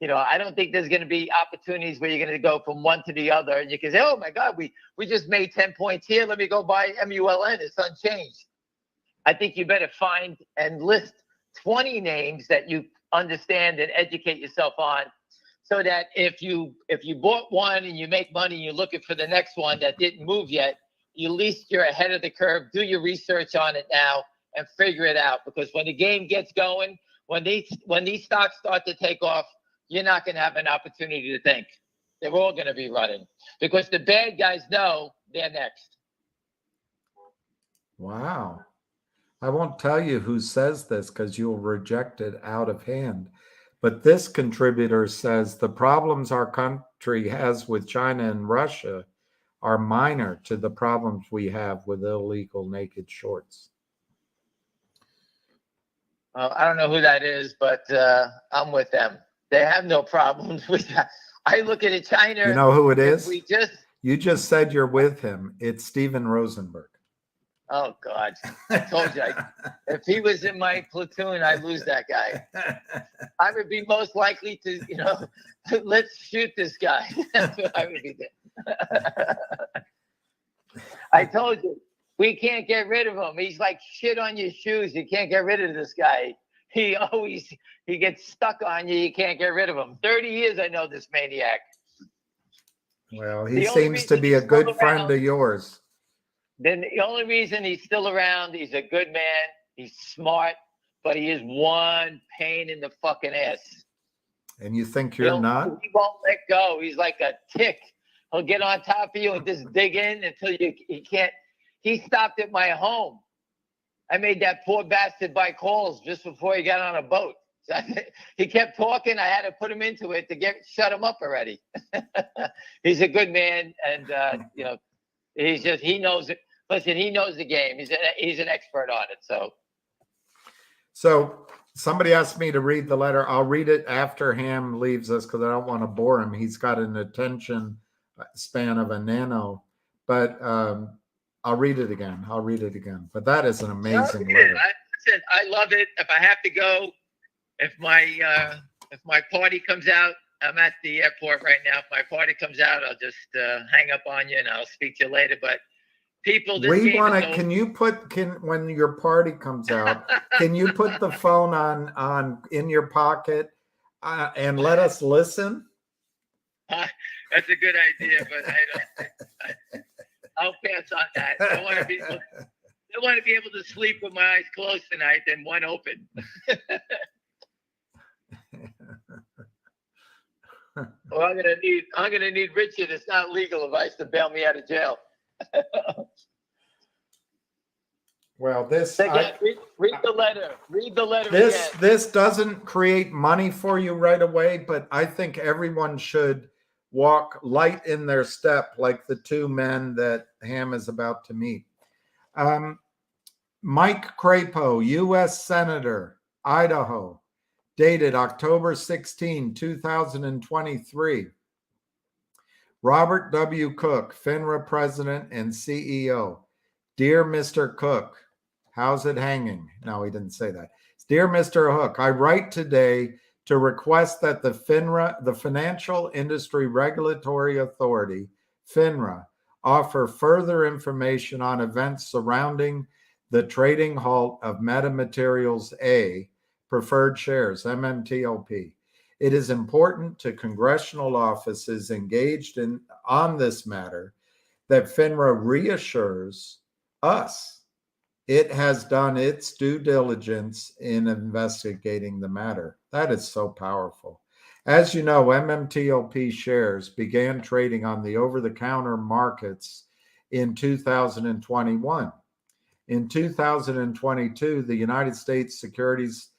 You know, I don't think there's going to be opportunities where you're going to go from one to the other and you can say, oh my God, we just made 10 points here. Let me go buy MULN. It's unchanged. I think you better find and list 20 names that you understand and educate yourself on, so that if you bought one and you make money, you're looking for the next one that didn't move yet, at least you're ahead of the curve. Do your research on it now and figure it out, because when the game gets going, when these stocks start to take off, you're not going to have an opportunity to think. They're all going to be running because the bad guys know they're next. Wow. I won't tell you who says this because you'll reject it out of hand. But this contributor says the problems our country has with China and Russia are minor to the problems we have with illegal naked shorts. Well, I don't know who that is, but I'm with them. They have no problems with that. I look at it, China. You know who it is? You just said you're with him. It's Steven Rosenberg. Oh, God. I told you. If he was in my platoon, I'd lose that guy. I would be most likely to, let's shoot this guy. That's what I would be doing. I told you, we can't get rid of him. He's like shit on your shoes. You can't get rid of this guy. He gets stuck on you. You can't get rid of him. 30 years I know this maniac. Well, he seems to be a good friend of yours. Then the only reason he's still around, he's a good man, he's smart, but he is one pain in the fucking ass. And you think you're not? He won't let go. He's like a tick. He'll get on top of you and just dig in until he can't. He stopped at my home. I made that poor bastard buy calls just before he got on a boat. He kept talking. I had to put him into it to shut him up already. He's a good man, and he knows it. Listen, he knows the game. He's an expert on it. So somebody asked me to read the letter. I'll read it after Ham leaves us because I don't want to bore him. He's got an attention span of a nano, but I'll read it again. But that is an amazing letter. I love it. If I have to go, if my party comes out, I'm at the airport right now. If my party comes out, I'll just hang up on you and I'll speak to you later. But people, when your party comes out, can you put the phone on in your pocket and let us listen? That's a good idea, but I'll pass on that. I want to be able to sleep with my eyes closed tonight than one open. Well, I'm gonna need Richard. It's not legal advice to bail me out of jail. Well, read the letter. Read the letter. This doesn't create money for you right away, but I think everyone should walk light in their step, like the two men that Ham is about to meet. Mike Crapo, U.S. Senator, Idaho. Dated October 16, 2023. Robert W. Cook, FINRA President and CEO. Dear Mr. Cook, how's it hanging? No, he didn't say that. Dear Mr. Hook, I write today to request that the FINRA, the Financial Industry Regulatory Authority, FINRA, offer further information on events surrounding the trading halt of Metamaterials A, preferred shares, MMTLP. It is important to congressional offices engaged on this matter that FINRA reassures us it has done its due diligence in investigating the matter. That is so powerful. As you know, MMTLP shares began trading on the over-the-counter markets in 2021. In 2022, the United States Securities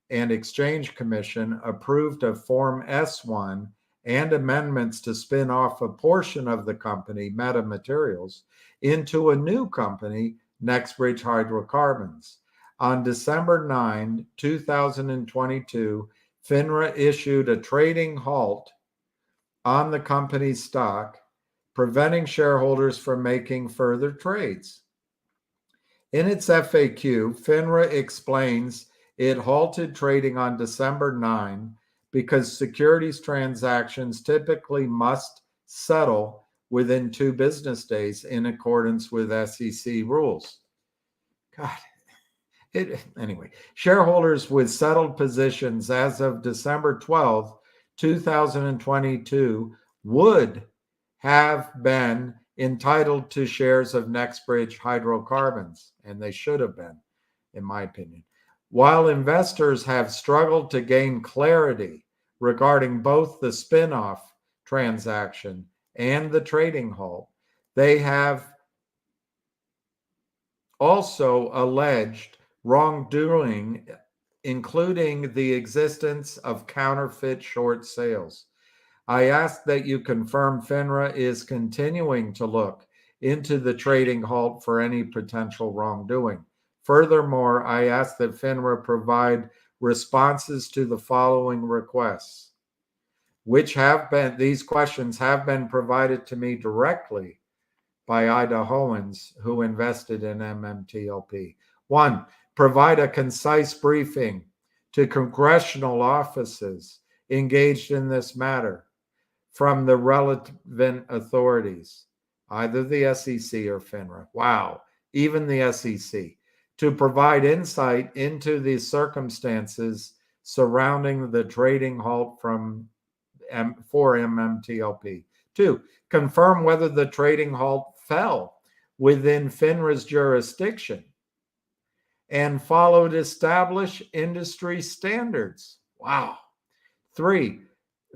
and Exchange Commission approved a Form S-1 and amendments to spin off a portion of the company, Meta Materials, into a new company, Nextbridge Hydrocarbons. On December 9, 2022, FINRA issued a trading halt on the company's stock, preventing shareholders from making further trades. In its FAQ, FINRA explains it halted trading on December 9 because securities transactions typically must settle within 2 business days in accordance with SEC rules. God, anyway, shareholders with settled positions as of December 12, 2022 would have been entitled to shares of Nextbridge Hydrocarbons, and they should have been, in my opinion. While investors have struggled to gain clarity regarding both the spin-off transaction and the trading halt, they have also alleged wrongdoing, including the existence of counterfeit short sales. I ask that you confirm FINRA is continuing to look into the trading halt for any potential wrongdoing. Furthermore, I ask that FINRA provide responses to the following requests, these questions have been provided to me directly by Idahoans who invested in MMTLP. 1, provide a concise briefing to congressional offices engaged in this matter from the relevant authorities, either the SEC or FINRA. Wow, even the SEC, to provide insight into the circumstances surrounding the trading halt for MMTLP. 2, confirm whether the trading halt fell within FINRA's jurisdiction and followed established industry standards. Wow. 3,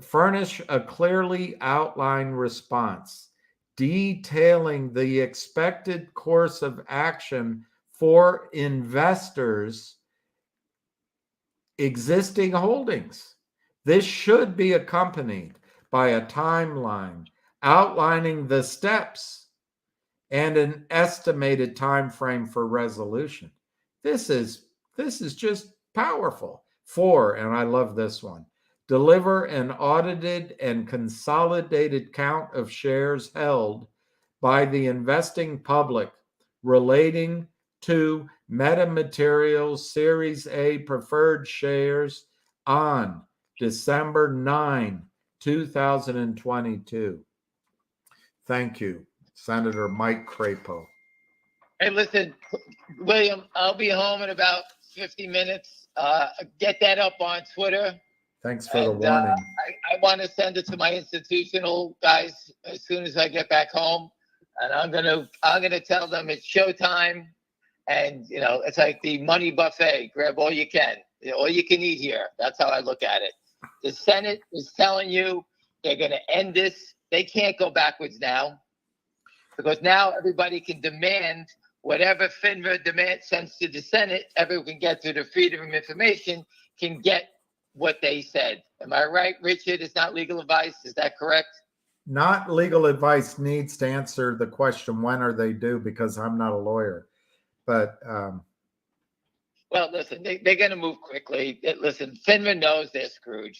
furnish a clearly outlined response detailing the expected course of action for investors' existing holdings. This should be accompanied by a timeline outlining the steps and an estimated time frame for resolution. This is just powerful. 4, and I love this one, deliver an audited and consolidated count of shares held by the investing public relating to Meta Materials Series A preferred shares on December 9, 2022. Thank you, Senator Mike Crapo. Hey, listen, William, I'll be home in about 50 minutes. Get that up on Twitter. Thanks for the warning. I want to send it to my institutional guys as soon as I get back home, and I'm gonna tell them it's showtime, and it's like the money buffet. Grab all you can, all you can eat here. That's how I look at it. The Senate is telling you they're gonna end this. They can't go backwards now, because now everybody can demand whatever FINRA sends to the Senate. Everyone can get through the Freedom of Information, can get what they said. Am I right, Richard? It's not legal advice. Is that correct? Not legal advice needs to answer the question, when are they due? Because I'm not a lawyer. But well, listen, they're going to move quickly. Listen, FINRA knows they're screwed.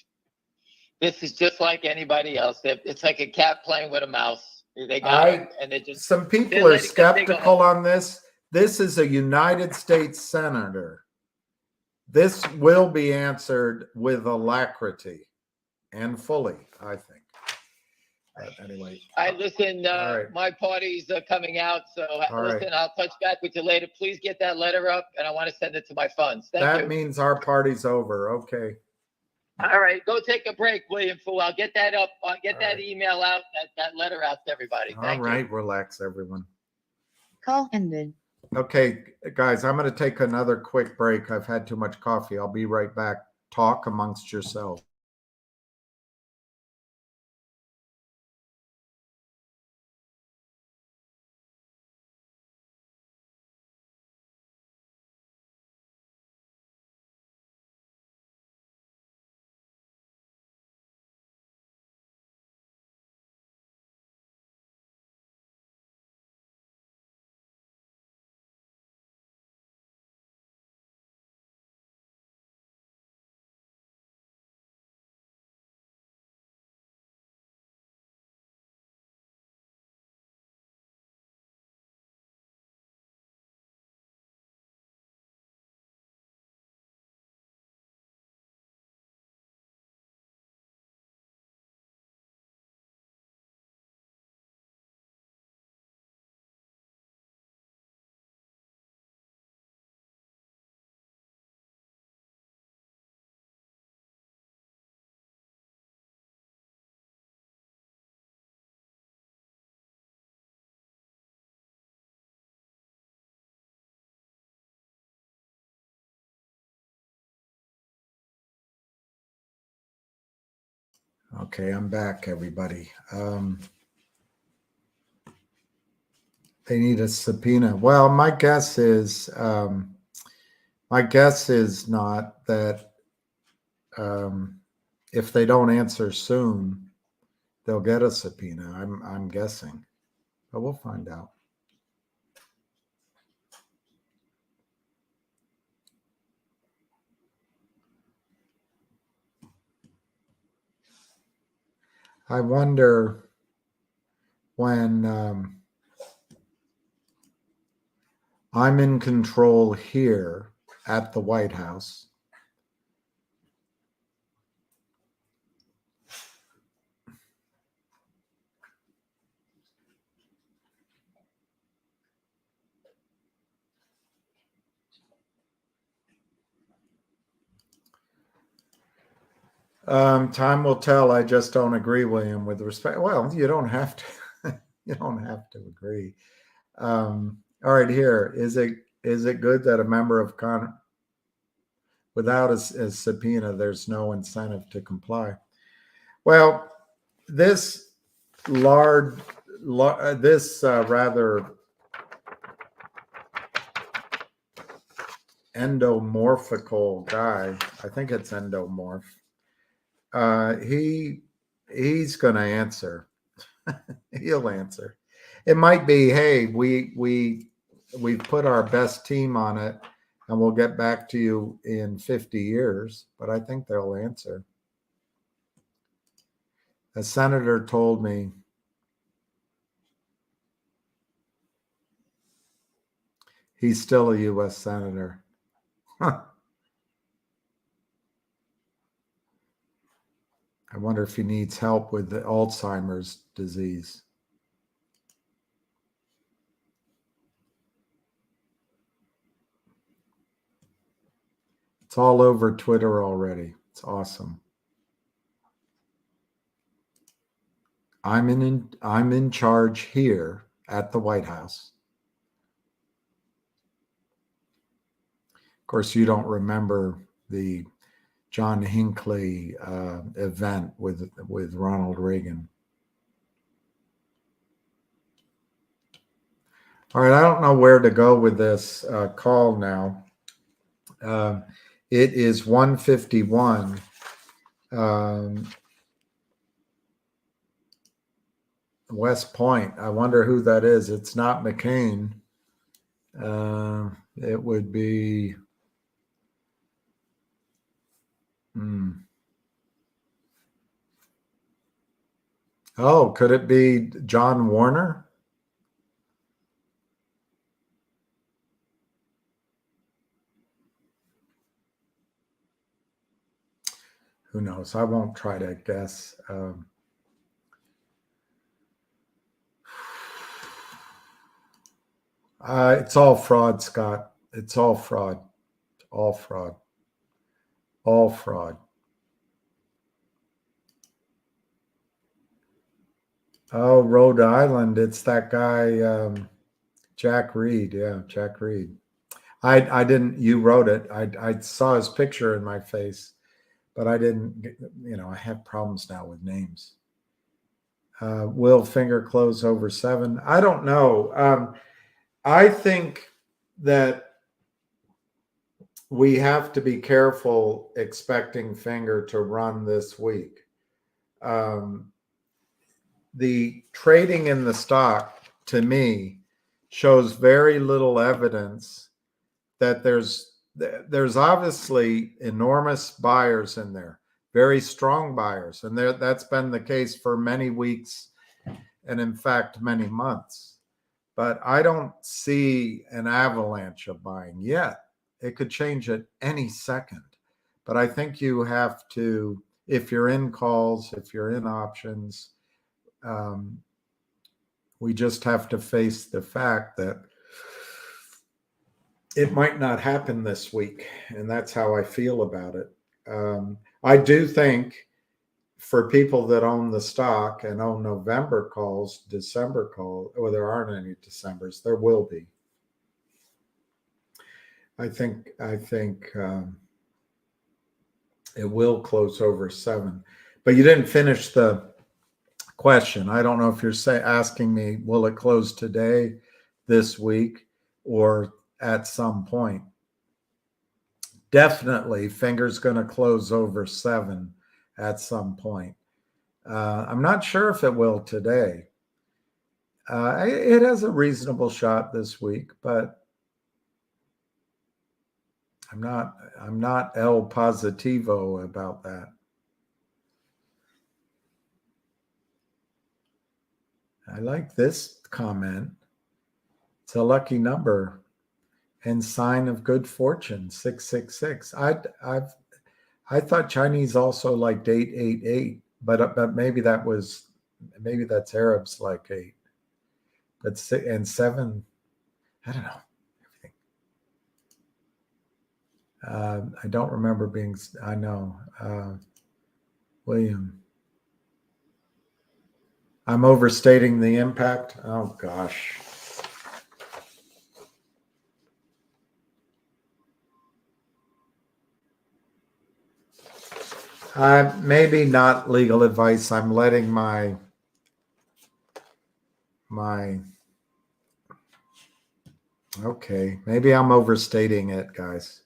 This is just like anybody else. It's like a cat playing with a mouse. They got it, and they just. Some people are skeptical on this. This is a United States senator. This will be answered with alacrity and fully, I think. But anyway. Listen, right. My parties are coming out, so listen, right. I'll touch back with you later. Please get that letter up, and I want to send it to my funds. Thank you. That means our party's over. Okay. All right, go take a break, William Fu. I'll get that up. I'll get that email out, that letter out to everybody. Thank you. Relax, everyone. Call ended. Okay, guys, I'm going to take another quick break. I've had too much coffee. I'll be right back. Talk amongst yourselves. Okay, I'm back, everybody. They need a subpoena. Well, my guess is not that if they don't answer soon, they'll get a subpoena. I'm guessing, but we'll find out. I wonder when I'm in control here at the White House. Time will tell. I just don't agree, William, with respect. Well, you don't have to. You don't have to agree. All right, here is it good that a member of Congress without a subpoena, there's no incentive to comply? Well, this rather endomorphical guy, I think it's endomorph. He's going to answer. He'll answer. It might be, hey, we've put our best team on it, and we'll get back to you in 50 years. But I think they'll answer. A senator told me he's still a U.S. senator. Huh. I wonder if he needs help with the Alzheimer's disease. It's all over Twitter already. It's awesome. I'm in charge here at the White House. Of course, you don't remember the John Hinckley event with Ronald Reagan. All right, I don't know where to go with this call now. It is 1:51. West Point. I wonder who that is. It's not McCain. It would be. Oh, could it be John Warner? Who knows? I won't try to guess. It's all fraud, Scott. It's all fraud. All fraud. All fraud. Oh, Rhode Island. It's that guy, Jack Reed. Yeah, Jack Reed. I didn't, you wrote it. I saw his picture in my face, but I didn't, I have problems now with names. Will finger close over 7? I don't know. I think that we have to be careful expecting finger to run this week. The trading in the stock, to me, shows very little evidence that there's obviously enormous buyers in there, very strong buyers, and that's been the case for many weeks, and in fact many months. But I don't see an avalanche of buying yet. It could change at any second. But I think you have to, if you're in calls, if you're in options, we just have to face the fact that it might not happen this week. And that's how I feel about it. I do think for people that own the stock and own November calls, December call, or there aren't any Decembers, there will be. I think it will close over 7. But you didn't finish the question. I don't know if you're asking me, will it close today, this week, or at some point? Definitely, finger's going to close over 7 at some point. I'm not sure if it will today. It has a reasonable shot this week, but I'm not el positivo about that. I like this comment. It's a lucky number and sign of good fortune, 666. I thought Chinese also liked 888, but maybe that's Arabs like 8. But 7, I don't know. I don't remember being. I know, William. I'm overstating the impact. Oh gosh. Maybe not legal advice. I'm letting my okay. Maybe I'm overstating it, guys.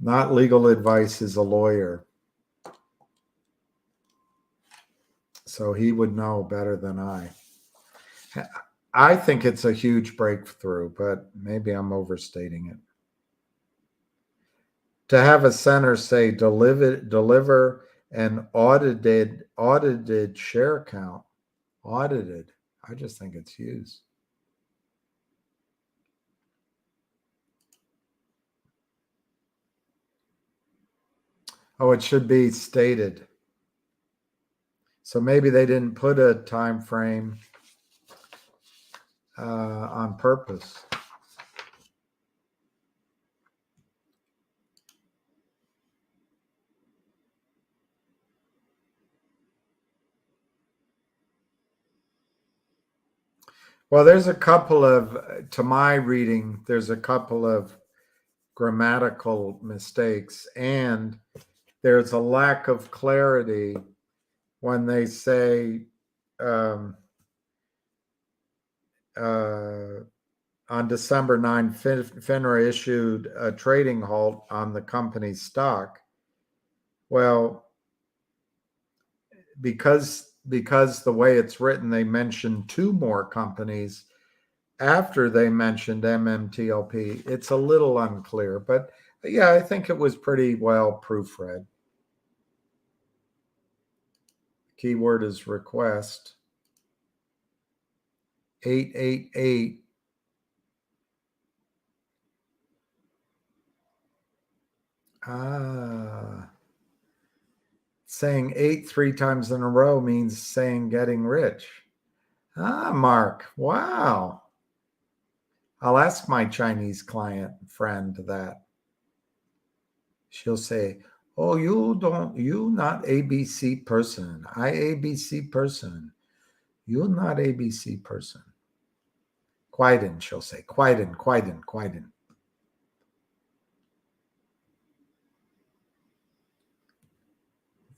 Not legal advice is a lawyer. So he would know better than I. I think it's a huge breakthrough, but maybe I'm overstating it. To have a center say deliver an audited share count, audited, I just think it's used. Oh, it should be stated. So maybe they didn't put a time frame on purpose. Well, there's a couple of, to my reading, there's a couple of grammatical mistakes, and there's a lack of clarity when they say on December 9, FINRA issued a trading halt on the company's stock. Well, because the way it's written, they mentioned 2 more companies after they mentioned MMTLP. It's a little unclear, but yeah, I think it was pretty well proofread. Keyword is request. 888. Saying 8 3 times in a row means saying getting rich. Mark. Wow. I'll ask my Chinese client friend that. She'll say, oh, you not ABC person. I ABC person. You're not ABC person. Quiden, she'll say. Quiden.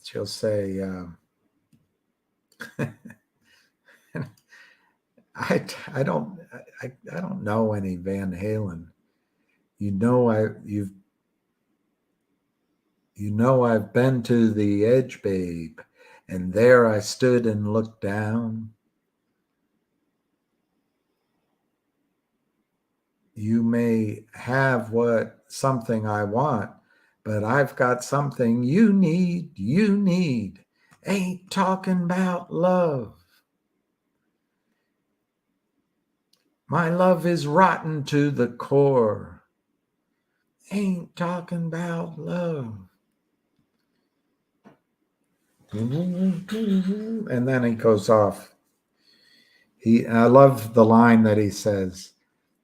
She'll say, I don't know any Van Halen. I've been to the edge, babe, and there I stood and looked down. You may have something I want, but I've got something you need. Ain't talking about love. My love is rotten to the core. Ain't talking about love. And then he goes off. I love the line that he says,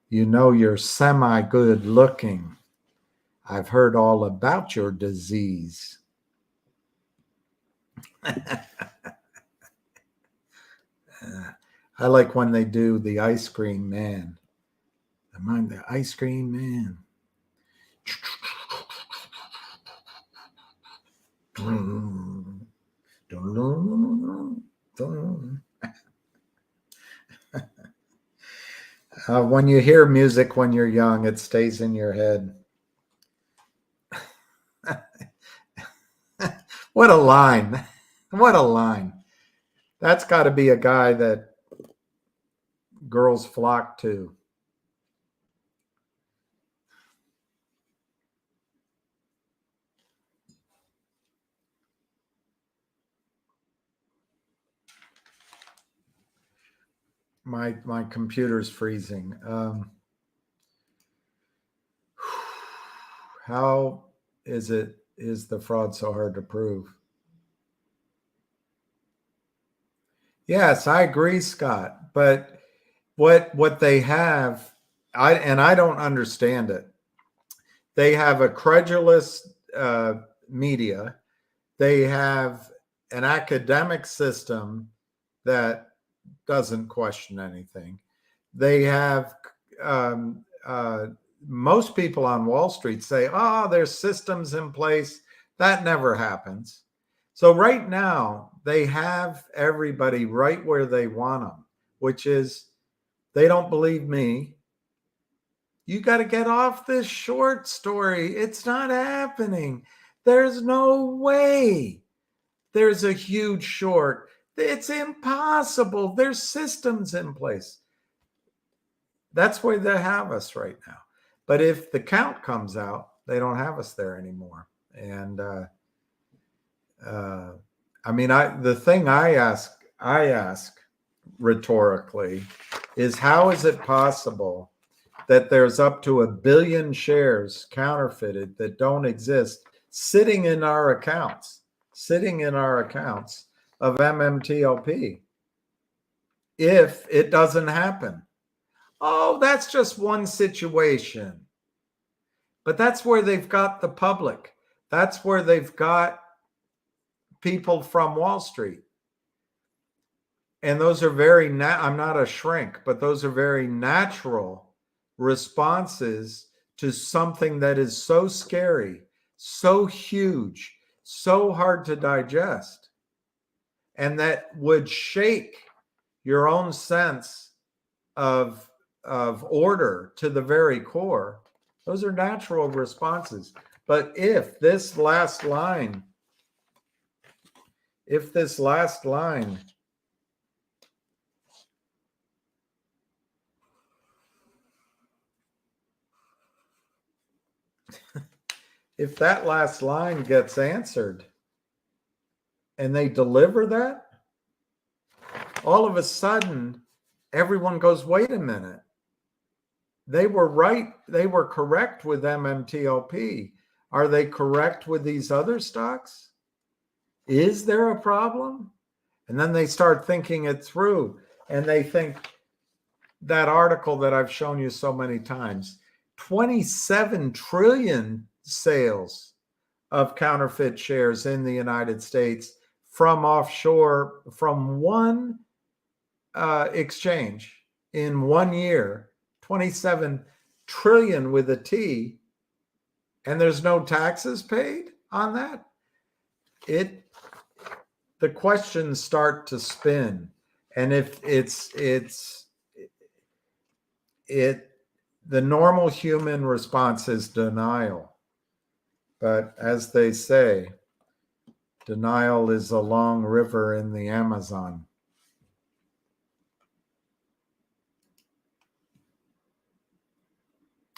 you're semi-good looking. I've heard all about your disease. I like when they do the ice cream man. I'm the ice cream man. Dun, dun. When you hear music when you're young, it stays in your head. What a line. What a line. That's got to be a guy that girls flock to. My computer's freezing. How is the fraud so hard to prove? Yes, I agree, Scott. But what they have, I don't understand it. They have a credulous media. They have an academic system that doesn't question anything. They have most people on Wall Street say, "Oh, there's systems in place." That never happens. So right now, they have everybody right where they want them, which is they don't believe me. You got to get off this short story. It's not happening. There's no way there's a huge short. It's impossible. There's systems in place. That's where they have us right now. But if the count comes out, they don't have us there anymore. And the thing I ask rhetorically is, how is it possible that there's up to 1 billion shares counterfeited that don't exist sitting in our accounts of MMTLP if it doesn't happen? Oh, that's just one situation. But that's where they've got the public. That's where they've got people from Wall Street. And those are very, I'm not a shrink, but those are very natural responses to something that is so scary, so huge, so hard to digest, and that would shake your own sense of order to the very core. Those are natural responses. But if this last line if that last line gets answered and they deliver that, all of a sudden everyone goes, wait a minute. They were right. They were correct with MMTLP. Are they correct with these other stocks? Is there a problem? And then they start thinking it through, and they think that article that I've shown you so many times, 27 trillion sales of counterfeit shares in the United States from offshore, from one exchange in 1 year, 27 trillion with a T, and there's no taxes paid on that. The questions start to spin. And if the normal human response is denial. But as they say, denial is a long river in the Amazon.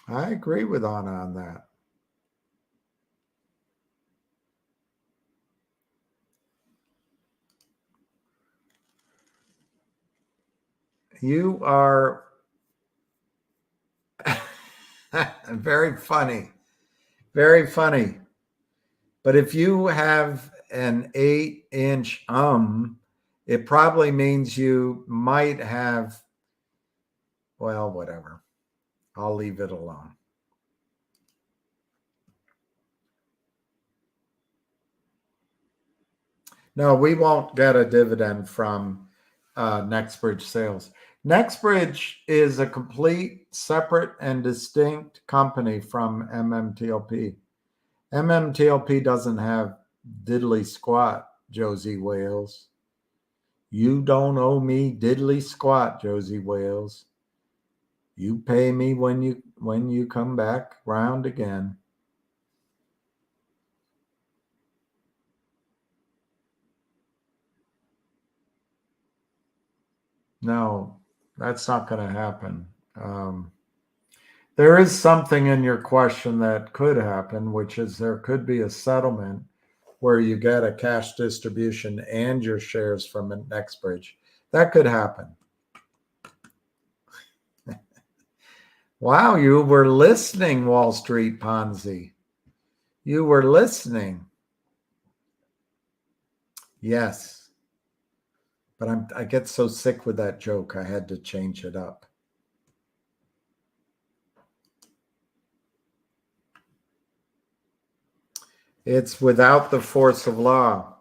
I agree with Anna on that. You are very funny. Very funny. But if you have an 8-inch it probably means you might have, well, whatever. I'll leave it alone. No, we won't get a dividend from NextBridge sales. NextBridge is a complete, separate, and distinct company from MMTLP. MMTLP doesn't have diddly squat Josie Wales. You don't owe me diddly squat, Josie Wales. You pay me when you come back round again. No, that's not going to happen. There is something in your question that could happen, which is there could be a settlement where you get a cash distribution and your shares from NextBridge. That could happen. Wow, you were listening, Wall Street Ponzi. You were listening. Yes. But I get so sick with that joke, I had to change it up. It's without the force of law.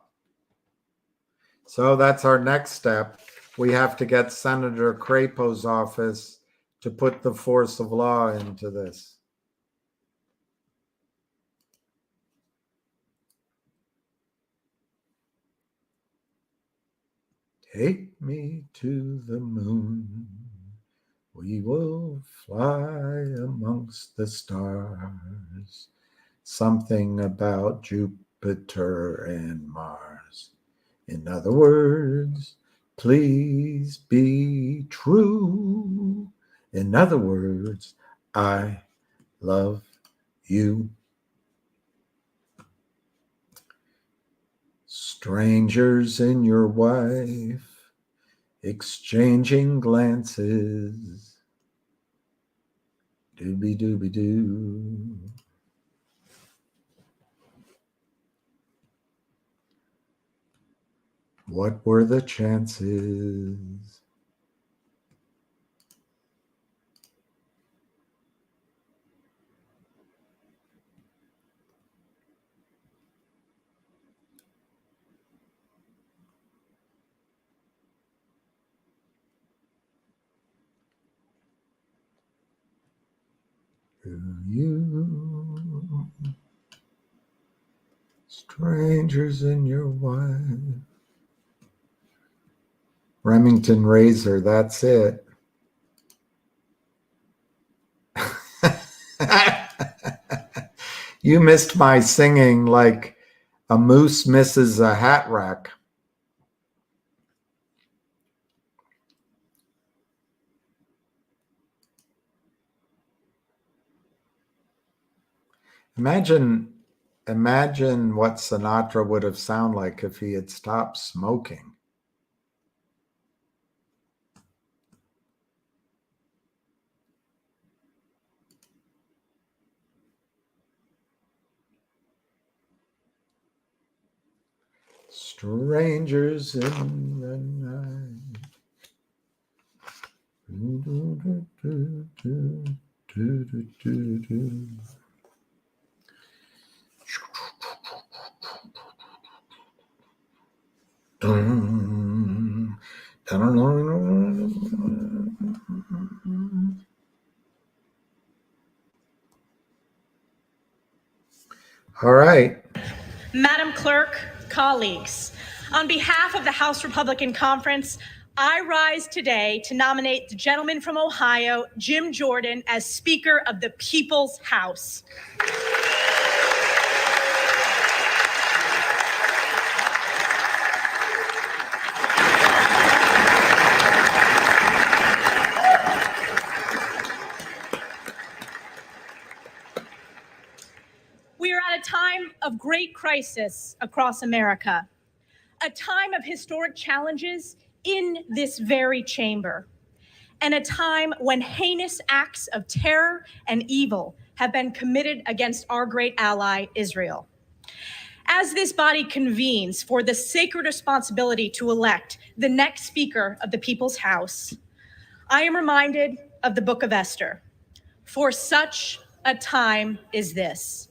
So that's our next step. We have to get Senator Crapo's office to put the force of law into this. Take me to the moon. We will fly amongst the stars. Something about Jupiter and Mars. In other words, please be true. In other words, I love you. Strangers and your wife exchanging glances. Doobie doobie doo. What were the chances? You, strangers in your wife. Remington Razor, that's it. You missed my singing like a moose misses a hat rack. Imagine what Sinatra would have sounded like if he had stopped smoking. Strangers in the night. All right. Madam Clerk, colleagues, on behalf of the House Republican Conference, I rise today to nominate the gentleman from Ohio, Jim Jordan, as Speaker of the People's House. We are at a time of great crisis across America, a time of historic challenges in this very chamber, and a time when heinous acts of terror and evil have been committed against our great ally, Israel. As this body convenes for the sacred responsibility to elect the next Speaker of the People's House, I am reminded of the Book of Esther. For such a time is this.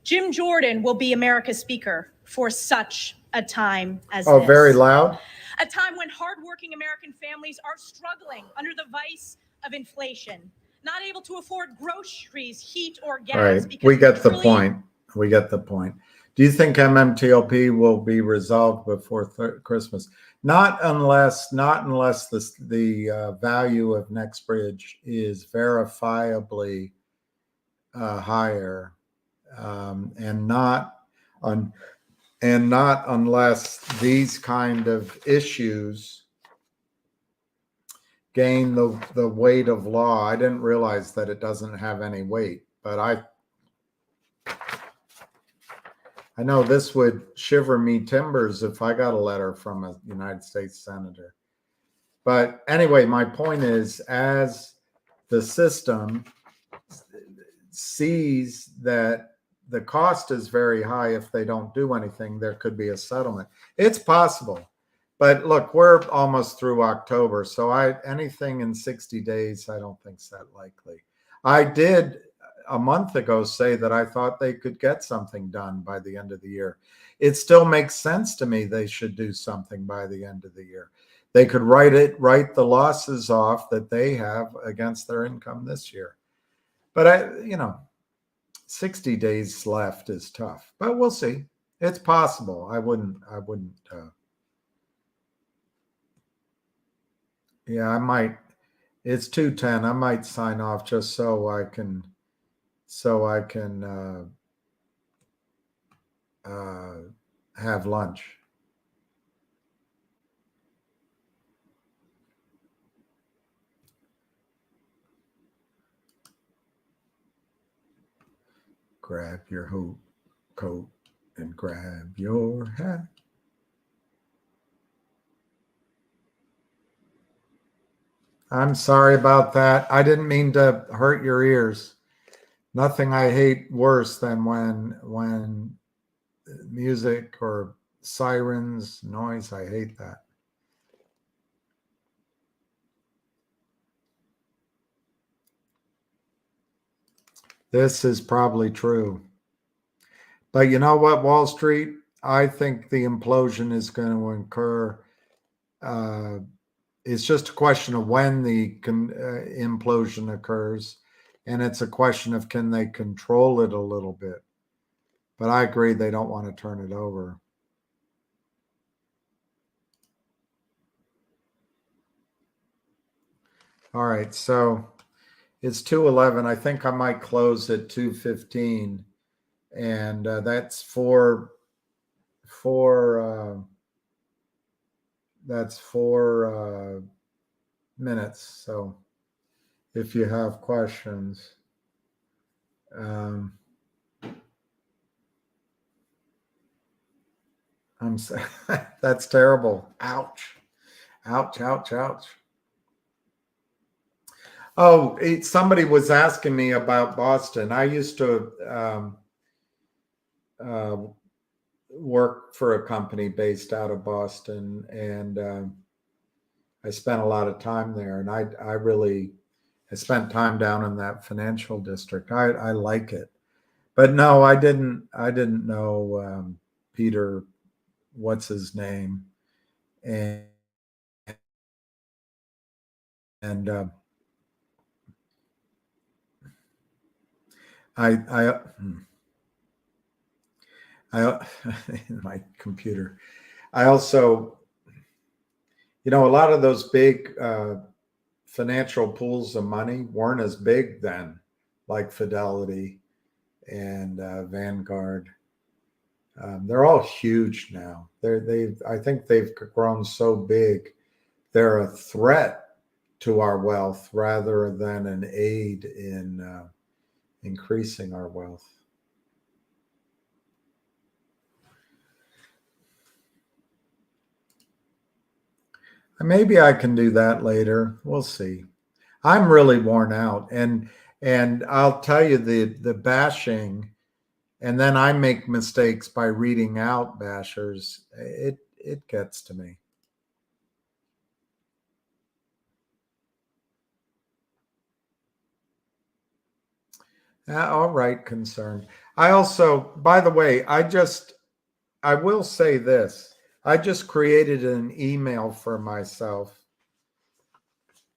Jim Jordan will be America's Speaker for such a time as this. Oh, very loud. A time when hardworking American families are struggling under the vice of inflation, not able to afford groceries, heat, or gas. All right, because we get the trillion- point. We get the point. Do you think MMTLP will be resolved before Christmas? Not unless the value of NextBridge is verifiably higher, and not unless these kind of issues gain the weight of law. I didn't realize that it doesn't have any weight, but I know this would shiver me timbers if I got a letter from a United States senator. But anyway, my point is, as the system sees that the cost is very high if they don't do anything, there could be a settlement. It's possible. But look, we're almost through October, so anything in 60 days, I don't think is that likely. I did a month ago say that I thought they could get something done by the end of the year. It still makes sense to me they should do something by the end of the year. They could write the losses off that they have against their income this year. But 60 days left is tough, but we'll see. It's possible. I wouldn't yeah, I might. It's 2:10. I might sign off just so I can have lunch. Grab your coat and grab your hat. I'm sorry about that. I didn't mean to hurt your ears. Nothing I hate worse than when music or sirens, noise, I hate that. This is probably true. But you know what, Wall Street? I think the implosion is going to occur. It's just a question of when the implosion occurs. And it's a question of, can they control it a little bit? But I agree, they don't want to turn it over. All right, so it's 2:11. I think I might close at 2:15, and that's four minutes. So if you have questions, that's terrible. Ouch. Ouch, ouch, ouch. Oh, somebody was asking me about Boston. I used to work for a company based out of Boston, and I spent a lot of time there. And I spent time down in that financial district. I like it, but no, I didn't know Peter, what's his name, and I in my computer. I also, a lot of those big financial pools of money weren't as big then, like Fidelity and Vanguard. They're all huge now. I think they've grown so big. They're a threat to our wealth rather than an aid in increasing our wealth. Maybe I can do that later. We'll see. I'm really worn out, and I'll tell you, the bashing, and then I make mistakes by reading out bashers. It gets to me. All right, concerned. I also, by the way, I will say this. I just created an email for myself,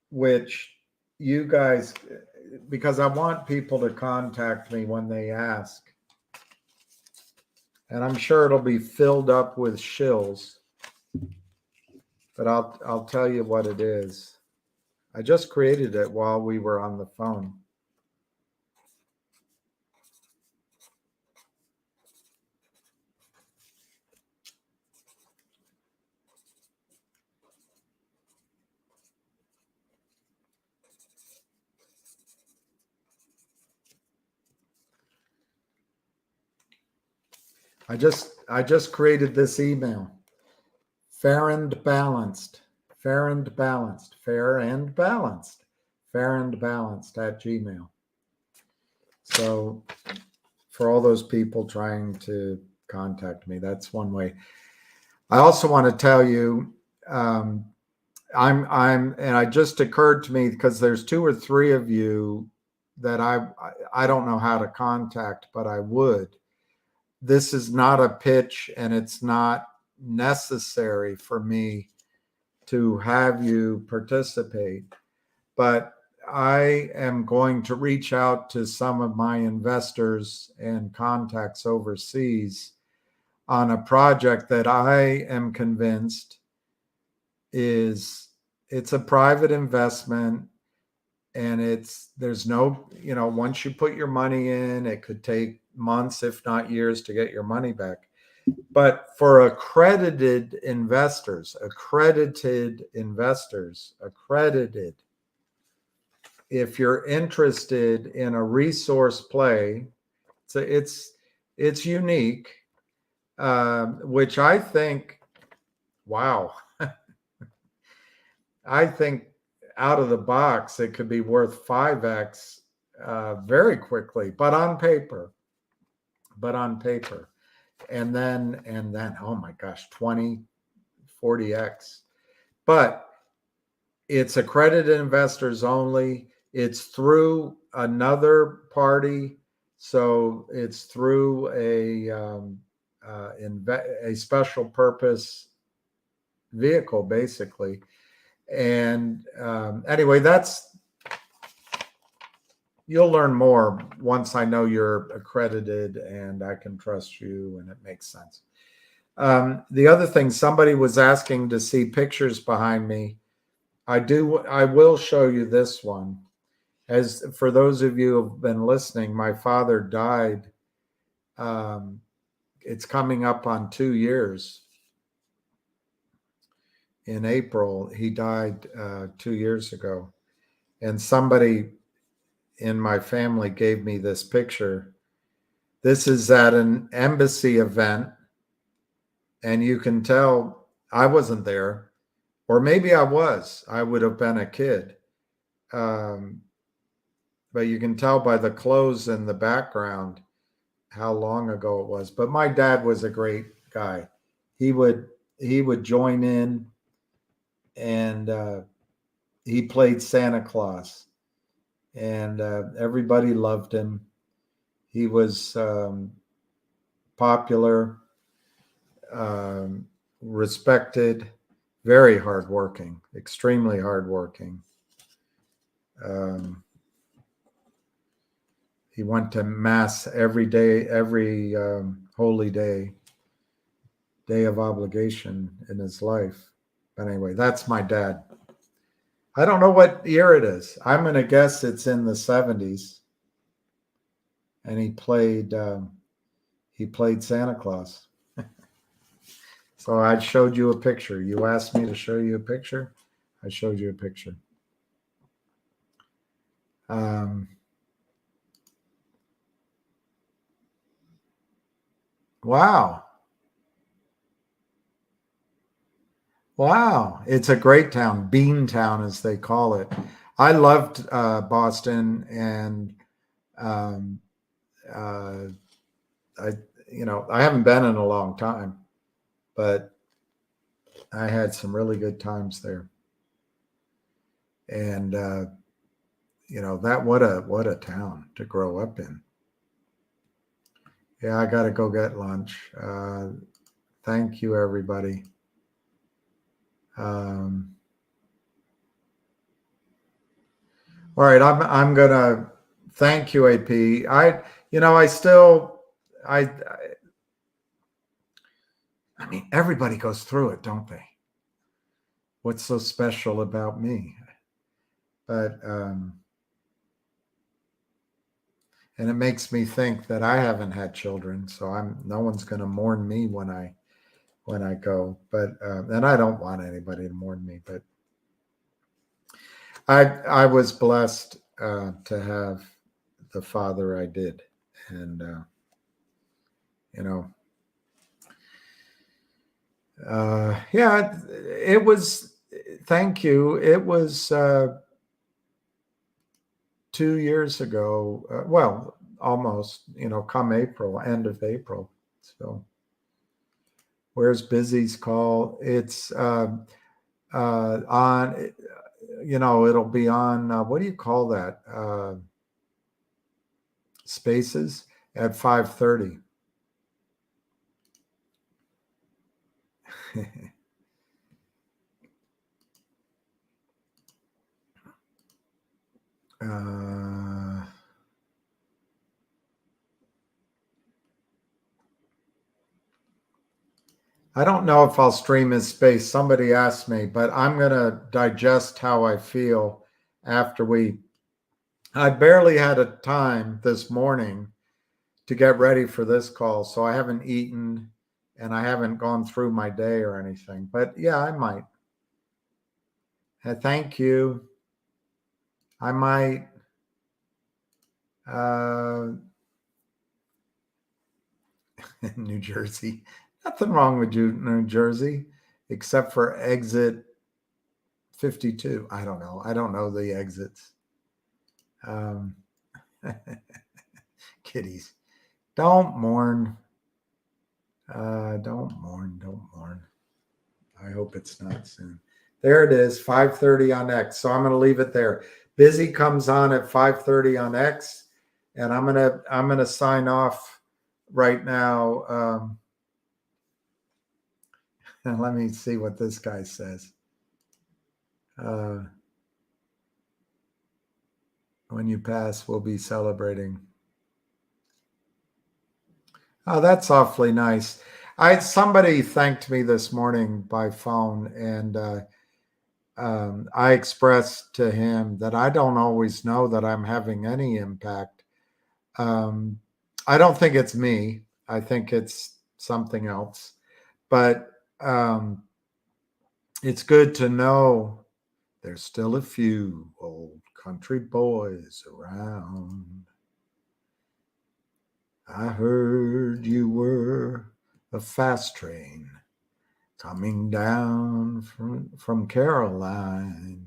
which you guys, because I want people to contact me when they ask. And I'm sure it'll be filled up with shills. But I'll tell you what it is. I just created it while we were on the phone. I just created this email. Fair and balanced, fair and balanced, fair and balanced, fair and balanced at Gmail. So for all those people trying to contact me, that's one way. I also want to tell you, and it just occurred to me because there's 2 or 3 of you that I don't know how to contact, but I would. This is not a pitch, and it's not necessary for me to have you participate, but I am going to reach out to some of my investors and contacts overseas on a project that I am convinced it's a private investment, and there's no, once you put your money in, it could take months, if not years, to get your money back. But for accredited investors, if you're interested in a resource play, so it's unique, which I think, wow, I think out of the box, it could be worth 5x very quickly, but on paper. And then, oh my gosh, 20, 40x. But it's accredited investors only. It's through another party. So it's through a special purpose vehicle, basically. And anyway, you'll learn more once I know you're accredited and I can trust you and it makes sense. The other thing, somebody was asking to see pictures behind me. I will show you this one. As for those of you who've been listening, my father died. It's coming up on 2 years. In April, he died 2 years ago. And somebody in my family gave me this picture. This is at an embassy event, and you can tell I wasn't there, or maybe I was. I would have been a kid. But you can tell by the clothes in the background how long ago it was. But my dad was a great guy. He would join in, and he played Santa Claus, and everybody loved him. He was popular, respected, very hardworking, extremely hardworking. He went to mass every day, every holy day of obligation in his life. But anyway, that's my dad. I don't know what year it is. I'm going to guess it's in the 70s. And he played Santa Claus. So I showed you a picture. You asked me to show you a picture. I showed you a picture. Wow. Wow. It's a great town. Bean Town, as they call it. I loved Boston, and I haven't been in a long time, but I had some really good times there. And what a town to grow up in. Yeah, I got to go get lunch. Thank you, everybody. All right, I'm gonna thank you, AP. I mean, everybody goes through it, don't they? What's so special about me? But, and it makes me think that I haven't had children, so no one's going to mourn me when I go. But, and I don't want anybody to mourn me, but I was blessed to have the father I did. And, you know, yeah, it was, thank you. It was 2 years ago. Well, almost, come April, end of April. So where's Busy's call? It's on, it'll be on, what do you call that? Spaces at 5:30. I don't know if I'll stream his space. Somebody asked me, but I'm going to digest how I feel after I barely had a time this morning to get ready for this call. So I haven't eaten and I haven't gone through my day or anything, but yeah, I might. Thank you. I might. New Jersey. Nothing wrong with New Jersey, except for exit 52. I don't know. I don't know the exits. Kitties. Don't mourn. Don't mourn. Don't mourn. I hope it's not soon. There it is, 5:30 on X. So I'm going to leave it there. Busy comes on at 5:30 on X, and I'm gonna sign off right now. And let me see what this guy says. When you pass, we'll be celebrating. Oh, that's awfully nice. Somebody thanked me this morning by phone, and I expressed to him that I don't always know that I'm having any impact. I don't think it's me. I think it's something else. But it's good to know there's still a few old country boys around. I heard you were a fast train coming down from Caroline.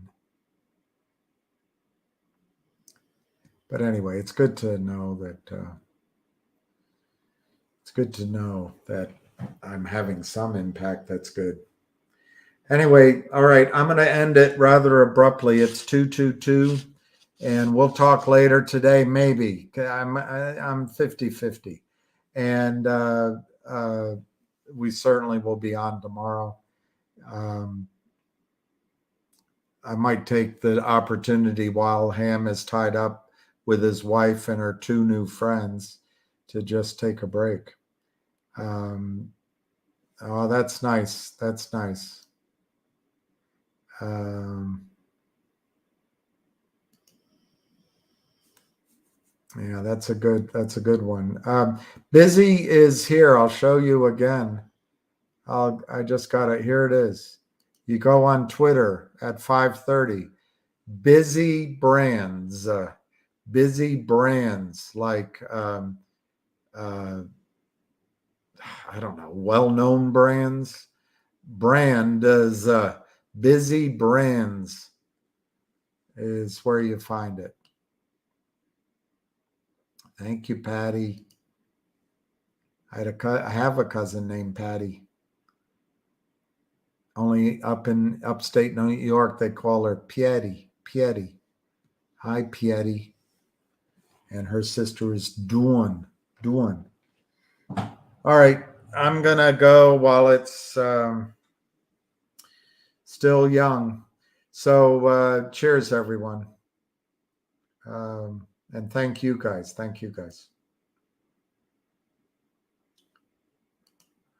But anyway, it's good to know that I'm having some impact. That's good. Anyway, all right, I'm going to end it rather abruptly. It's 2:22, and we'll talk later today, maybe. I'm 50-50, and we certainly will be on tomorrow. I might take the opportunity while Ham is tied up with his wife and her 2 new friends to just take a break. Oh, that's nice. That's nice. Yeah, that's a good one. Busy is here. I'll show you again. I just got it. Here it is. You go on Twitter at 5:30. Busy brands, like I don't know, well-known brands. Brand is Busy Brands is where you find it. Thank you, Patty. I have a cousin named Patty. Only up in upstate New York, they call her Piety. Piety. Hi, Piety. And her sister is Dawn. Dawn. All right. I'm going to go while it's still young. So cheers, everyone. And thank you guys. Thank you guys.